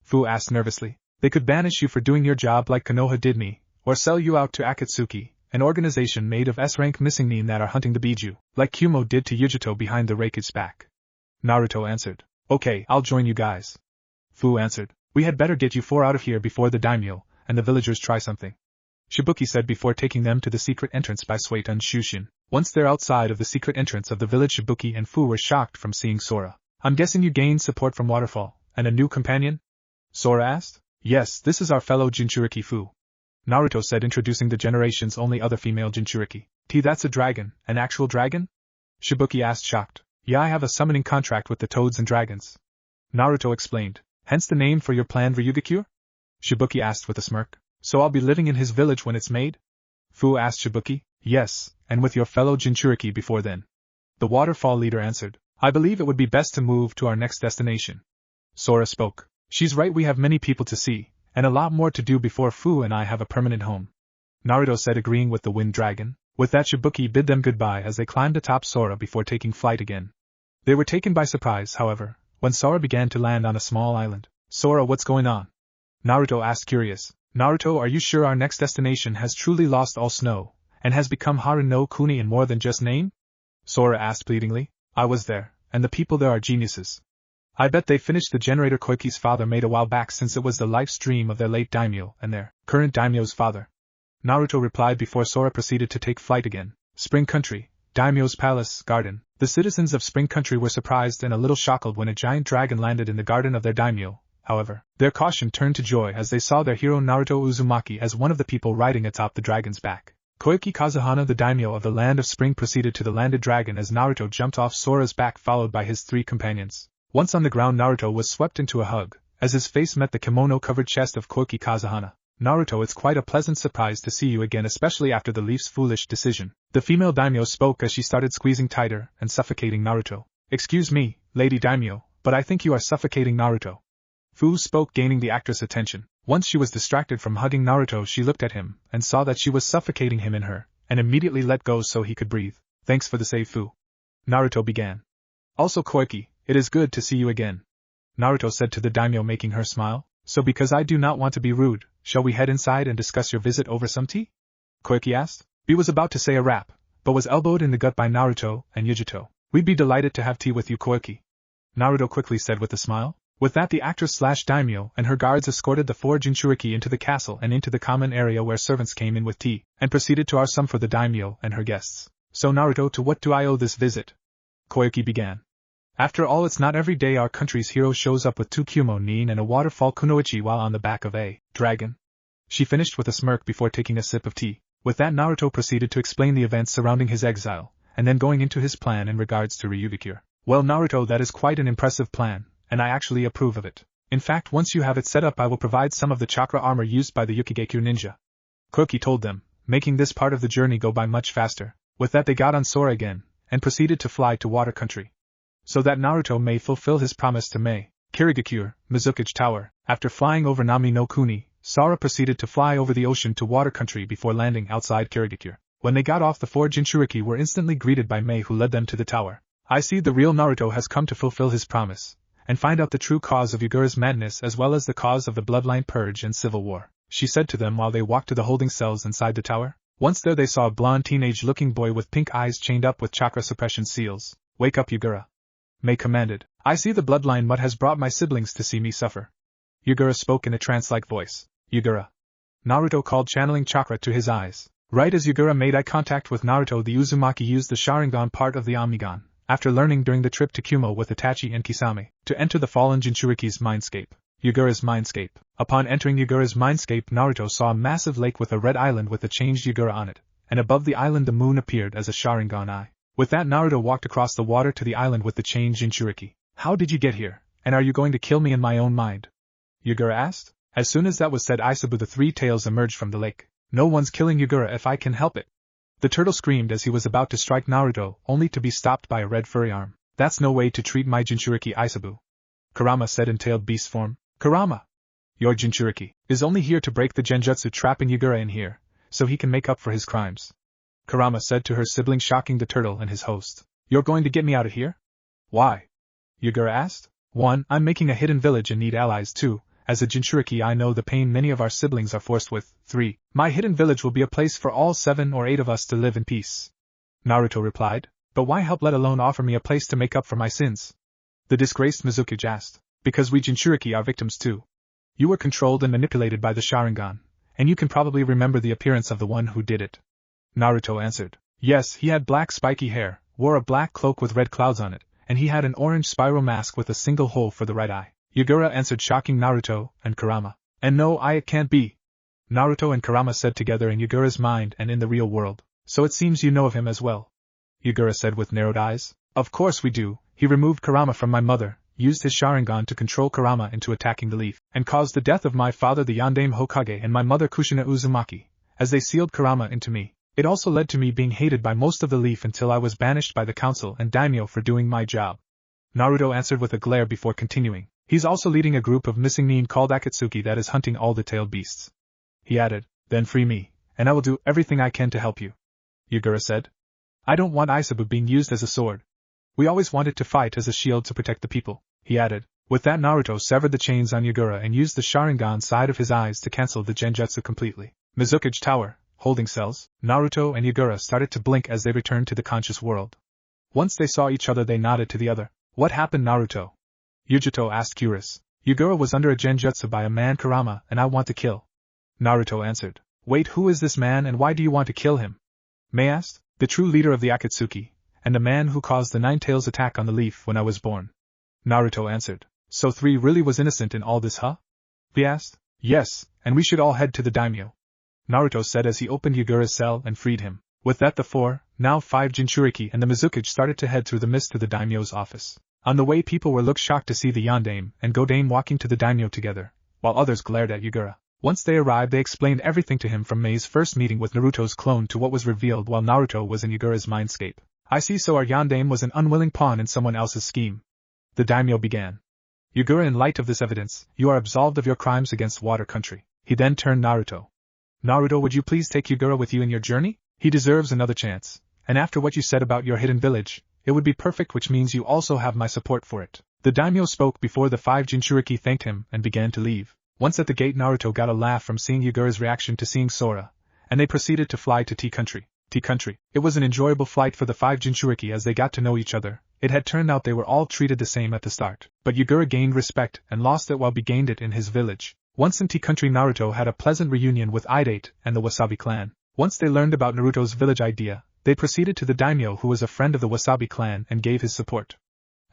Fu asked nervously. They could banish you for doing your job like Konoha did me, or sell you out to Akatsuki, an organization made of S-rank missing nin that are hunting the Biju, like Kumo did to Yugito behind the Raikage back. Naruto answered. Okay, I'll join you guys. Fu answered. We had better get you 4 out of here before the daimyo and the villagers try something. Shibuki said before taking them to the secret entrance by Suiton Shushin. Once they're outside of the secret entrance of the village, Shibuki and Fu were shocked from seeing Sora. I'm guessing you gained support from Waterfall, and a new companion? Sora asked. Yes, this is our fellow Jinchuriki Fu. Naruto said introducing the generation's only other female Jinchuriki. That's a dragon, an actual dragon? Shibuki asked shocked. Yeah, I have a summoning contract with the toads and dragons. Naruto explained. Hence the name for your planned Ryugikure? Shibuki asked with a smirk. So I'll be living in his village when it's made? Fu asked Shibuki. Yes, and with your fellow Jinchuriki before then. The waterfall leader answered. I believe it would be best to move to our next destination. Sora spoke. She's right, we have many people to see, and a lot more to do before Fu and I have a permanent home. Naruto said agreeing with the wind dragon. With that Shibuki bid them goodbye as they climbed atop Sora before taking flight again. They were taken by surprise, however, when Sora began to land on a small island. Sora, what's going on? Naruto asked curious. Naruto, are you sure our next destination has truly lost all snow, and has become Haru no Kuni in more than just name? Sora asked pleadingly. I was there, and the people there are geniuses. I bet they finished the generator Koiki's father made a while back, since it was the life stream of their late daimyo and their current daimyo's father. Naruto replied before Sora proceeded to take flight again. Spring Country, Daimyo's palace, garden. The citizens of Spring Country were surprised and a little shocked when a giant dragon landed in the garden of their daimyo. However, their caution turned to joy as they saw their hero Naruto Uzumaki as one of the people riding atop the dragon's back. Koiki Kazuhana, the daimyo of the land of spring, proceeded to the landed dragon as Naruto jumped off Sora's back followed by his 3 companions. Once on the ground, Naruto was swept into a hug, as his face met the kimono-covered chest of Koiki Kazuhana. Naruto, it's quite a pleasant surprise to see you again, especially after the Leaf's foolish decision. The female daimyo spoke as she started squeezing tighter and suffocating Naruto. Excuse me, Lady Daimyo, but I think you are suffocating Naruto. Fu spoke, gaining the actress' attention. Once she was distracted from hugging Naruto, she looked at him and saw that she was suffocating him in her, and immediately let go so he could breathe. Thanks for the save, Fu. Naruto began. Also Koiki, it is good to see you again. Naruto said to the daimyo, making her smile. So because I do not want to be rude, shall we head inside and discuss your visit over some tea? Koiki asked. B was about to say a rap, but was elbowed in the gut by Naruto and Yugito. We'd be delighted to have tea with you, Koiki. Naruto quickly said with a smile. With that, the actress/daimyo and her guards escorted the 4 Jinchuriki into the castle and into the common area where servants came in with tea, and proceeded to some for the daimyo and her guests. So Naruto, to what do I owe this visit? Koiki began. After all, it's not every day our country's hero shows up with 2 Kumo nin and a waterfall kunoichi while on the back of a dragon. She finished with a smirk before taking a sip of tea. With that, Naruto proceeded to explain the events surrounding his exile, and then going into his plan in regards to Ryugikure. Well, Naruto, that is quite an impressive plan, and I actually approve of it. In fact, once you have it set up, I will provide some of the chakra armor used by the Yukigekure ninja. Koiki told them, making this part of the journey go by much faster. With that, they got on Sora again, and proceeded to fly to Water Country. So that Naruto may fulfill his promise to Mei Kirigakure, Mizukage Tower. After flying over Nami no Kuni, Sora proceeded to fly over the ocean to Water Country before landing outside Kirigakure. When they got off, the 4 Jinchuriki were instantly greeted by Mei, who led them to the tower. I see the real Naruto has come to fulfill his promise, and find out the true cause of Yugura's madness as well as the cause of the Bloodline purge and civil war, she said to them while they walked to the holding cells inside the tower. Once there, they saw a blonde teenage-looking boy with pink eyes chained up with chakra suppression seals. Wake up, Yugura. Mei commanded. I see the Bloodline mud has brought my siblings to see me suffer. Yugura spoke in a trance-like voice. Yugura. Naruto called, channeling chakra to his eyes. Right as Yugura made eye contact with Naruto, the Uzumaki used the Sharingan part of the Omnigan, after learning during the trip to Kumo with Itachi and Kisame, to enter the fallen Jinchuriki's mindscape. Yugura's mindscape. Upon entering Yugura's mindscape, Naruto saw a massive lake with a red island with a changed Yugura on it, and above the island the moon appeared as a Sharingan eye. With that, Naruto walked across the water to the island with the changed Jinchuriki. How did you get here, and are you going to kill me in my own mind? Yugura asked. As soon as that was said, Isabu the three tails emerged from the lake. No one's killing Yugura if I can help it. The turtle screamed as he was about to strike Naruto, only to be stopped by a red furry arm. That's no way to treat my Jinchuriki, Isabu. Kurama said in tailed beast form. Kurama! Your Jinchuriki is only here to break the genjutsu trapping Yugura in here, so he can make up for his crimes. Kurama said to her sibling, shocking the turtle and his host. You're going to get me out of here? Why? Yugura asked. 1. I'm making a hidden village and need allies. 2. As a Jinchuriki, I know the pain many of our siblings are forced with. 3. My hidden village will be a place for all 7 or 8 of us to live in peace. Naruto replied. But why help, let alone offer me a place to make up for my sins? The disgraced Mizuki asked. Because we Jinchuriki are victims too. You were controlled and manipulated by the Sharingan, and you can probably remember the appearance of the one who did it. Naruto answered. Yes, he had black spiky hair, wore a black cloak with red clouds on it, and he had an orange spiral mask with a single hole for the right eye. Yugura answered, shocking Naruto and Kurama. And no, it can't be. Naruto and Kurama said together in Yugura's mind and in the real world. So it seems you know of him as well. Yugura said with narrowed eyes. Of course we do. He removed Kurama from my mother, used his Sharingan to control Kurama into attacking the leaf, and caused the death of my father the Yondaime Hokage and my mother Kushina Uzumaki, as they sealed Kurama into me. It also led to me being hated by most of the leaf until I was banished by the council and daimyo for doing my job. Naruto answered with a glare before continuing. He's also leading a group of missing nin called Akatsuki that is hunting all the tailed beasts. He added, then free me, and I will do everything I can to help you. Yugura said. I don't want Isabu being used as a sword. We always wanted to fight as a shield to protect the people, he added. With that, Naruto severed the chains on Yugura and used the Sharingan side of his eyes to cancel the genjutsu completely. Mizukage Tower, holding cells, Naruto and Yugura started to blink as they returned to the conscious world. Once they saw each other, they nodded to the other. What happened, Naruto? Yugito asked curious. Yugura was under a genjutsu by a man Kurama and I want to kill. Naruto answered. Wait, who is this man and why do you want to kill him? Mei asked. The true leader of the Akatsuki, and the man who caused the Nine Tails attack on the leaf when I was born. Naruto answered. So 3 really was innocent in all this, huh? He asked. Yes, and we should all head to the daimyo. Naruto said as he opened Yugura's cell and freed him. With that, the 4, now 5 Jinchuriki and the Mizukage started to head through the mist to the daimyo's office. On the way, people were looked shocked to see the Yondaime and Godaime walking to the daimyo together, while others glared at Yugura. Once they arrived, they explained everything to him from Mei's first meeting with Naruto's clone to what was revealed while Naruto was in Yugura's mindscape. I see, so our Yondaime was an unwilling pawn in someone else's scheme. The daimyo began. Yugura, in light of this evidence, you are absolved of your crimes against Water Country. He then turned Naruto. Naruto, would you please take Yugura with you in your journey? He deserves another chance. And after what you said about your hidden village, it would be perfect, which means you also have my support for it. The daimyo spoke before the 5 Jinchuriki thanked him and began to leave. Once at the gate, Naruto got a laugh from seeing Yugura's reaction to seeing Sora, and they proceeded to fly to Tea Country. Tea Country. It was an enjoyable flight for the 5 Jinchuriki as they got to know each other. It had turned out they were all treated the same at the start, but Yugura gained respect and lost it while he gained it in his village. Once in Tea Country, Naruto had a pleasant reunion with Idate and the Wasabi clan. Once they learned about Naruto's village idea, they proceeded to the daimyo, who was a friend of the Wasabi clan, and gave his support.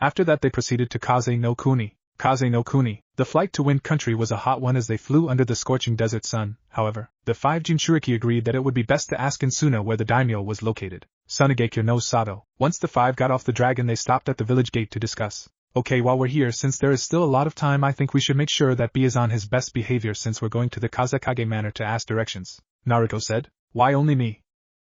After that, they proceeded to Kaze no Kuni. Kaze no Kuni. The flight to Wind Country was a hot one as they flew under the scorching desert sun. However, the 5 Jinchuriki agreed that it would be best to ask Insuna where the daimyo was located. Sunagekyo no Sato. Once the 5 got off the dragon, they stopped at the village gate to discuss. Okay, while we're here, since there is still a lot of time, I think we should make sure that B is on his best behavior since we're going to the Kazekage Manor to ask directions. Naruto said. Why only me?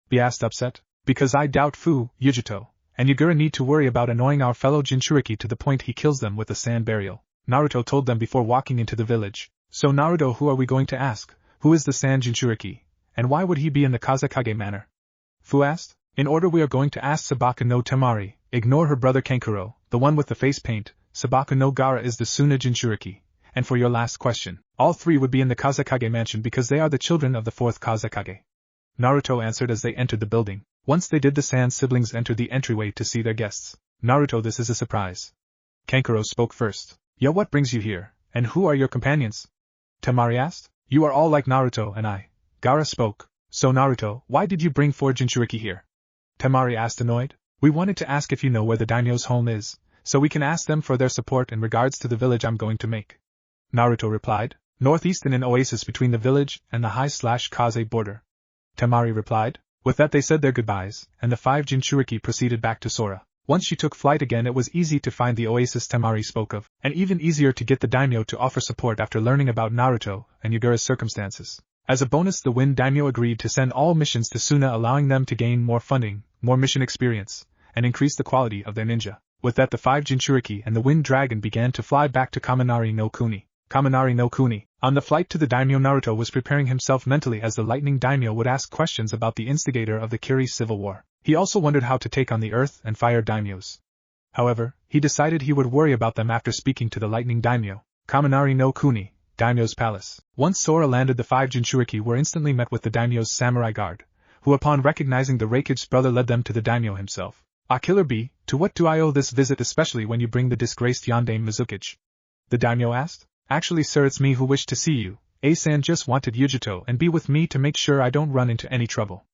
B asked, upset. Because I doubt Fu, Yugito, and Yugura need to worry about annoying our fellow Jinchuriki to the point he kills them with a sand burial. Naruto told them before walking into the village. So Naruto, who are we going to ask? Who is the sand Jinchuriki? And why would he be in the Kazekage Manor? Fu asked. In order, we are going to ask Sabaka no Temari. Ignore her brother Kankuro, the one with the face paint. Sabaka no Gara is the Suna Jinchuriki. And for your last question, all 3 would be in the Kazekage mansion because they are the children of the 4th Kazekage. Naruto answered as they entered the building. Once they did, the Sand siblings entered the entryway to see their guests. Naruto, this is a surprise. Kankuro spoke first. Yeah, what brings you here, and who are your companions? Temari asked. You are all like Naruto and I. Gaara spoke. So Naruto, why did you bring 4 jinchuriki here? Temari asked annoyed. We wanted to ask if you know where the daimyo's home is, so we can ask them for their support in regards to the village I'm going to make. Naruto replied. Northeast in an oasis between the village and the high/Kaze border. Temari replied. With that they said their goodbyes, and the 5 jinchuriki proceeded back to Sora. Once she took flight again it was easy to find the oasis Temari spoke of, and even easier to get the daimyo to offer support after learning about Naruto and Yugura's circumstances. As a bonus the Wind Daimyo agreed to send all missions to Suna, allowing them to gain more funding, more mission experience, and increase the quality of their ninja. With that the 5 jinchuriki and the Wind Dragon began to fly back to Kaminari no Kuni. Kaminari no Kuni. On the flight to the daimyo Naruto was preparing himself mentally as the lightning daimyo would ask questions about the instigator of the Kiri civil war. He also wondered how to take on the earth and fire daimyos. However, he decided he would worry about them after speaking to the lightning daimyo. Kaminari no Kuni, daimyo's palace. Once Sora landed the 5 jinchuriki were instantly met with the daimyo's samurai guard, who upon recognizing the Raikage's brother led them to the daimyo himself. Killer B, to what do I owe this visit, especially when you bring the disgraced Yondaime Mizukage? The daimyo asked. Actually sir, it's me who wished to see you. A-san just wanted Yugito and be with me to make sure I don't run into any trouble.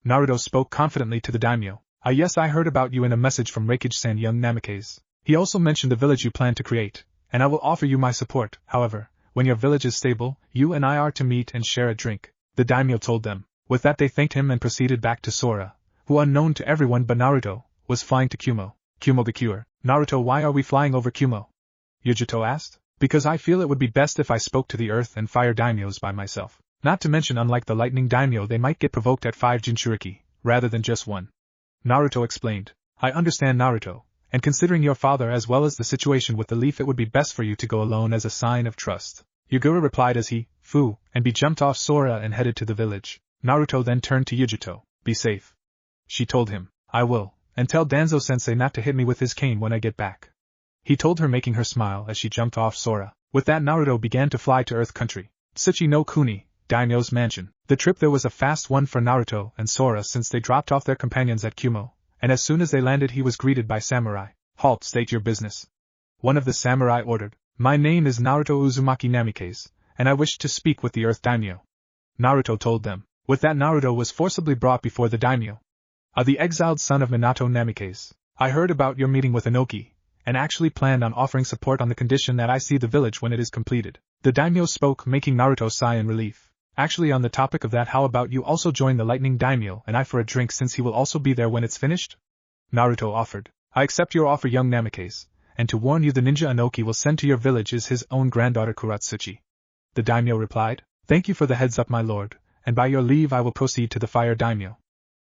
Naruto spoke confidently to the daimyo. Yes, I heard about you in a message from Raikage-san young Namikaze. He also mentioned the village you plan to create, and I will offer you my support. However, when your village is stable, you and I are to meet and share a drink, the daimyo told them. With that they thanked him and proceeded back to Sora, who unknown to everyone but Naruto, was flying to Kumo. Kumo the cure. Naruto, why are we flying over Kumo? Yugito asked. Because I feel it would be best if I spoke to the earth and fire daimyos by myself. Not to mention, unlike the lightning daimyo, they might get provoked at 5 jinchuriki, rather than just 1. Naruto explained. I understand, Naruto, and considering your father as well as the situation with the leaf, it would be best for you to go alone as a sign of trust. Yugura replied as he, and be jumped off Sora and headed to the village. Naruto then turned to Yugito. Be safe. She told him. I will, and tell Danzo-sensei not to hit me with his cane when I get back. He told her, making her smile as she jumped off Sora. With that Naruto began to fly to Earth Country. Tsuchi no Kuni, Daimyo's mansion. The trip there was a fast one for Naruto and Sora since they dropped off their companions at Kumo, and as soon as they landed he was greeted by samurai. Halt, state your business. One of the samurai ordered. My name is Naruto Uzumaki Namikaze, and I wish to speak with the Earth Daimyo. Naruto told them. With that Naruto was forcibly brought before the daimyo. The exiled son of Minato Namikaze. I heard about your meeting with Inoki, and actually planned on offering support on the condition that I see the village when it is completed. The daimyo spoke, making Naruto sigh in relief. Actually, on the topic of that, how about you also join the lightning daimyo and I for a drink, since he will also be there when it's finished? Naruto offered. I accept your offer, young Namikaze, and to warn you, the ninja Inoki will send to your village is his own granddaughter Kuratsuchi. The daimyo replied. Thank you for the heads up, my lord, and by your leave I will proceed to the fire daimyo.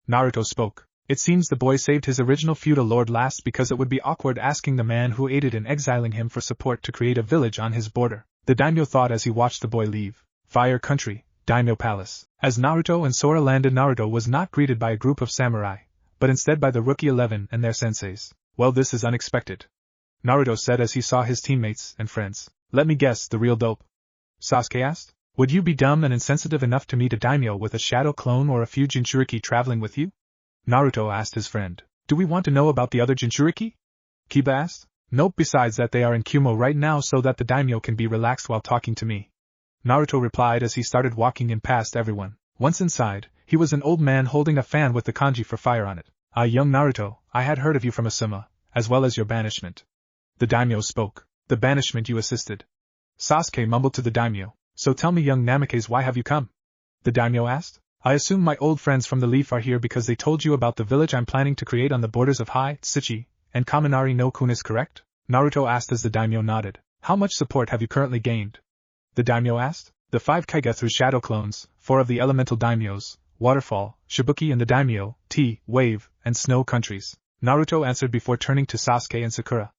Naruto spoke. It seems the boy saved his original feudal lord last, because it would be awkward asking the man who aided in exiling him for support to create a village on his border, the daimyo thought as he watched the boy leave. Fire Country, Daimyo Palace. As Naruto and Sora landed, Naruto was not greeted by a group of samurai, but instead by the Rookie 11 and their senseis. Well, this is unexpected, Naruto said as he saw his teammates and friends. Let me guess, the real dope? Sasuke asked. Would you be dumb and insensitive enough to meet a daimyo with a shadow clone or a few jinchuriki traveling with you? Naruto asked his friend. Do we want to know about the other jinchuriki? Kiba asked. Nope, besides that they are in Kumo right now so that the daimyo can be relaxed while talking to me. Naruto replied as he started walking in past everyone. Once inside, he was an old man holding a fan with the kanji for fire on it. Young Naruto, I had heard of you from Asuma, as well as your banishment. The daimyo spoke. The banishment you assisted. Sasuke mumbled to the daimyo. So tell me, young Namikaze, why have you come? The daimyo asked. I assume my old friends from the Leaf are here because they told you about the village I'm planning to create on the borders of High, Tsuchi, and Kaminari no Kun, is correct? Naruto asked as the daimyo nodded. How much support have you currently gained? The daimyo asked. The 5 Kaiga through shadow clones, 4 of the elemental daimyos, Waterfall, Shibuki and the daimyo, Wave, and Snow countries. Naruto answered before turning to Sasuke and Sakura.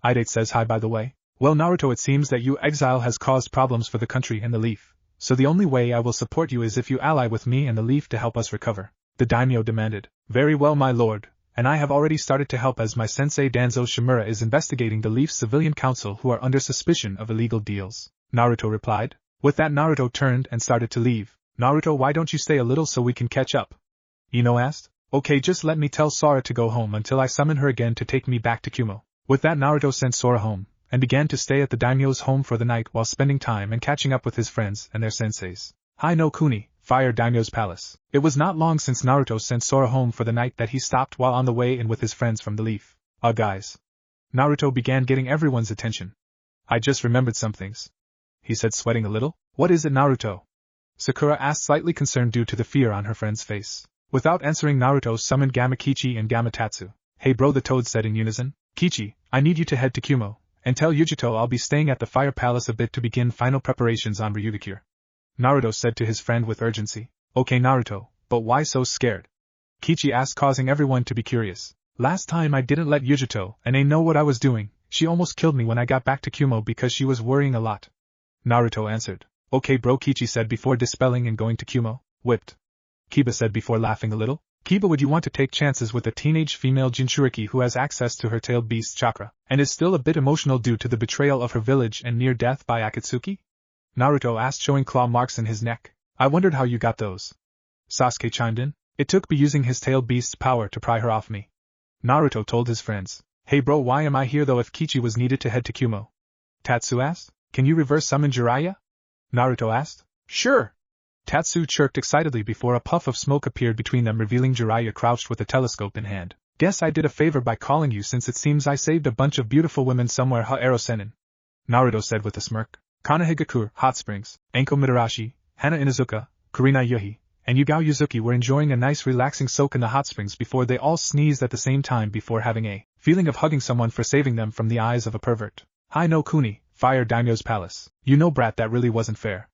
Idate says hi, by the way. Well, Naruto, it seems that your exile has caused problems for the country and the Leaf. So the only way I will support you is if you ally with me and the Leaf to help us recover. The daimyo demanded. Very well, my lord, and I have already started to help as my sensei Danzo Shimura is investigating the Leaf's civilian council who are under suspicion of illegal deals. Naruto replied. With that, Naruto turned and started to leave. Naruto, why don't you stay a little so we can catch up? Ino asked. Okay, just let me tell Sora to go home until I summon her again to take me back to Kumo. With that, Naruto sent Sora home, and began to stay at the daimyo's home for the night while spending time and catching up with his friends and their senseis. Hi no Kuni, Fire Daimyo's palace. It was not long since Naruto sent Sora home for the night that he stopped while on the way in with his friends from the Leaf. Guys. Naruto began getting everyone's attention. I just remembered some things, he said, sweating a little. What is it, Naruto? Sakura asked, slightly concerned due to the fear on her friend's face. Without answering, Naruto summoned Gamakichi and Gamatatsu. Hey bro, the toads said in unison. Kichi, I need you to head to Kumo, and tell Yugito I'll be staying at the Fire Palace a bit to begin final preparations on Ryukyu. Naruto said to his friend with urgency. Okay Naruto, but why so scared? Kichi asked, causing everyone to be curious. Last time I didn't let Yugito and know what I was doing. She almost killed me when I got back to Kumo because she was worrying a lot. Naruto answered. Okay bro, Kichi said before dispelling and going to Kumo. Whipped. Kiba said before laughing a little. Kiba, would you want to take chances with a teenage female jinchuriki who has access to her tailed beast chakra, and is still a bit emotional due to the betrayal of her village and near death by Akatsuki? Naruto asked, showing claw marks in his neck. I wondered how you got those. Sasuke chimed in. It took me using his tailed beast's power to pry her off me. Naruto told his friends. Hey bro, why am I here though if Kichi was needed to head to Kumo? Tatsu asked. Can you reverse summon Jiraiya? Naruto asked. Sure. Tatsu chirped excitedly before a puff of smoke appeared between them, revealing Jiraiya crouched with a telescope in hand. Guess I did a favor by calling you, since it seems I saved a bunch of beautiful women somewhere. Ha-ero-senin. Naruto said with a smirk. Konoha Hot Springs, Enko Midarashi, Hana Inazuka, Kurina Yohi, and Yugao Yuzuki were enjoying a nice relaxing soak in the hot springs before they all sneezed at the same time before having a feeling of hugging someone for saving them from the eyes of a pervert. Hi no Kuni, Fire Daimyo's palace. You know brat, that really wasn't fair.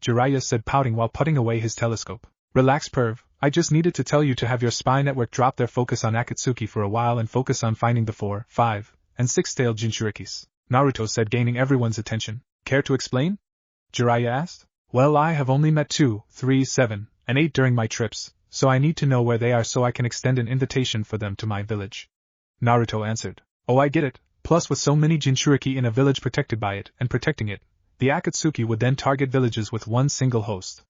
Jiraiya said, pouting while putting away his telescope. Relax perv, I just needed to tell you to have your spy network drop their focus on Akatsuki for a while and focus on finding the 4, 5, and 6-tailed jinchurikis. Naruto said, gaining everyone's attention. Care to explain? Jiraiya asked. Well, I have only met 2, 3, 7, and 8 during my trips, so I need to know where they are so I can extend an invitation for them to my village. Naruto answered. Oh, I get it, plus with so many jinchuriki in a village protected by it and protecting it, the Akatsuki would then target villages with one single host.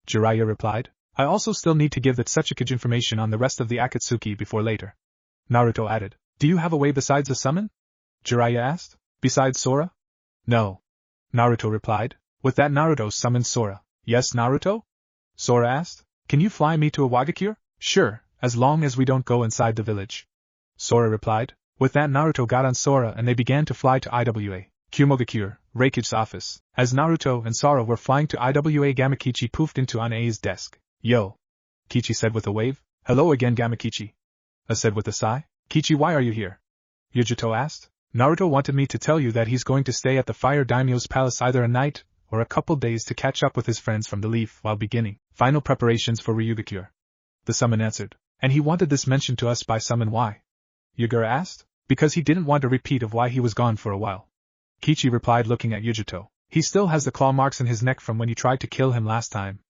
Jiraiya replied. I also still need to give that Sachikage information on the rest of the Akatsuki before later. Naruto added. Do you have a way besides a summon? Jiraiya asked. Besides Sora? No. Naruto replied. With that, Naruto summoned Sora. Yes, Naruto? Sora asked. Can you fly me to a Wagakure? Sure, as long as we don't go inside the village. Sora replied. With that, Naruto got on Sora and they began to fly to IWA, Kumogakure, Reikichi's office. As Naruto and Sora were flying to IWA, Gamakichi poofed into Anae's desk. Yo. Kichi said with a wave. Hello again, Gamakichi. I said with a sigh. Kichi, why are you here? Yugito asked. Naruto wanted me to tell you that he's going to stay at the Fire Daimyo's palace either a night or a couple days to catch up with his friends from the Leaf while beginning final preparations for Ryukyu. The summon answered. And he wanted this mentioned to us by summon. Why? Yugura asked. Because he didn't want a repeat of why he was gone for a while. Kichi replied, looking at Yugito. He still has the claw marks in his neck from when you tried to kill him last time.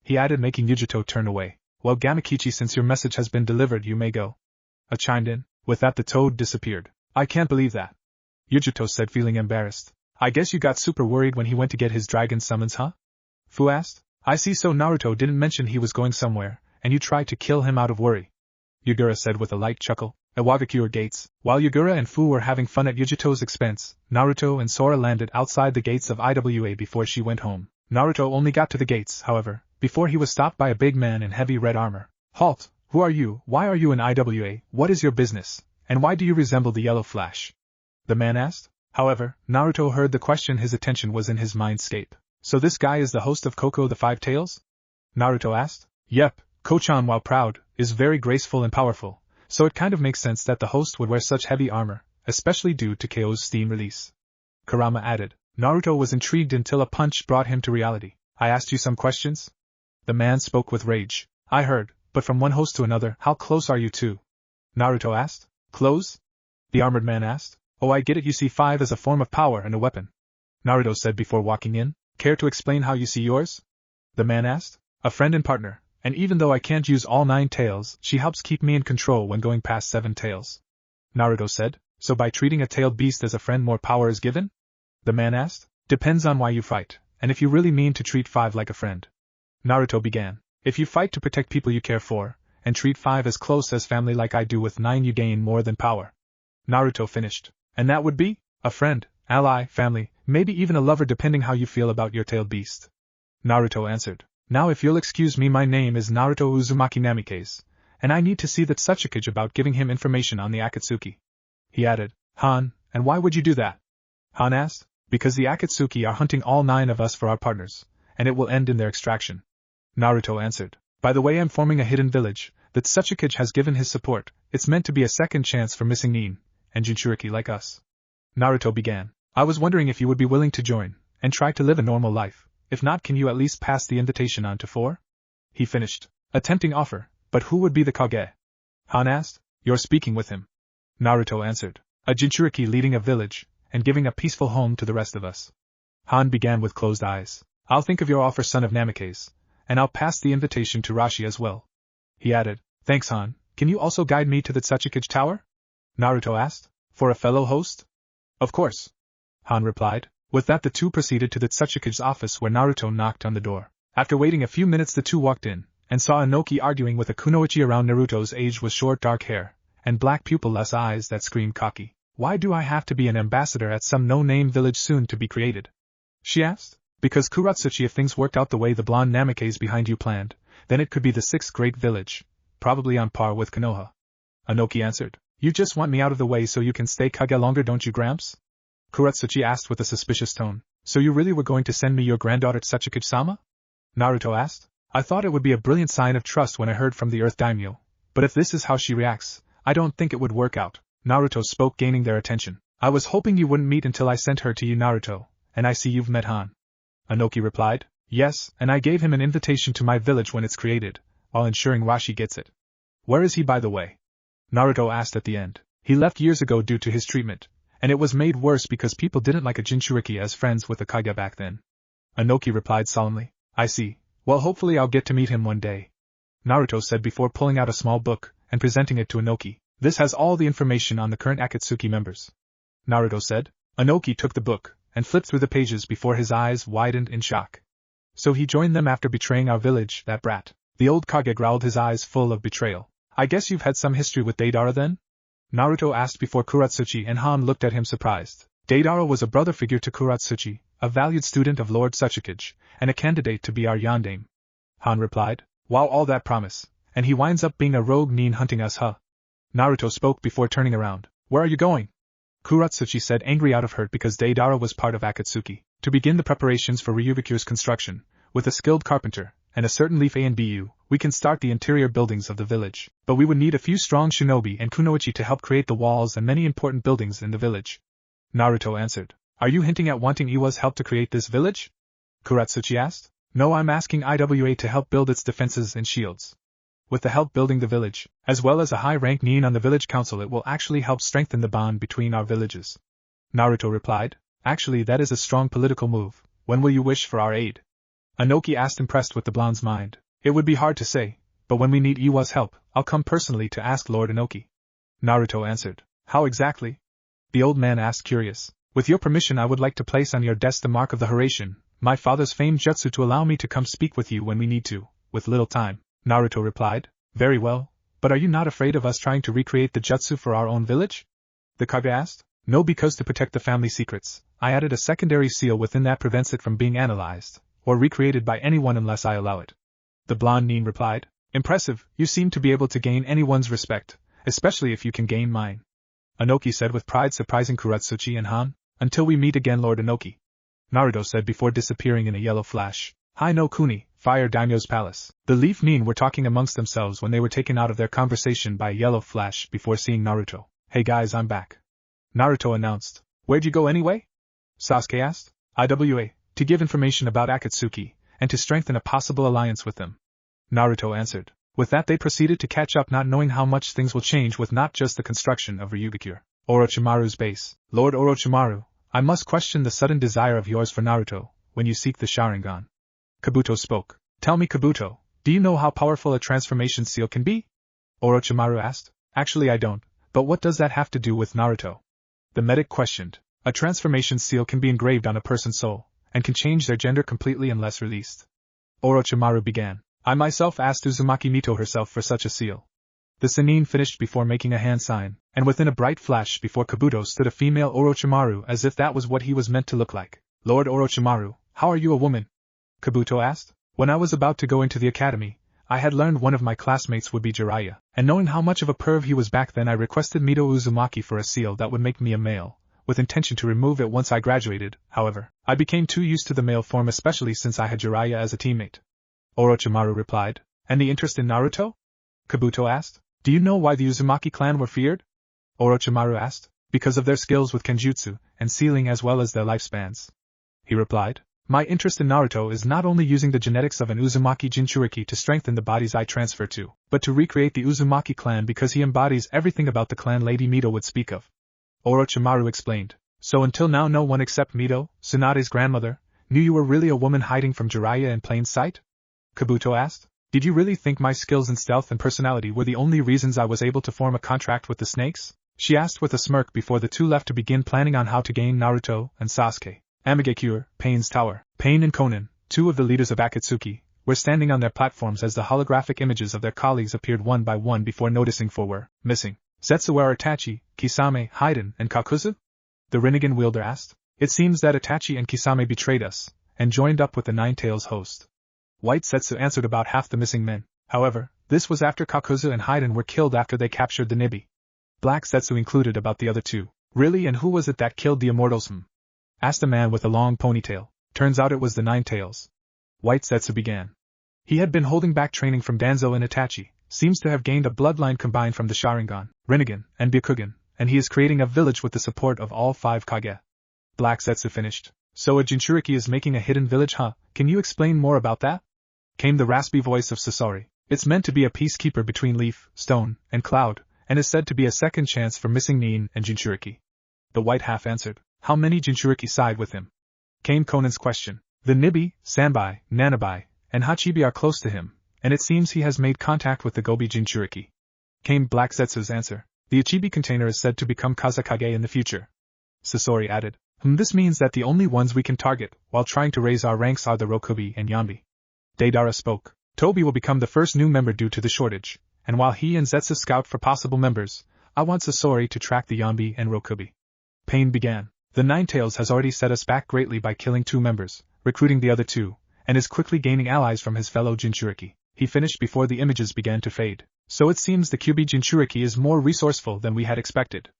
He added, making Yugito turn away. Well, Gamakichi, since your message has been delivered, you may go. I chimed in. With that, the toad disappeared. I can't believe that. Yugito said, feeling embarrassed. I guess you got super worried when he went to get his dragon summons, huh? Fu asked. I see, so Naruto didn't mention he was going somewhere, and you tried to kill him out of worry. Yugura said with a light chuckle. At Wagakure gates, while Yugura and Fu were having fun at Yugito's expense, Naruto and Sora landed outside the gates of IWA before she went home. Naruto only got to the gates, however, before he was stopped by a big man in heavy red armor. Halt! Who are you? Why are you in IWA? What is your business? And why do you resemble the Yellow Flash? The man asked. However, Naruto heard the question. His attention was in his mindscape. So this guy is the host of Koko the Five Tails? Naruto asked. Yep, Ko-chan, while proud, is very graceful and powerful, so it kind of makes sense that the host would wear such heavy armor, especially due to KO's steam release. Kurama added. Naruto was intrigued until a punch brought him to reality. I asked you some questions? The man spoke with rage. I heard, but from one host to another. How close are you two? Naruto asked. Close? The armored man asked. Oh, I get it, you see 5 as a form of power and a weapon. Naruto said before walking in. Care to explain how you see yours? The man asked. A friend and partner, and even though I can't use all 9 tails, she helps keep me in control when going past 7 tails. Naruto said. So by treating a tailed beast as a friend, more power is given? The man asked. Depends on why you fight, and if you really mean to treat 5 like a friend. Naruto began. If you fight to protect people you care for, and treat 5 as close as family like I do with 9, you gain more than power. Naruto finished. And that would be? A friend, ally, family, maybe even a lover, depending how you feel about your tailed beast. Naruto answered. Now if you'll excuse me, my name is Naruto Uzumaki Namikaze, and I need to see that Sasuke about giving him information on the Akatsuki. He added, Han, and why would you do that? Han asked. Because the Akatsuki are hunting all 9 of us for our partners, and it will end in their extraction. Naruto answered. By the way, I'm forming a hidden village that Sasuke has given his support. It's meant to be a second chance for missing nin and jinchuriki like us. Naruto began. I was wondering if you would be willing to join and try to live a normal life. If not, can you at least pass the invitation on to 4? He finished. A tempting offer, but who would be the Kage? Han asked. You're speaking with him. Naruto answered. A jinchuriki leading a village and giving a peaceful home to the rest of us. Han began with closed eyes. I'll think of your offer, son of Namikaze, and I'll pass the invitation to Rashi as well. He added, thanks Han, can you also guide me to the Tsuchikage Tower? Naruto asked, for a fellow host? Of course. Han replied. With that the two proceeded to the Tsuchikage's office where Naruto knocked on the door. After waiting a few minutes the two walked in, and saw Inoki arguing with a kunoichi around Naruto's age with short dark hair, and black pupilless eyes that screamed cocky. Why do I have to be an ambassador at some no-name village soon to be created? She asked. Because Kuratsuchi, if things worked out the way the blonde Namikaze behind you planned, then it could be the 6th great village, probably on par with Konoha. Inoki answered. You just want me out of the way so you can stay Kage longer, don't you, Gramps? Kuratsuchi asked with a suspicious tone. So you really were going to send me your granddaughter Tsuchikage-sama? Naruto asked. I thought it would be a brilliant sign of trust when I heard from the Earth Daimyo, but if this is how she reacts, I don't think it would work out. Naruto spoke, gaining their attention. I was hoping you wouldn't meet until I sent her to you, Naruto, and I see you've met Han. Inoki replied. Yes, and I gave him an invitation to my village when it's created, while ensuring Rashi gets it. Where is he, by the way? Naruto asked at the end. He left years ago due to his treatment, and it was made worse because people didn't like a jinchuriki as friends with the Kage back then. Inoki replied solemnly. I see. Well, hopefully I'll get to meet him one day. Naruto said before pulling out a small book and presenting it to Inoki. This has all the information on the current Akatsuki members. Naruto said. Inoki took the book and flipped through the pages before his eyes widened in shock. So he joined them after betraying our village, that brat. The old Kage growled, his eyes full of betrayal. I guess you've had some history with Deidara then? Naruto asked before Kuratsuchi and Han looked at him surprised. Deidara was a brother figure to Kuratsuchi, a valued student of Lord Tsuchikage, and a candidate to be our yandame. Han replied. Wow, all that promise, and he winds up being a rogue nin hunting us, huh? Naruto spoke before turning around. Where are you going? Kuratsuchi said, angry out of hurt because Deidara was part of Akatsuki. To begin the preparations for Ryubikyu's construction, with a skilled carpenter, and a certain leaf A and BU, we can start the interior buildings of the village. But we would need a few strong shinobi and kunoichi to help create the walls and many important buildings in the village. Naruto answered. Are you hinting at wanting Iwa's help to create this village? Kuratsuchi asked. No, I'm asking Iwa to help build its defenses and shields. With the help building the village, as well as a high-rank nin on the village council, it will actually help strengthen the bond between our villages. Naruto replied. Actually, that is a strong political move. When will you wish for our aid? Inoki asked, impressed with the blonde's mind. It would be hard to say, but when we need Iwa's help, I'll come personally to ask Lord Inoki. Naruto answered. How exactly? The old man asked, curious. With your permission, I would like to place on your desk the mark of the Hiraishin, my father's famed jutsu, to allow me to come speak with you when we need to, with little time. Naruto replied. Very well, but are you not afraid of us trying to recreate the jutsu for our own village? The Kage asked. No, because to protect the family secrets, I added a secondary seal within that prevents it from being analyzed, or recreated by anyone unless I allow it. The blonde nin replied. Impressive, you seem to be able to gain anyone's respect, especially if you can gain mine. Inoki said with pride, surprising Kuratsuchi and Han. Until we meet again, Lord Inoki. Naruto said before disappearing in a yellow flash. Hai no Kuni, Fire Daimyo's palace. The Leaf Nin were talking amongst themselves when they were taken out of their conversation by a yellow flash before seeing Naruto. Hey guys, I'm back. Naruto announced. Where'd you go anyway? Sasuke asked. Iwa, to give information about Akatsuki, and to strengthen a possible alliance with them. Naruto answered. With that they proceeded to catch up, not knowing how much things will change with not just the construction of Ryubikyu, Orochimaru's base. Lord Orochimaru, I must question the sudden desire of yours for Naruto, when you seek the Sharingan. Kabuto spoke. Tell me, Kabuto, do you know how powerful a transformation seal can be? Orochimaru asked. Actually I don't, but what does that have to do with Naruto? The medic questioned. A transformation seal can be engraved on a person's soul, and can change their gender completely unless released. Orochimaru began. I myself asked Uzumaki Mito herself for such a seal. The Sannin finished before making a hand sign, and within a bright flash before Kabuto stood a female Orochimaru, as if that was what he was meant to look like. Lord Orochimaru, how are you a woman? Kabuto asked. When I was about to go into the academy, I had learned one of my classmates would be Jiraiya, and knowing how much of a perv he was back then, I requested Mito Uzumaki for a seal that would make me a male, with intention to remove it once I graduated. However, I became too used to the male form, especially since I had Jiraiya as a teammate. Orochimaru replied. And the interest in Naruto? Kabuto asked. Do you know why the Uzumaki clan were feared? Orochimaru asked. Because of their skills with Kenjutsu and sealing as well as their lifespans. He replied. My interest in Naruto is not only using the genetics of an Uzumaki jinchuriki to strengthen the bodies I transfer to, but to recreate the Uzumaki clan because he embodies everything about the clan Lady Mito would speak of. Orochimaru explained. So until now no one except Mito, Tsunade's grandmother, knew you were really a woman hiding from Jiraiya in plain sight? Kabuto asked. Did you really think my skills in stealth and personality were the only reasons I was able to form a contract with the snakes? She asked with a smirk before the two left to begin planning on how to gain Naruto and Sasuke. Amigakure, Pain's tower. Pain and Konan, two of the leaders of Akatsuki, were standing on their platforms as the holographic images of their colleagues appeared one by one before noticing four were missing. Zetsu, where are Itachi, Kisame, Haiden, and Kakuzu? The Rinnegan wielder asked. It seems that Itachi and Kisame betrayed us, and joined up with the Nine-Tails host. White Zetsu answered about half the missing men. However, this was after Kakuzu and Haiden were killed after they captured the Nibi. Black Zetsu included about the other two. Really, and who was it that killed the immortals? Asked a man with a long ponytail. Turns out it was the Nine-Tails. White Zetsu began. He had been holding back training from Danzo and Itachi, seems to have gained a bloodline combined from the Sharingan, Rinnegan, and Byakugan, and he is creating a village with the support of all 5 Kage. Black Zetsu finished. So a Jinchuriki is making a hidden village, huh? Can you explain more about that? Came the raspy voice of Sasori. It's meant to be a peacekeeper between leaf, stone, and cloud, and is said to be a second chance for missing Nin and Jinchuriki. The white half answered. How many Jinchuriki side with him? Came Konan's question. The Nibi, Sanbai, Nanabai, and Hachibi are close to him, and it seems he has made contact with the Gobi Jinchuriki. Came Black Zetsu's answer. The Ichibi container is said to become Kazekage in the future. Sasori added. This means that the only ones we can target, while trying to raise our ranks, are the Rokubi and Yambi. Deidara spoke. Tobi will become the first new member due to the shortage, and while he and Zetsu scout for possible members, I want Sasori to track the Yambi and Rokubi. Pain began. The Nine-Tails has already set us back greatly by killing 2 members, recruiting the other 2, and is quickly gaining allies from his fellow Jinchuriki. He finished before the images began to fade. So it seems the Kyubi Jinchuriki is more resourceful than we had expected.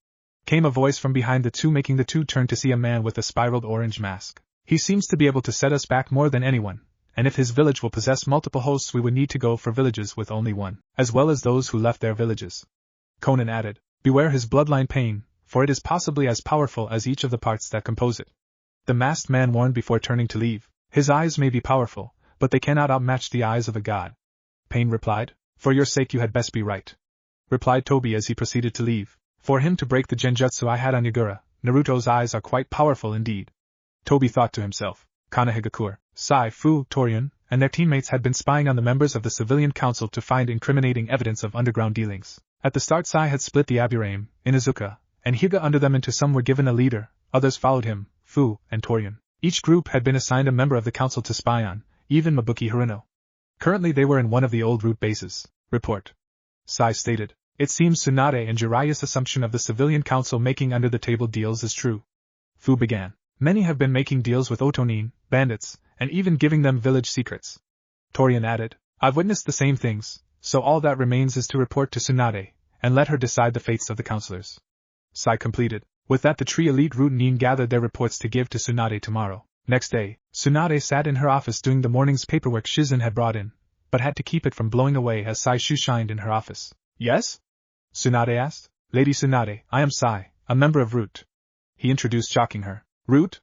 Came a voice from behind the two, making the two turn to see a man with a spiraled orange mask. He seems to be able to set us back more than anyone, and if his village will possess multiple hosts, we would need to go for villages with only one, as well as those who left their villages. Konan added, beware his bloodline, Pain, for it is possibly as powerful as each of the parts that compose it. The masked man warned before turning to leave. His eyes may be powerful, but they cannot outmatch the eyes of a god. Pain replied, for your sake you had best be right. Replied Tobi as he proceeded to leave. For him to break the genjutsu I had on Yagura, Naruto's eyes are quite powerful indeed. Tobi thought to himself, Konoha, Sai, Fu, Torian, and their teammates had been spying on the members of the civilian council to find incriminating evidence of underground dealings. At the start, Sai had split the Aburame, Inuzuka, and Hyuga under them into some were given a leader, others followed him, Fu, and Torian. Each group had been assigned a member of the council to spy on, even Mabuki Haruno. Currently they were in one of the old root bases. Report. Sai stated. It seems Tsunade and Jiraiya's assumption of the civilian council making under-the-table deals is true. Fu began. Many have been making deals with Otonin, bandits, and even giving them village secrets. Torian added. I've witnessed the same things, so all that remains is to report to Tsunade, and let her decide the fates of the counselors. Sai completed. With that the Tree Elite Root Nin gathered their reports to give to Tsunade tomorrow. Next day, Tsunade sat in her office doing the morning's paperwork Shizen had brought in, but had to keep it from blowing away as Sai shined in her office. Yes? Tsunade asked. Lady Tsunade, I am Sai, a member of Root. He introduced, shocking her. Root?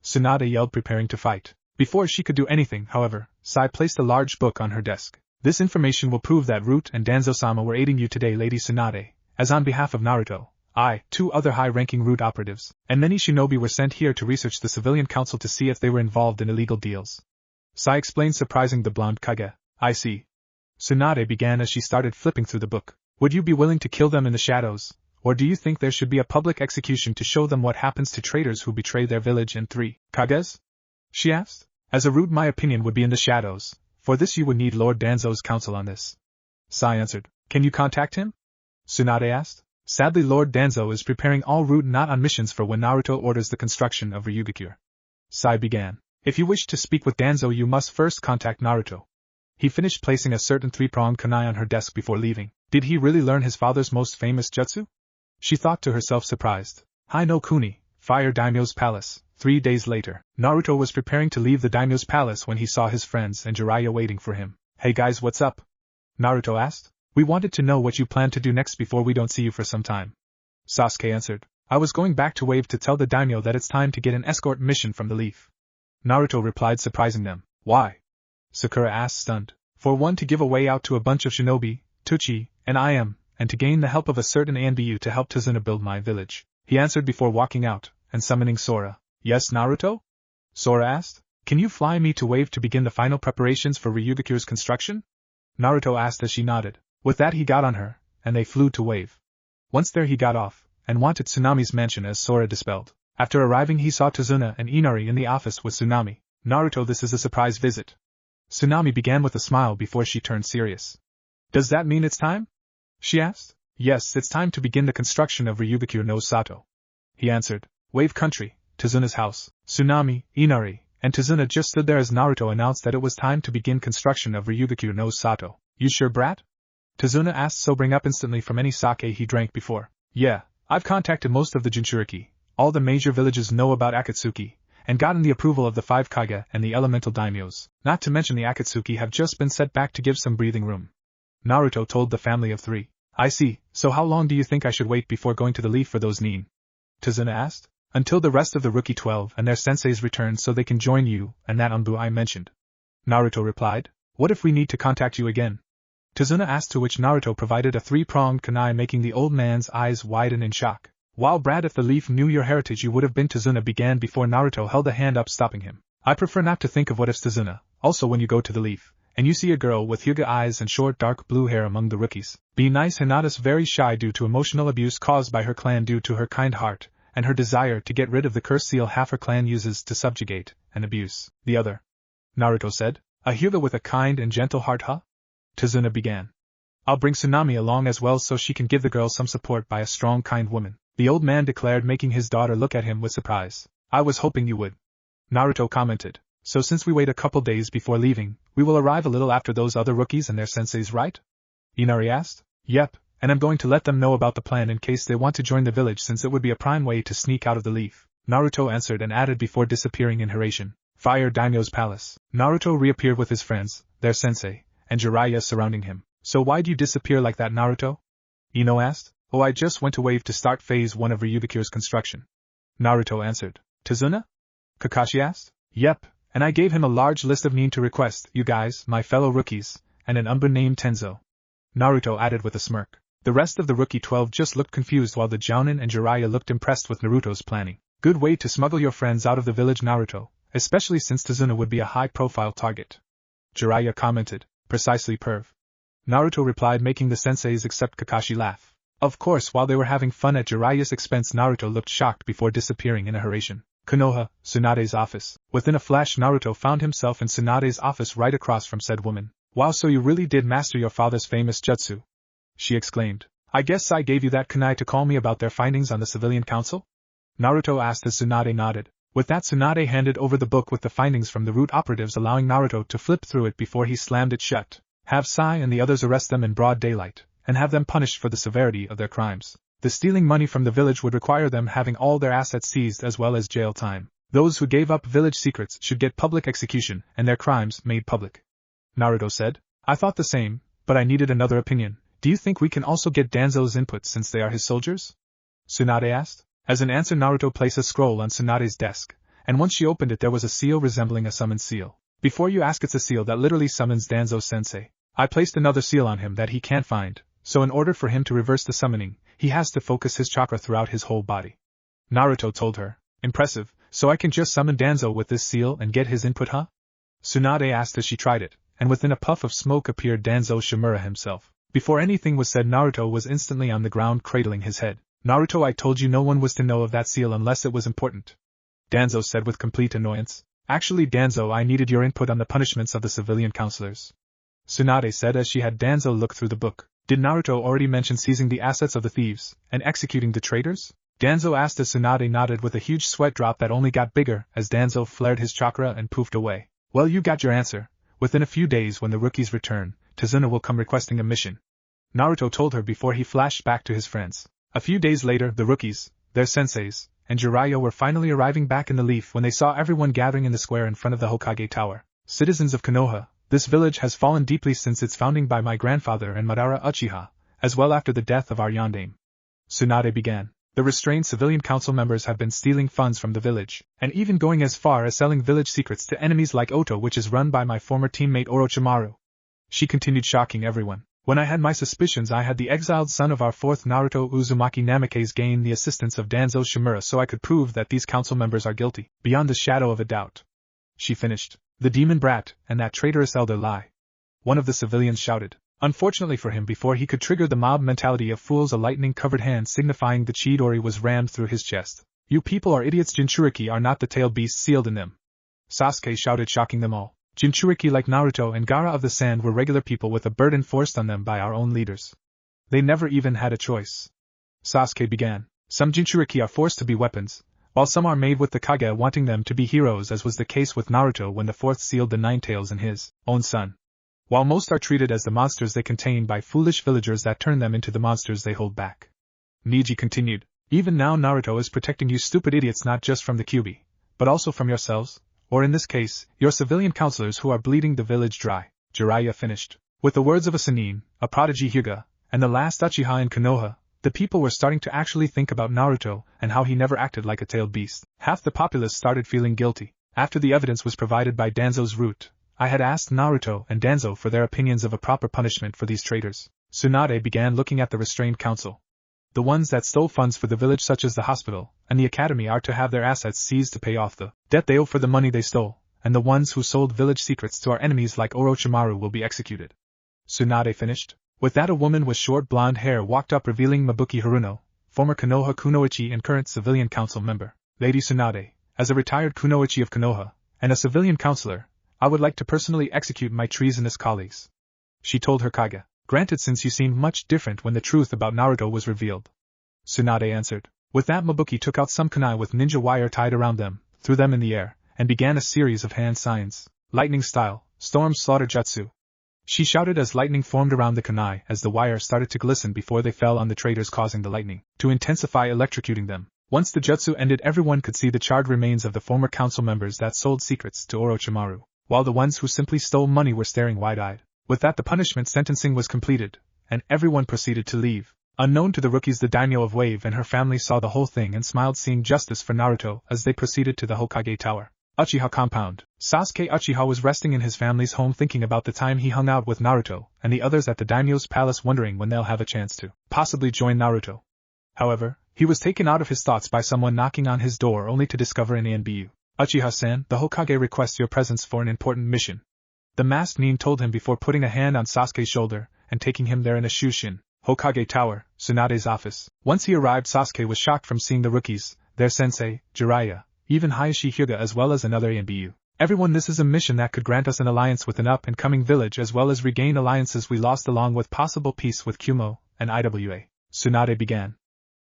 Tsunade yelled, preparing to fight. Before she could do anything, however, Sai placed a large book on her desk. This information will prove that Root and Danzo-sama were aiding you today, Lady Tsunade, as on behalf of Naruto, I, 2 other high-ranking Root operatives, and many shinobi were sent here to research the civilian council to see if they were involved in illegal deals. Sai explained, surprising the blonde Kage. I see. Tsunade began as she started flipping through the book. Would you be willing to kill them in the shadows, or do you think there should be a public execution to show them what happens to traitors who betray their village and 3 Kages? She asked. As a Root, my opinion would be in the shadows. For this you would need Lord Danzo's counsel on this. Sai answered. Can you contact him? Tsunade asked. Sadly, Lord Danzo is preparing all Root not on missions for when Naruto orders the construction of Ryugakure. Sai began. If you wish to speak with Danzo, you must first contact Naruto. He finished placing a certain three-pronged kunai on her desk before leaving. Did he really learn his father's most famous jutsu? She thought to herself, surprised. Hai no Kuni, Fire Daimyo's palace. 3 days later, Naruto was preparing to leave the daimyo's palace when he saw his friends and Jiraiya waiting for him. Hey guys, what's up? Naruto asked. We wanted to know what you plan to do next before we don't see you for some time. Sasuke answered. I was going back to Wave to tell the daimyo that it's time to get an escort mission from the Leaf. Naruto replied, surprising them. Why? Sakura asked, stunned. For one, to give a way out to a bunch of shinobi, Tuchi, and I am, and to gain the help of a certain Anbu to help Tazuna build my village. He answered before walking out, and summoning Sora. Yes, Naruto? Sora asked. Can you fly me to Wave to begin the final preparations for Ryugakure's construction? Naruto asked as she nodded. With that he got on her, and they flew to Wave. Once there he got off, and wanted Tsunami's mansion as Sora dispelled. After arriving he saw Tazuna and Inari in the office with Tsunami. Naruto, this is a surprise visit. Tsunami began with a smile before she turned serious. Does that mean it's time? She asked. Yes, it's time to begin the construction of Ryugakure no Sato. He answered. Wave country, Tazuna's house, Tsunami, Inari, and Tazuna just stood there as Naruto announced that it was time to begin construction of Ryugakure no Sato. You sure, brat? Tazuna asked, sobering up instantly from any sake he drank before. Yeah, I've contacted most of the jinchuriki. All the major villages know about Akatsuki, and gotten the approval of the 5 Kage and the elemental daimyos, not to mention the Akatsuki have just been set back to give some breathing room. Naruto told the family of 3. I see, so how long do you think I should wait before going to the Leaf for those nin? Tazuna asked. Until the rest of the Rookie 12 and their senseis return so they can join you and that Anbu I mentioned. Naruto replied. What if we need to contact you again? Tazuna asked, to which Naruto provided a 3-pronged kunai, making the old man's eyes widen in shock. Wow, Brad, if the Leaf knew your heritage you would have been. Tazuna began before Naruto held a hand up stopping him. I prefer not to think of what ifs, Tazuna. Also, when you go to the Leaf, and you see a girl with Hyuga eyes and short dark blue hair among the rookies, be nice. Hinata's very shy due to emotional abuse caused by her clan due to her kind heart, and her desire to get rid of the curse seal half her clan uses to subjugate and abuse the other. Naruto said. A Hyuga with a kind and gentle heart, huh? Tazuna began. I'll bring Tsunami along as well so she can give the girl some support by a strong kind woman, the old man declared, making his daughter look at him with surprise. I was hoping you would. Naruto commented. So since we wait a couple days before leaving, we will arrive a little after those other rookies and their senseis, right? Inari asked. Yep, and I'm going to let them know about the plan in case they want to join the village, since it would be a prime way to sneak out of the Leaf. Naruto answered and added before disappearing in Hiraishin. Fire Daimyo's palace. Naruto reappeared with his friends, their sensei, and Jiraiya surrounding him. So why'd you disappear like that, Naruto? Ino asked. Oh, I just went to Wave to start phase 1 of Ryugakure's construction. Naruto answered. Tazuna? Kakashi asked. Yep, and I gave him a large list of nin to request, you guys, my fellow rookies, and an Umbu named Tenzo. Naruto added with a smirk. The rest of the Rookie 12 just looked confused while the Jounin and Jiraiya looked impressed with Naruto's planning. Good way to smuggle your friends out of the village, Naruto, especially since Tazuna would be a high-profile target. Jiraiya commented. Precisely, Perv. Naruto replied, making the senseis except Kakashi laugh. Of course, while they were having fun at Jiraiya's expense, Naruto looked shocked before disappearing in a Hiraishin. Konoha, Tsunade's office. Within a flash, Naruto found himself in Tsunade's office right across from said woman. Wow, so you really did master your father's famous jutsu? She exclaimed. I guess I gave you that kunai to call me about their findings on the civilian council? Naruto asked as Tsunade nodded. With that, Tsunade handed over the book with the findings from the root operatives, allowing Naruto to flip through it before he slammed it shut. Have Sai and the others arrest them in broad daylight, and have them punished for the severity of their crimes. The stealing money from the village would require them having all their assets seized as well as jail time. Those who gave up village secrets should get public execution and their crimes made public. Naruto said. I thought the same, but I needed another opinion. Do you think we can also get Danzo's input since they are his soldiers? Tsunade asked. As an answer, Naruto placed a scroll on Tsunade's desk, and once she opened it there was a seal resembling a summon seal. Before you ask, it's a seal that literally summons Danzo-sensei. I placed another seal on him that he can't find, so in order for him to reverse the summoning, he has to focus his chakra throughout his whole body. Naruto told her. Impressive, so I can just summon Danzo with this seal and get his input, huh? Tsunade asked as she tried it, and within a puff of smoke appeared Danzo Shimura himself. Before anything was said, Naruto was instantly on the ground cradling his head. Naruto, I told you no one was to know of that seal unless it was important. Danzo said with complete annoyance. Actually, Danzo, I needed your input on the punishments of the civilian counselors. Tsunade said as she had Danzo look through the book. Did Naruto already mention seizing the assets of the thieves, and executing the traitors? Danzo asked as Tsunade nodded with a huge sweat drop that only got bigger as Danzo flared his chakra and poofed away. Well, you got your answer. Within a few days when the rookies return, Tazuna will come requesting a mission. Naruto told her before he flashed back to his friends. A few days later, the rookies, their senseis, and Jiraiya were finally arriving back in the Leaf when they saw everyone gathering in the square in front of the Hokage Tower. Citizens of Konoha, this village has fallen deeply since its founding by my grandfather and Madara Uchiha, as well after the death of our yondaime. Tsunade began. The restrained civilian council members have been stealing funds from the village, and even going as far as selling village secrets to enemies like Oto, which is run by my former teammate Orochimaru. She continued, shocking everyone. When I had my suspicions, I had the exiled son of our fourth Naruto Uzumaki Namikaze gain the assistance of Danzo Shimura so I could prove that these council members are guilty, beyond the shadow of a doubt. She finished. The demon brat, and that traitorous elder lie. One of the civilians shouted. Unfortunately for him, before he could trigger the mob mentality of fools, a lightning-covered hand signifying the Chidori was rammed through his chest. You people are idiots. Jinchuriki are not the tailed beasts sealed in them. Sasuke shouted, shocking them all. Jinchuriki, like Naruto and Gaara of the Sand, were regular people with a burden forced on them by our own leaders. They never even had a choice. Sasuke began. Some Jinchuriki are forced to be weapons, while some are made with the Kage wanting them to be heroes, as was the case with Naruto when the fourth sealed the Nine Tails in his own son. While most are treated as the monsters they contain by foolish villagers that turn them into the monsters they hold back. Neji continued. Even now Naruto is protecting you stupid idiots, not just from the Kyuubi, but also from yourselves, or in this case, your civilian counselors who are bleeding the village dry. Jiraiya finished. With the words of a Sannin, a prodigy Hyuga, and the last Uchiha in Konoha, the people were starting to actually think about Naruto and how he never acted like a tailed beast. Half the populace started feeling guilty. After the evidence was provided by Danzo's root, I had asked Naruto and Danzo for their opinions of a proper punishment for these traitors. Tsunade began looking at the restrained council. The ones that stole funds for the village, such as the hospital and the academy, are to have their assets seized to pay off the debt they owe for the money they stole, and the ones who sold village secrets to our enemies like Orochimaru will be executed. Tsunade finished. With that, a woman with short blonde hair walked up, revealing Mabuki Haruno, former Konoha Kunoichi and current civilian council member. Lady Tsunade, as a retired Kunoichi of Konoha, and a civilian counselor, I would like to personally execute my treasonous colleagues. She told her Kage. Granted, since you seemed much different when the truth about Naruto was revealed. Tsunade answered. With that, Mabuki took out some kunai with ninja wire tied around them, threw them in the air, and began a series of hand signs. Lightning style, storm slaughter jutsu. She shouted as lightning formed around the kunai as the wire started to glisten before they fell on the traitors, causing the lightning to intensify, electrocuting them. Once the jutsu ended, everyone could see the charred remains of the former council members that sold secrets to Orochimaru, while the ones who simply stole money were staring wide-eyed. With that, the punishment sentencing was completed, and everyone proceeded to leave. Unknown to the rookies, the daimyo of Wave and her family saw the whole thing and smiled, seeing justice for Naruto as they proceeded to the Hokage Tower. Uchiha compound. Sasuke Uchiha was resting in his family's home, thinking about the time he hung out with Naruto and the others at the daimyo's palace, wondering when they'll have a chance to possibly join Naruto. However, he was taken out of his thoughts by someone knocking on his door, only to discover an Anbu. Uchiha-san, the Hokage requests your presence for an important mission. The masked nin told him before putting a hand on Sasuke's shoulder and taking him there in a shushin. Hokage Tower, Tsunade's office. Once he arrived, Sasuke was shocked from seeing the rookies, their sensei, Jiraiya, even Hayashi Hyuga, as well as another Anbu. Everyone, this is a mission that could grant us an alliance with an up-and-coming village, as well as regain alliances we lost, along with possible peace with Kumo and IWA. Tsunade began.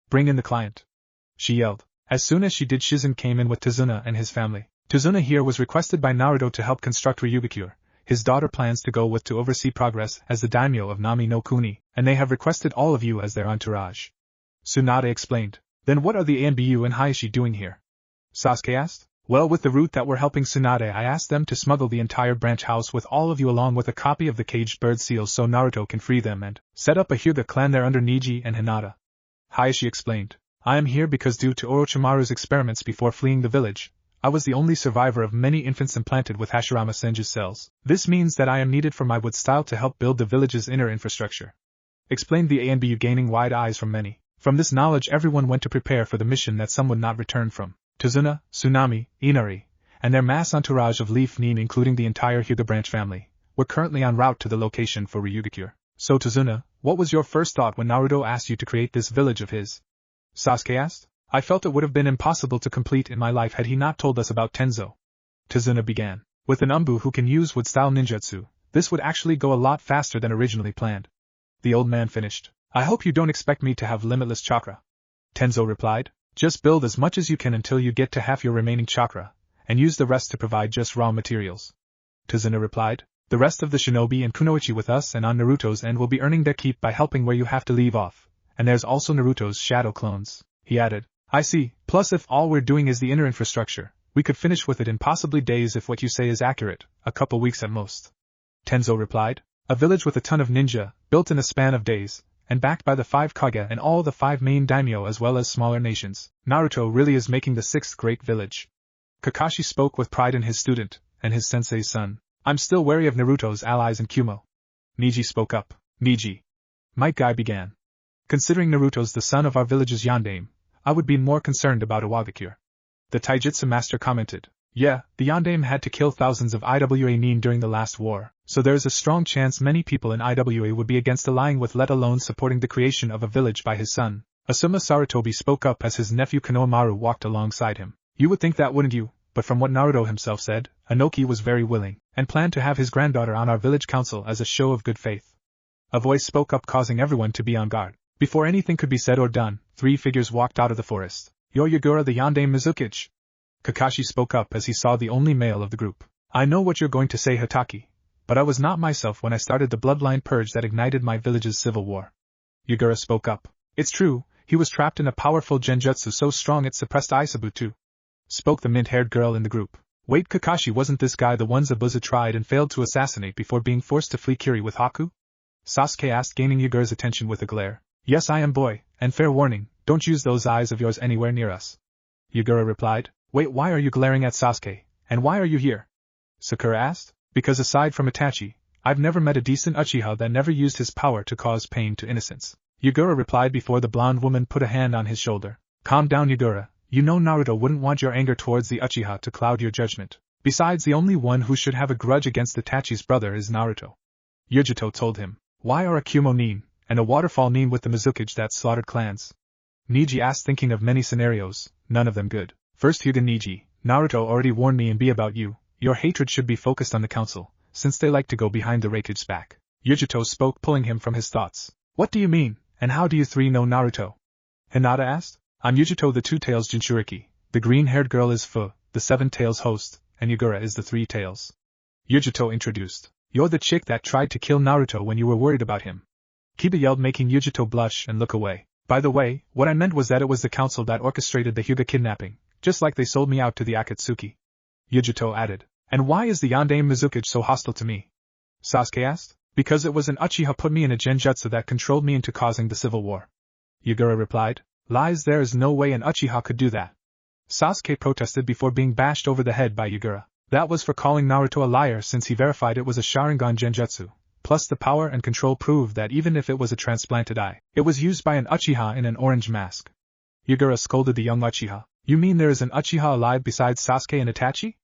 Bring in the client. She yelled. As soon as she did, Shizen came in with Tazuna and his family. Tazuna here was requested by Naruto to help construct Ryugakure. His daughter plans to go with to oversee progress as the daimyo of Nami no Kuni, and they have requested all of you as their entourage. Tsunade explained. Then what are the Anbu and Hayashi doing here? Sasuke asked. Well, with the route that we're helping Tsunade, I asked them to smuggle the entire branch house with all of you, along with a copy of the caged bird seals, so Naruto can free them and set up a Hyuga clan there under Neji and Hinata. Hayashi explained. I am here because due to Orochimaru's experiments before fleeing the village, I was the only survivor of many infants implanted with Hashirama Senju's cells. This means that I am needed for my wood style to help build the village's inner infrastructure. Explained the Anbu, gaining wide eyes from many. From this knowledge, everyone went to prepare for the mission that some would not return from. Tazuna, Tsunami, Inari, and their mass entourage of Leaf Nin, including the entire Hyuga branch family, were currently en route to the location for Ryugakure. So Tazuna, what was your first thought when Naruto asked you to create this village of his? Sasuke asked. I felt it would have been impossible to complete in my life had he not told us about Tenzo. Tazuna began. With an Umbu who can use wood-style ninjutsu, this would actually go a lot faster than originally planned. The old man finished. I hope you don't expect me to have limitless chakra. Tenzo replied. Just build as much as you can until you get to half your remaining chakra, and use the rest to provide just raw materials. Tazuna replied, the rest of the shinobi and kunoichi with us and on Naruto's end will be earning their keep by helping where you have to leave off, and there's also Naruto's shadow clones, he added. I see, plus if all we're doing is the inner infrastructure, we could finish with it in possibly days if what you say is accurate, a couple weeks at most. Tenzo replied, a village with a ton of ninja, built in a span of days, and backed by the 5 Kage and all the 5 main daimyo as well as smaller nations. Naruto really is making the 6th great village. Kakashi spoke with pride in his student, and his sensei's son. I'm still wary of Naruto's allies and Kumo. Niji spoke up. Niji. Might Guy began. Considering Naruto's the son of our village's yondaime, I would be more concerned about Iwagakure. The taijutsu master commented. Yeah, the yondaime had to kill thousands of IWA nin during the last war, so there is a strong chance many people in IWA would be against allying with let alone supporting the creation of a village by his son. Asuma Sarutobi spoke up as his nephew Konohamaru walked alongside him. You would think that, wouldn't you? But from what Naruto himself said, Inoki was very willing, and planned to have his granddaughter on our village council as a show of good faith. A voice spoke up causing everyone to be on guard. Before anything could be said or done, 3 figures walked out of the forest. Yo Yagura the yondaime Mizukichi. Kakashi spoke up as he saw the only male of the group. I know what you're going to say, Hataki, but I was not myself when I started the bloodline purge that ignited my village's civil war. Yagura spoke up. It's true, he was trapped in a powerful genjutsu so strong it suppressed Aisabu too. Spoke the mint-haired girl in the group. Wait, Kakashi, wasn't this guy the one Zabuza tried and failed to assassinate before being forced to flee Kiri with Haku? Sasuke asked, gaining Yagura's attention with a glare. Yes, I am, boy, and fair warning, don't use those eyes of yours anywhere near us. Yagura replied. Wait, why are you glaring at Sasuke, and why are you here? Sakura asked. Because aside from Itachi, I've never met a decent Uchiha that never used his power to cause pain to innocents. Yagura replied before the blonde woman put a hand on his shoulder. Calm down, Yagura. You know Naruto wouldn't want your anger towards the Uchiha to cloud your judgment. Besides, the only one who should have a grudge against Itachi's brother is Naruto. Yugito told him. Why are a Kumo nin, and a waterfall nin with the Mizukichi that slaughtered clans? Niji asked, thinking of many scenarios, none of them good. First, Hyuga Niji, Naruto already warned me and be about you. Your hatred should be focused on the council, since they like to go behind the Raiku's back. Yugito spoke, pulling him from his thoughts. What do you mean, and how do you 3 know Naruto? Hinata asked. I'm Yugito the 2 Tails Jinchuriki, the green-haired girl is Fu, the 7 Tails host, and Yagura is the 3 Tails. Yugito introduced. You're the chick that tried to kill Naruto when you were worried about him. Kiba yelled, making Yugito blush and look away. By the way, what I meant was that it was the council that orchestrated the Hyuga kidnapping, just like they sold me out to the Akatsuki. Yugito added. And why is the yondaime Mizukichi so hostile to me? Sasuke asked. Because it was an Uchiha put me in a genjutsu that controlled me into causing the civil war. Yagura replied. Lies, there is no way an Uchiha could do that. Sasuke protested before being bashed over the head by Yagura. That was for calling Naruto a liar, since he verified it was a Sharingan genjutsu, plus the power and control proved that even if it was a transplanted eye, it was used by an Uchiha in an orange mask. Yagura scolded the young Uchiha. You mean there is an Uchiha alive besides Sasuke and Itachi?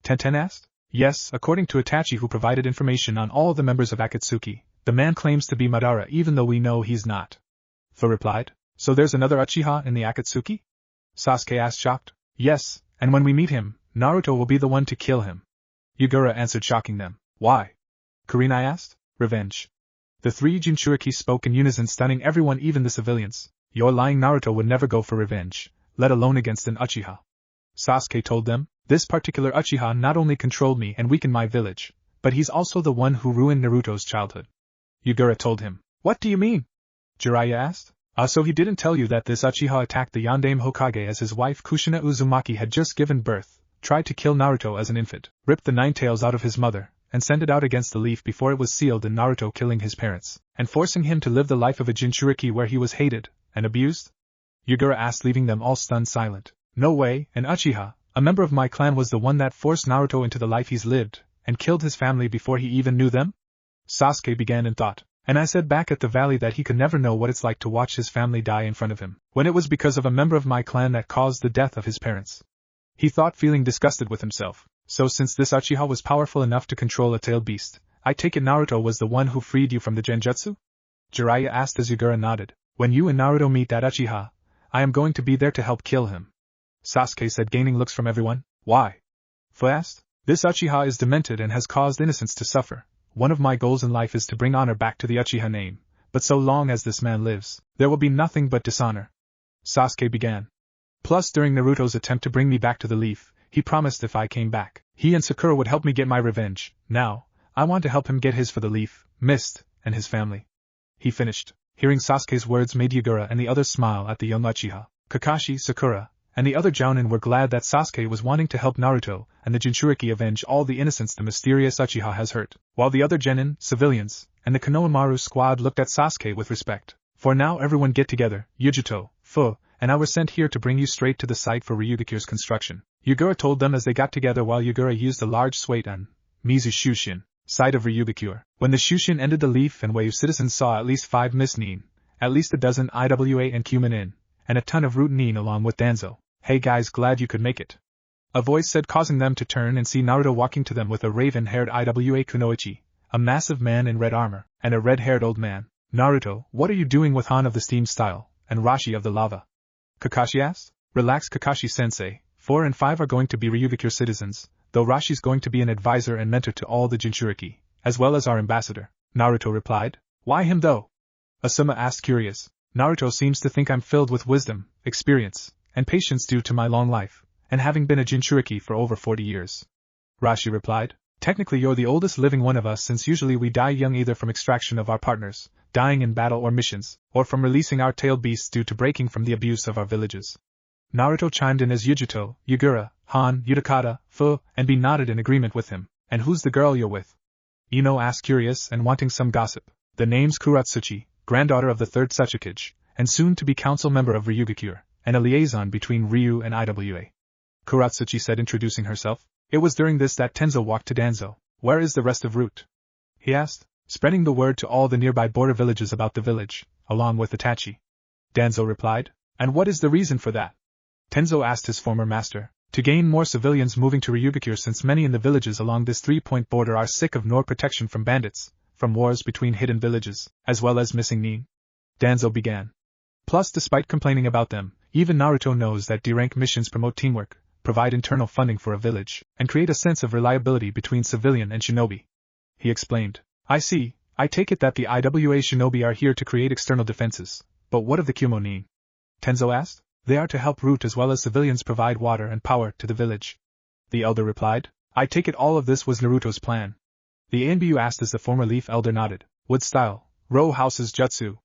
Tenten asked. Yes, according to Itachi, who provided information on all the members of Akatsuki, the man claims to be Madara even though we know he's not. Fu replied. So there's another Uchiha in the Akatsuki? Sasuke asked, shocked. Yes, and when we meet him, Naruto will be the one to kill him. Yagura answered, shocking them. Why? Kurenai asked. Revenge. The 3 Jinchuriki spoke in unison, stunning everyone, even the civilians. You're lying, Naruto would never go for revenge, let alone against an Uchiha. Sasuke told them. This particular Uchiha not only controlled me and weakened my village, but he's also the one who ruined Naruto's childhood. Yagura told him. What do you mean? Jiraiya asked. So he didn't tell you that this Uchiha attacked the yondaime Hokage as his wife Kushina Uzumaki had just given birth, tried to kill Naruto as an infant, ripped the 9 tails out of his mother, and sent it out against the leaf before it was sealed, in Naruto killing his parents, and forcing him to live the life of a Jinchuriki where he was hated and abused? Yagura asked, leaving them all stunned silent. No way, an Uchiha, a member of my clan, was the one that forced Naruto into the life he's lived, and killed his family before he even knew them? Sasuke began in thought. And I said back at the valley that he could never know what it's like to watch his family die in front of him, when it was because of a member of my clan that caused the death of his parents. He thought, feeling disgusted with himself. So since this Uchiha was powerful enough to control a tailed beast, I take it Naruto was the one who freed you from the genjutsu? Jiraiya asked as Yagura nodded. When you and Naruto meet that Uchiha, I am going to be there to help kill him. Sasuke said, gaining looks from everyone. Why? Fu asked. This Uchiha is demented and has caused innocents to suffer. One of my goals in life is to bring honor back to the Uchiha name, but so long as this man lives, there will be nothing but dishonor. Sasuke began. Plus, during Naruto's attempt to bring me back to the leaf, he promised if I came back, he and Sakura would help me get my revenge. Now, I want to help him get his for the leaf, mist, and his family. He finished. Hearing Sasuke's words made Yugura and the others smile at the young Uchiha. Kakashi, Sakura, and the other Jounin were glad that Sasuke was wanting to help Naruto and the Jinchuriki avenge all the innocents the mysterious Uchiha has hurt, while the other genin, civilians, and the Konohamaru squad looked at Sasuke with respect. For now everyone get together, Yugito, Fu, and I were sent here to bring you straight to the site for Ryugakure's construction. Yugura told them as they got together while Yugura used a large sword on Mizu Shushin, side of Ryugakure. When the Shushin ended the leaf and wave, citizens saw at least 5 Miss Nin, at least a dozen IWA and Cumin in, and a ton of Root Nin along with Danzo. Hey guys, glad you could make it. A voice said, causing them to turn and see Naruto walking to them with a raven-haired IWA Kunoichi, a massive man in red armor, and a red-haired old man. Naruto, what are you doing with Han of the steam style, and Rashi of the lava? Kakashi asked. Relax Kakashi-sensei, 4 and 5 are going to be Ryugakure citizens, though Rashi's going to be an advisor and mentor to all the Jinchuriki, as well as our ambassador. Naruto replied. Why him though? Asuma asked curious. Naruto seems to think I'm filled with wisdom, experience, and patience due to my long life, and having been a Jinchuriki for over 40 years. Rashi replied. Technically you're the oldest living one of us, since usually we die young either from extraction of our partners, dying in battle or missions, or from releasing our tailed beasts due to breaking from the abuse of our villages. Naruto chimed in as Yugito, Yugura, Han, Utakata, Fu, and B nodded in agreement with him. And who's the girl you're with? Ino asked curious and wanting some gossip. The name's Kuratsuchi, granddaughter of the 3rd Sachikage, and soon to be council member of Ryugakure, and a liaison between Ryu and IWA. Kuratsuchi said, introducing herself. It was during this that Tenzo walked to Danzo. Where is the rest of Root? He asked, spreading the word to all the nearby border villages about the village, along with Itachi. Danzo replied. And what is the reason for that? Tenzo asked his former master. To gain more civilians moving to Ryugakure, since many in the villages along this 3-point border are sick of no protection from bandits, from wars between hidden villages, as well as missing Nin. Danzo began. Plus, despite complaining about them, even Naruto knows that D-rank missions promote teamwork, provide internal funding for a village, and create a sense of reliability between civilian and shinobi. He explained. I see, I take it that the IWA shinobi are here to create external defenses, but what of the Kumo Nin? Tenzo asked. They are to help Root as well as civilians provide water and power to the village. The elder replied. I take it all of this was Naruto's plan. The ANBU asked as the former leaf elder nodded. Wood style, row houses jutsu.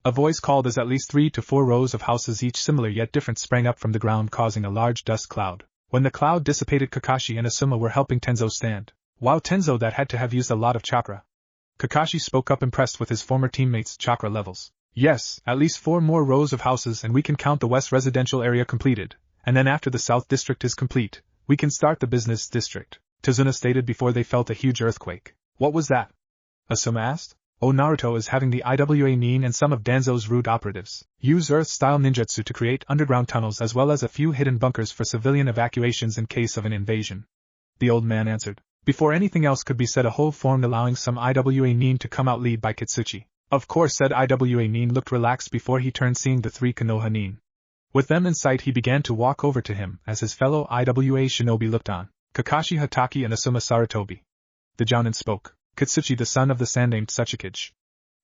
A voice called as at least 3 to 4 rows of houses, each similar yet different, sprang up from the ground, causing a large dust cloud. When the cloud dissipated, Kakashi and Asuma were helping Tenzo stand. Wow, Tenzo, that had to have used a lot of chakra. Kakashi spoke up, impressed with his former teammates' chakra levels. Yes, at least 4 more rows of houses and we can count the west residential area completed, and then after the south district is complete, we can start the business district, Tazuna stated before they felt a huge earthquake. What was that? Asuma asked. Oh, Naruto is having the IWA Nin and some of Danzo's Root operatives use Earth-style ninjutsu to create underground tunnels as well as a few hidden bunkers for civilian evacuations in case of an invasion. The old man answered. Before anything else could be said, a hole formed allowing some IWA Nin to come out, lead by Kitsuchi. Of course, said IWA Nin looked relaxed before he turned, seeing the 3 Konoha Nin. With them in sight, he began to walk over to him as his fellow IWA shinobi looked on. Kakashi, Hataki, and Asuma Saratobi. The Jounin spoke. Kitsuchi, the son of the sand-named Sachikage.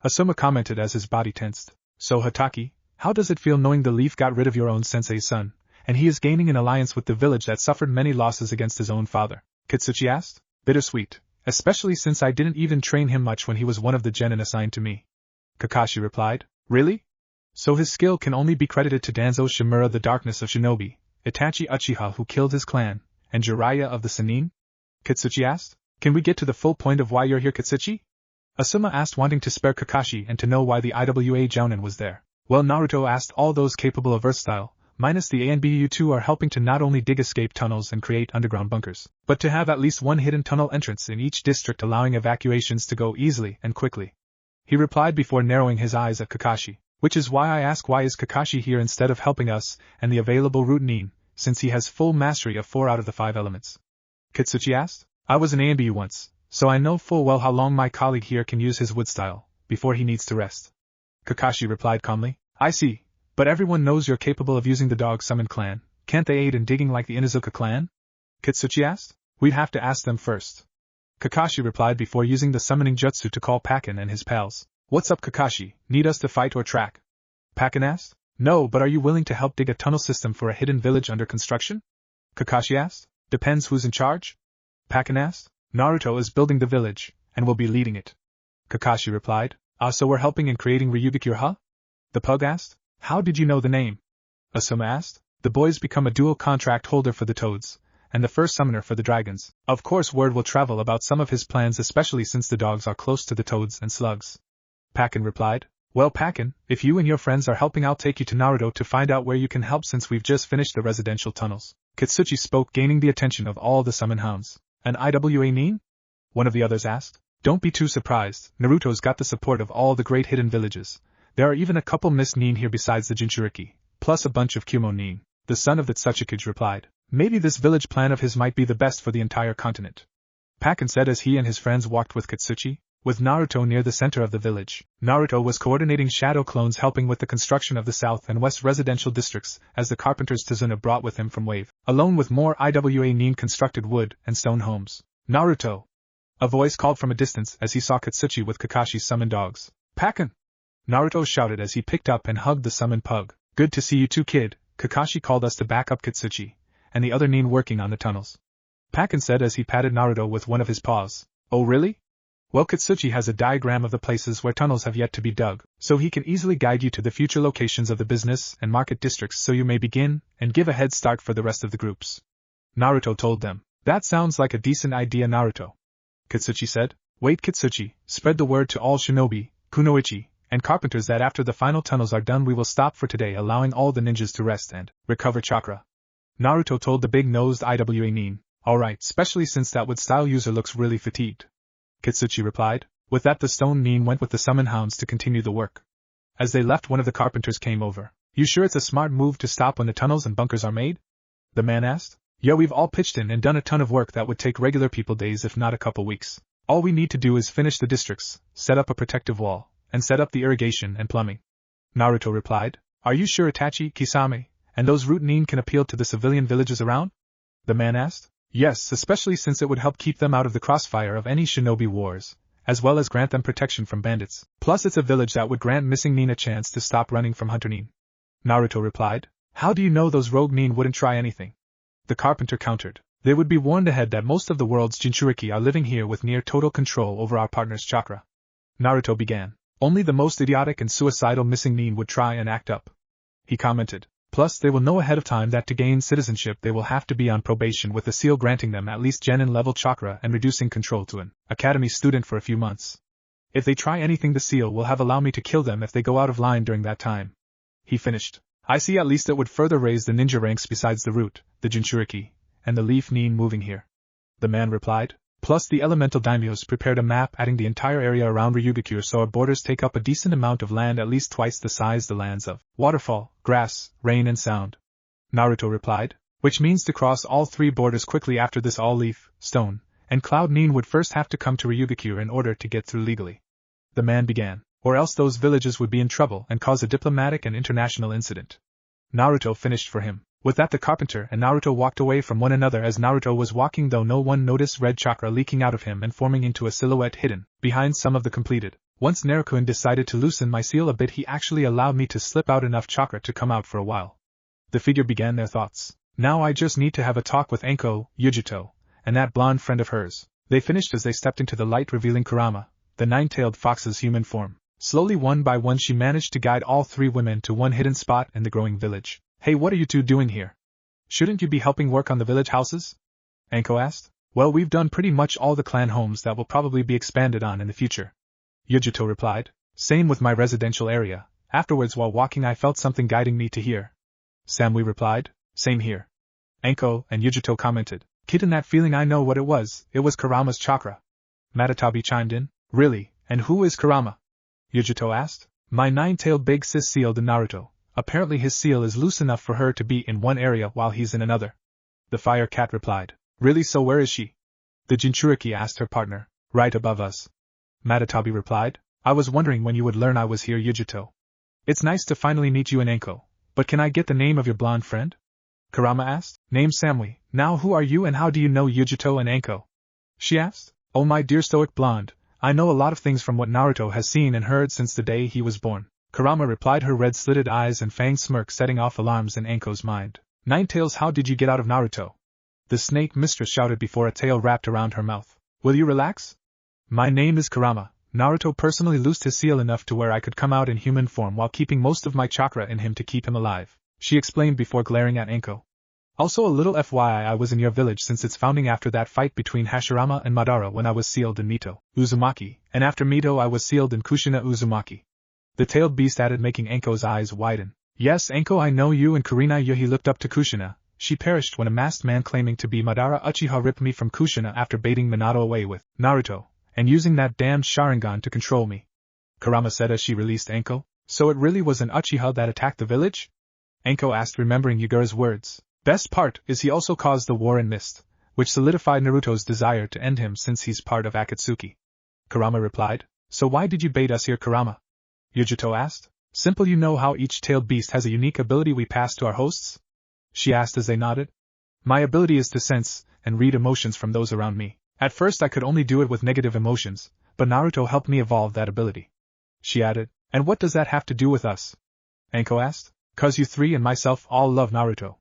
Asuma commented as his body tensed. So Hataki, how does it feel knowing the leaf got rid of your own sensei's son, and he is gaining an alliance with the village that suffered many losses against his own father? Kitsuchi asked. Bittersweet, especially since I didn't even train him much when he was one of the genin assigned to me. Kakashi replied. Really? So his skill can only be credited to Danzo Shimura, the darkness of shinobi, Itachi Uchiha who killed his clan, and Jiraiya of the Sannin? Kitsuchi asked. Can we get to the full point of why you're here, Kitsuchi? Asuma asked, wanting to spare Kakashi and to know why the IWA Jounin was there. Well, Naruto asked, all those capable of Earth style, minus the ANBU 2, are helping to not only dig escape tunnels and create underground bunkers, but to have at least one hidden tunnel entrance in each district, allowing evacuations to go easily and quickly. He replied before narrowing his eyes at Kakashi. Which is why I ask, why is Kakashi here instead of helping us and the available Root Nin, since he has full mastery of 4 out of the 5 elements? Kitsuchi asked. I was an ANBU once, so I know full well how long my colleague here can use his wood style, before he needs to rest. Kakashi replied calmly. I see, but everyone knows you're capable of using the dog summon clan. Can't they aid in digging like the Inuzuka clan? Kitsuchi asked. We'd have to ask them first. Kakashi replied before using the summoning jutsu to call Pakken and his pals. What's up, Kakashi? Need us to fight or track? Pakken asked. No, but are you willing to help dig a tunnel system for a hidden village under construction? Kakashi asked. Depends who's in charge? Pakken asked. Naruto is building the village, and will be leading it. Kakashi replied. So we're helping in creating Ryugikure, huh? The pug asked. How did you know the name? Asuma asked. The boys become a dual contract holder for the toads, and the first summoner for the dragons. Of course word will travel about some of his plans, especially since the dogs are close to the toads and slugs. Pakken replied. Well Pakken, if you and your friends are helping, I'll take you to Naruto to find out where you can help since we've just finished the residential tunnels. Kitsuchi spoke, gaining the attention of all the summon hounds. An IWA Nin? One of the others asked. Don't be too surprised, Naruto's got the support of all the great hidden villages. There are even a couple Miss Nin here besides the Jinchuriki, plus a bunch of Kumo Nin. The son of the Tsuchikage replied. Maybe this village plan of his might be the best for the entire continent. Pakken said as he and his friends walked with Kitsuchi, with Naruto near the center of the village. Naruto was coordinating shadow clones, helping with the construction of the south and west residential districts, as the carpenters Tazuna brought with him from Wave, alone with more IWA Nin constructed wood and stone homes. Naruto! A voice called from a distance as he saw Kitsuchi with Kakashi's summoned dogs. Pakken! Naruto shouted as he picked up and hugged the summoned pug. Good to see you too, kid. Kakashi called us to back up Kitsuchi and the other Nin working on the tunnels. Pakken said as he patted Naruto with one of his paws. Oh really? Well, Kitsuchi has a diagram of the places where tunnels have yet to be dug, so he can easily guide you to the future locations of the business and market districts, so you may begin and give a head start for the rest of the groups. Naruto told them. That sounds like a decent idea, Naruto. Kitsuchi said. Wait, Kitsuchi, spread the word to all shinobi, kunoichi, and carpenters that after the final tunnels are done we will stop for today, allowing all the ninjas to rest and recover chakra. Naruto told the big-nosed IWA Nin. Alright, especially since that wood style user looks really fatigued. Kitsuchi replied. With that the stone Nin went with the summon hounds to continue the work. As they left, one of the carpenters came over. You sure it's a smart move to stop when the tunnels and bunkers are made? The man asked. Yeah, we've all pitched in and done a ton of work that would take regular people days if not a couple weeks. All we need to do is finish the districts, set up a protective wall, and set up the irrigation and plumbing. Naruto replied. Are you sure Itachi, Kisame, and those root Nin can appeal to the civilian villages around? The man asked. Yes, especially since it would help keep them out of the crossfire of any shinobi wars, as well as grant them protection from bandits. Plus it's a village that would grant missing Nin a chance to stop running from Hunter Nin. Naruto replied. How do you know those rogue Nin wouldn't try anything? The carpenter countered. They would be warned ahead that most of the world's jinchuriki are living here with near total control over our partner's chakra. Naruto began. Only the most idiotic and suicidal missing Nin would try and act up. He commented. Plus they will know ahead of time that to gain citizenship they will have to be on probation, with the seal granting them at least genin level chakra and reducing control to an academy student for a few months. If they try anything, the seal will have allow me to kill them if they go out of line during that time. He finished. I see, at least it would further raise the ninja ranks besides the root, the jinchuriki, and the leaf Nin moving here. The man replied. Plus the elemental daimyos prepared a map adding the entire area around Ryugikure, so our borders take up a decent amount of land, at least twice the size the lands of waterfall, grass, rain and sound. Naruto replied. Which means to cross all three borders quickly after this, all leaf, stone, and cloud Nin would first have to come to Ryugikure in order to get through legally. The man began. Or else those villages would be in trouble and cause a diplomatic and international incident. Naruto finished for him. With that the carpenter and Naruto walked away from one another. As Naruto was walking, though, no one noticed red chakra leaking out of him and forming into a silhouette hidden behind some of the completed. Once Naruto decided to loosen my seal a bit, he actually allowed me to slip out enough chakra to come out for a while. The figure began their thoughts. Now I just need to have a talk with Anko, Yugito, and that blonde friend of hers. They finished as they stepped into the light, revealing Kurama, the nine-tailed fox's human form. Slowly, one by one, she managed to guide all three women to one hidden spot in the growing village. Hey, what are you two doing here? Shouldn't you be helping work on the village houses? Anko asked. Well, we've done pretty much all the clan homes that will probably be expanded on in the future. Yugito replied. Same with my residential area. Afterwards, while walking, I felt something guiding me to here. Samui replied. Same here. Anko and Yugito commented. Kid, in that feeling, I know what it was Kurama's chakra. Matatabi chimed in. Really, and who is Kurama? Yugito asked. My nine-tailed big sis seal, the Naruto. Apparently his seal is loose enough for her to be in one area while he's in another. The fire cat replied. Really, so where is she? The Jinchuriki asked her partner. Right above us. Matatabi replied. I was wondering when you would learn I was here, Yugito. It's nice to finally meet you and Anko, but can I get the name of your blonde friend? Kurama asked. Name Samui. Now who are you and how do you know Yugito and Anko? She asked. Oh my dear stoic blonde, I know a lot of things from what Naruto has seen and heard since the day he was born. Kurama replied, her red-slitted eyes and fanged smirk setting off alarms in Anko's mind. Ninetales, how did you get out of Naruto? The snake mistress shouted before a tail wrapped around her mouth. Will you relax? My name is Kurama. Naruto personally loosed his seal enough to where I could come out in human form while keeping most of my chakra in him to keep him alive, she explained before glaring at Anko. Also a little FYI, I was in your village since its founding after that fight between Hashirama and Madara when I was sealed in Mito, Uzumaki, and after Mito I was sealed in Kushina Uzumaki. The tailed beast added, making Anko's eyes widen. Yes, Anko, I know you and Kurina. He looked up to Kushina. She perished when a masked man claiming to be Madara Uchiha ripped me from Kushina after baiting Minato away with Naruto, and using that damned Sharingan to control me, Kurama said as she released Anko. So it really was an Uchiha that attacked the village? Anko asked, remembering Yugura's words. Best part is he also caused the war in Mist, which solidified Naruto's desire to end him since he's part of Akatsuki. Kurama replied. So why did you bait us here, Kurama? Yugito asked. Simple, you know how each tailed beast has a unique ability we pass to our hosts? She asked as they nodded. My ability is to sense and read emotions from those around me. At first I could only do it with negative emotions, but Naruto helped me evolve that ability. She added. And what does that have to do with us? Anko asked. 'Cause you three and myself all love Naruto,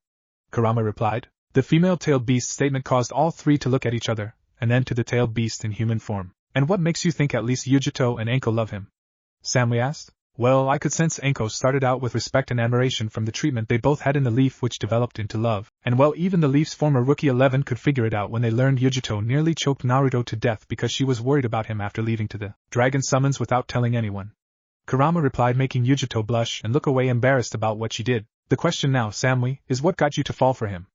Kurama replied. The female tailed beast statement caused all three to look at each other, and then to the tailed beast in human form. And what makes you think at least Yugito and Anko love him? Samui asked. Well, I could sense Anko started out with respect and admiration from the treatment they both had in the leaf, which developed into love, and well, even the leaf's former rookie 11 could figure it out when they learned Yugito nearly choked Naruto to death because she was worried about him after leaving to the dragon summons without telling anyone. Kurama replied, making Yugito blush and look away, embarrassed about what she did. The question now, Samui, is what got you to fall for him?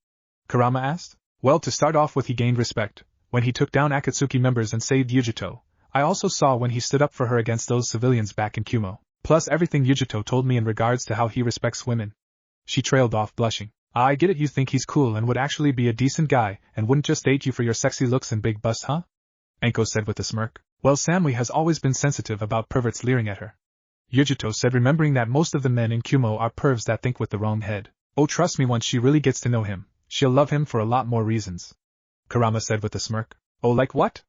Kurama asked. Well, to start off with, he gained respect when he took down Akatsuki members and saved Yugito. I also saw when he stood up for her against those civilians back in Kumo. Plus everything Yugito told me in regards to how he respects women. She trailed off, blushing. I get it, you think he's cool and would actually be a decent guy and wouldn't just date you for your sexy looks and big bust, huh? Anko said with a smirk. Well, Samui has always been sensitive about perverts leering at her. Yugito said, remembering that most of the men in Kumo are pervs that think with the wrong head. Oh, trust me, once she really gets to know him, she'll love him for a lot more reasons. Kurama said with a smirk. Oh, like what?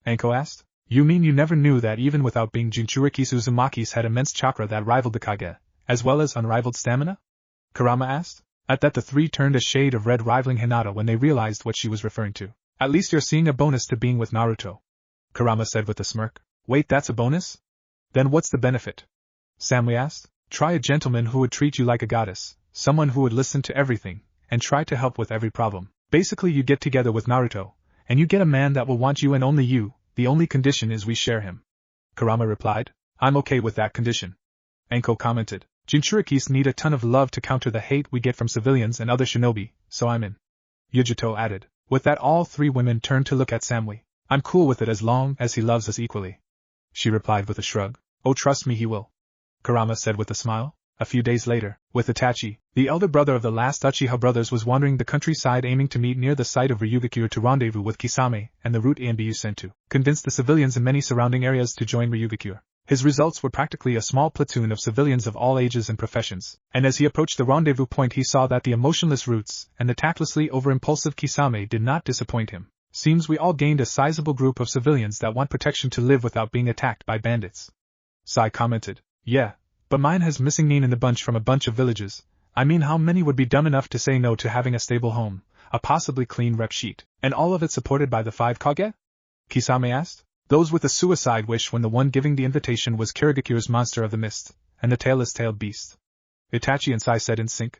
Anko asked. You mean you never knew that even without being jinchurikis, Uzumakis had immense chakra that rivaled the Kage, as well as unrivaled stamina? Kurama asked. At that the three turned a shade of red, rivaling Hinata when they realized what she was referring to. At least you're seeing a bonus to being with Naruto, Kurama said with a smirk. Wait, that's a bonus? Then what's the benefit? Samui asked. Try a gentleman who would treat you like a goddess, someone who would listen to everything, and try to help with every problem. Basically, you get together with Naruto, and you get a man that will want you and only you. The only condition is we share him. Kurama replied. I'm okay with that condition. Anko commented. Jinchurikis need a ton of love to counter the hate we get from civilians and other shinobi, so I'm in. Yugito added. With that, all three women turned to look at Samui. I'm cool with it as long as he loves us equally, she replied with a shrug. Oh, trust me, he will, Kurama said with a smile. A few days later, with Itachi, the elder brother of the last Uchiha brothers, was wandering the countryside aiming to meet near the site of Ryugakure to rendezvous with Kisame and the route Anbu sent to convince the civilians in many surrounding areas to join Ryugakure. His results were practically a small platoon of civilians of all ages and professions, and as he approached the rendezvous point he saw that the emotionless roots and the tactlessly over-impulsive Kisame did not disappoint him. Seems we all gained a sizable group of civilians that want protection to live without being attacked by bandits. Sai commented. Yeah. But mine has missing name in the bunch from a bunch of villages. I mean, how many would be dumb enough to say no to having a stable home, a possibly clean rep sheet, and all of it supported by the 5 Kage? Kisame asked. Those with a suicide wish when the one giving the invitation was Kirigakure's monster of the mist, and the tailless tailed beast. Itachi and Sai said in sync.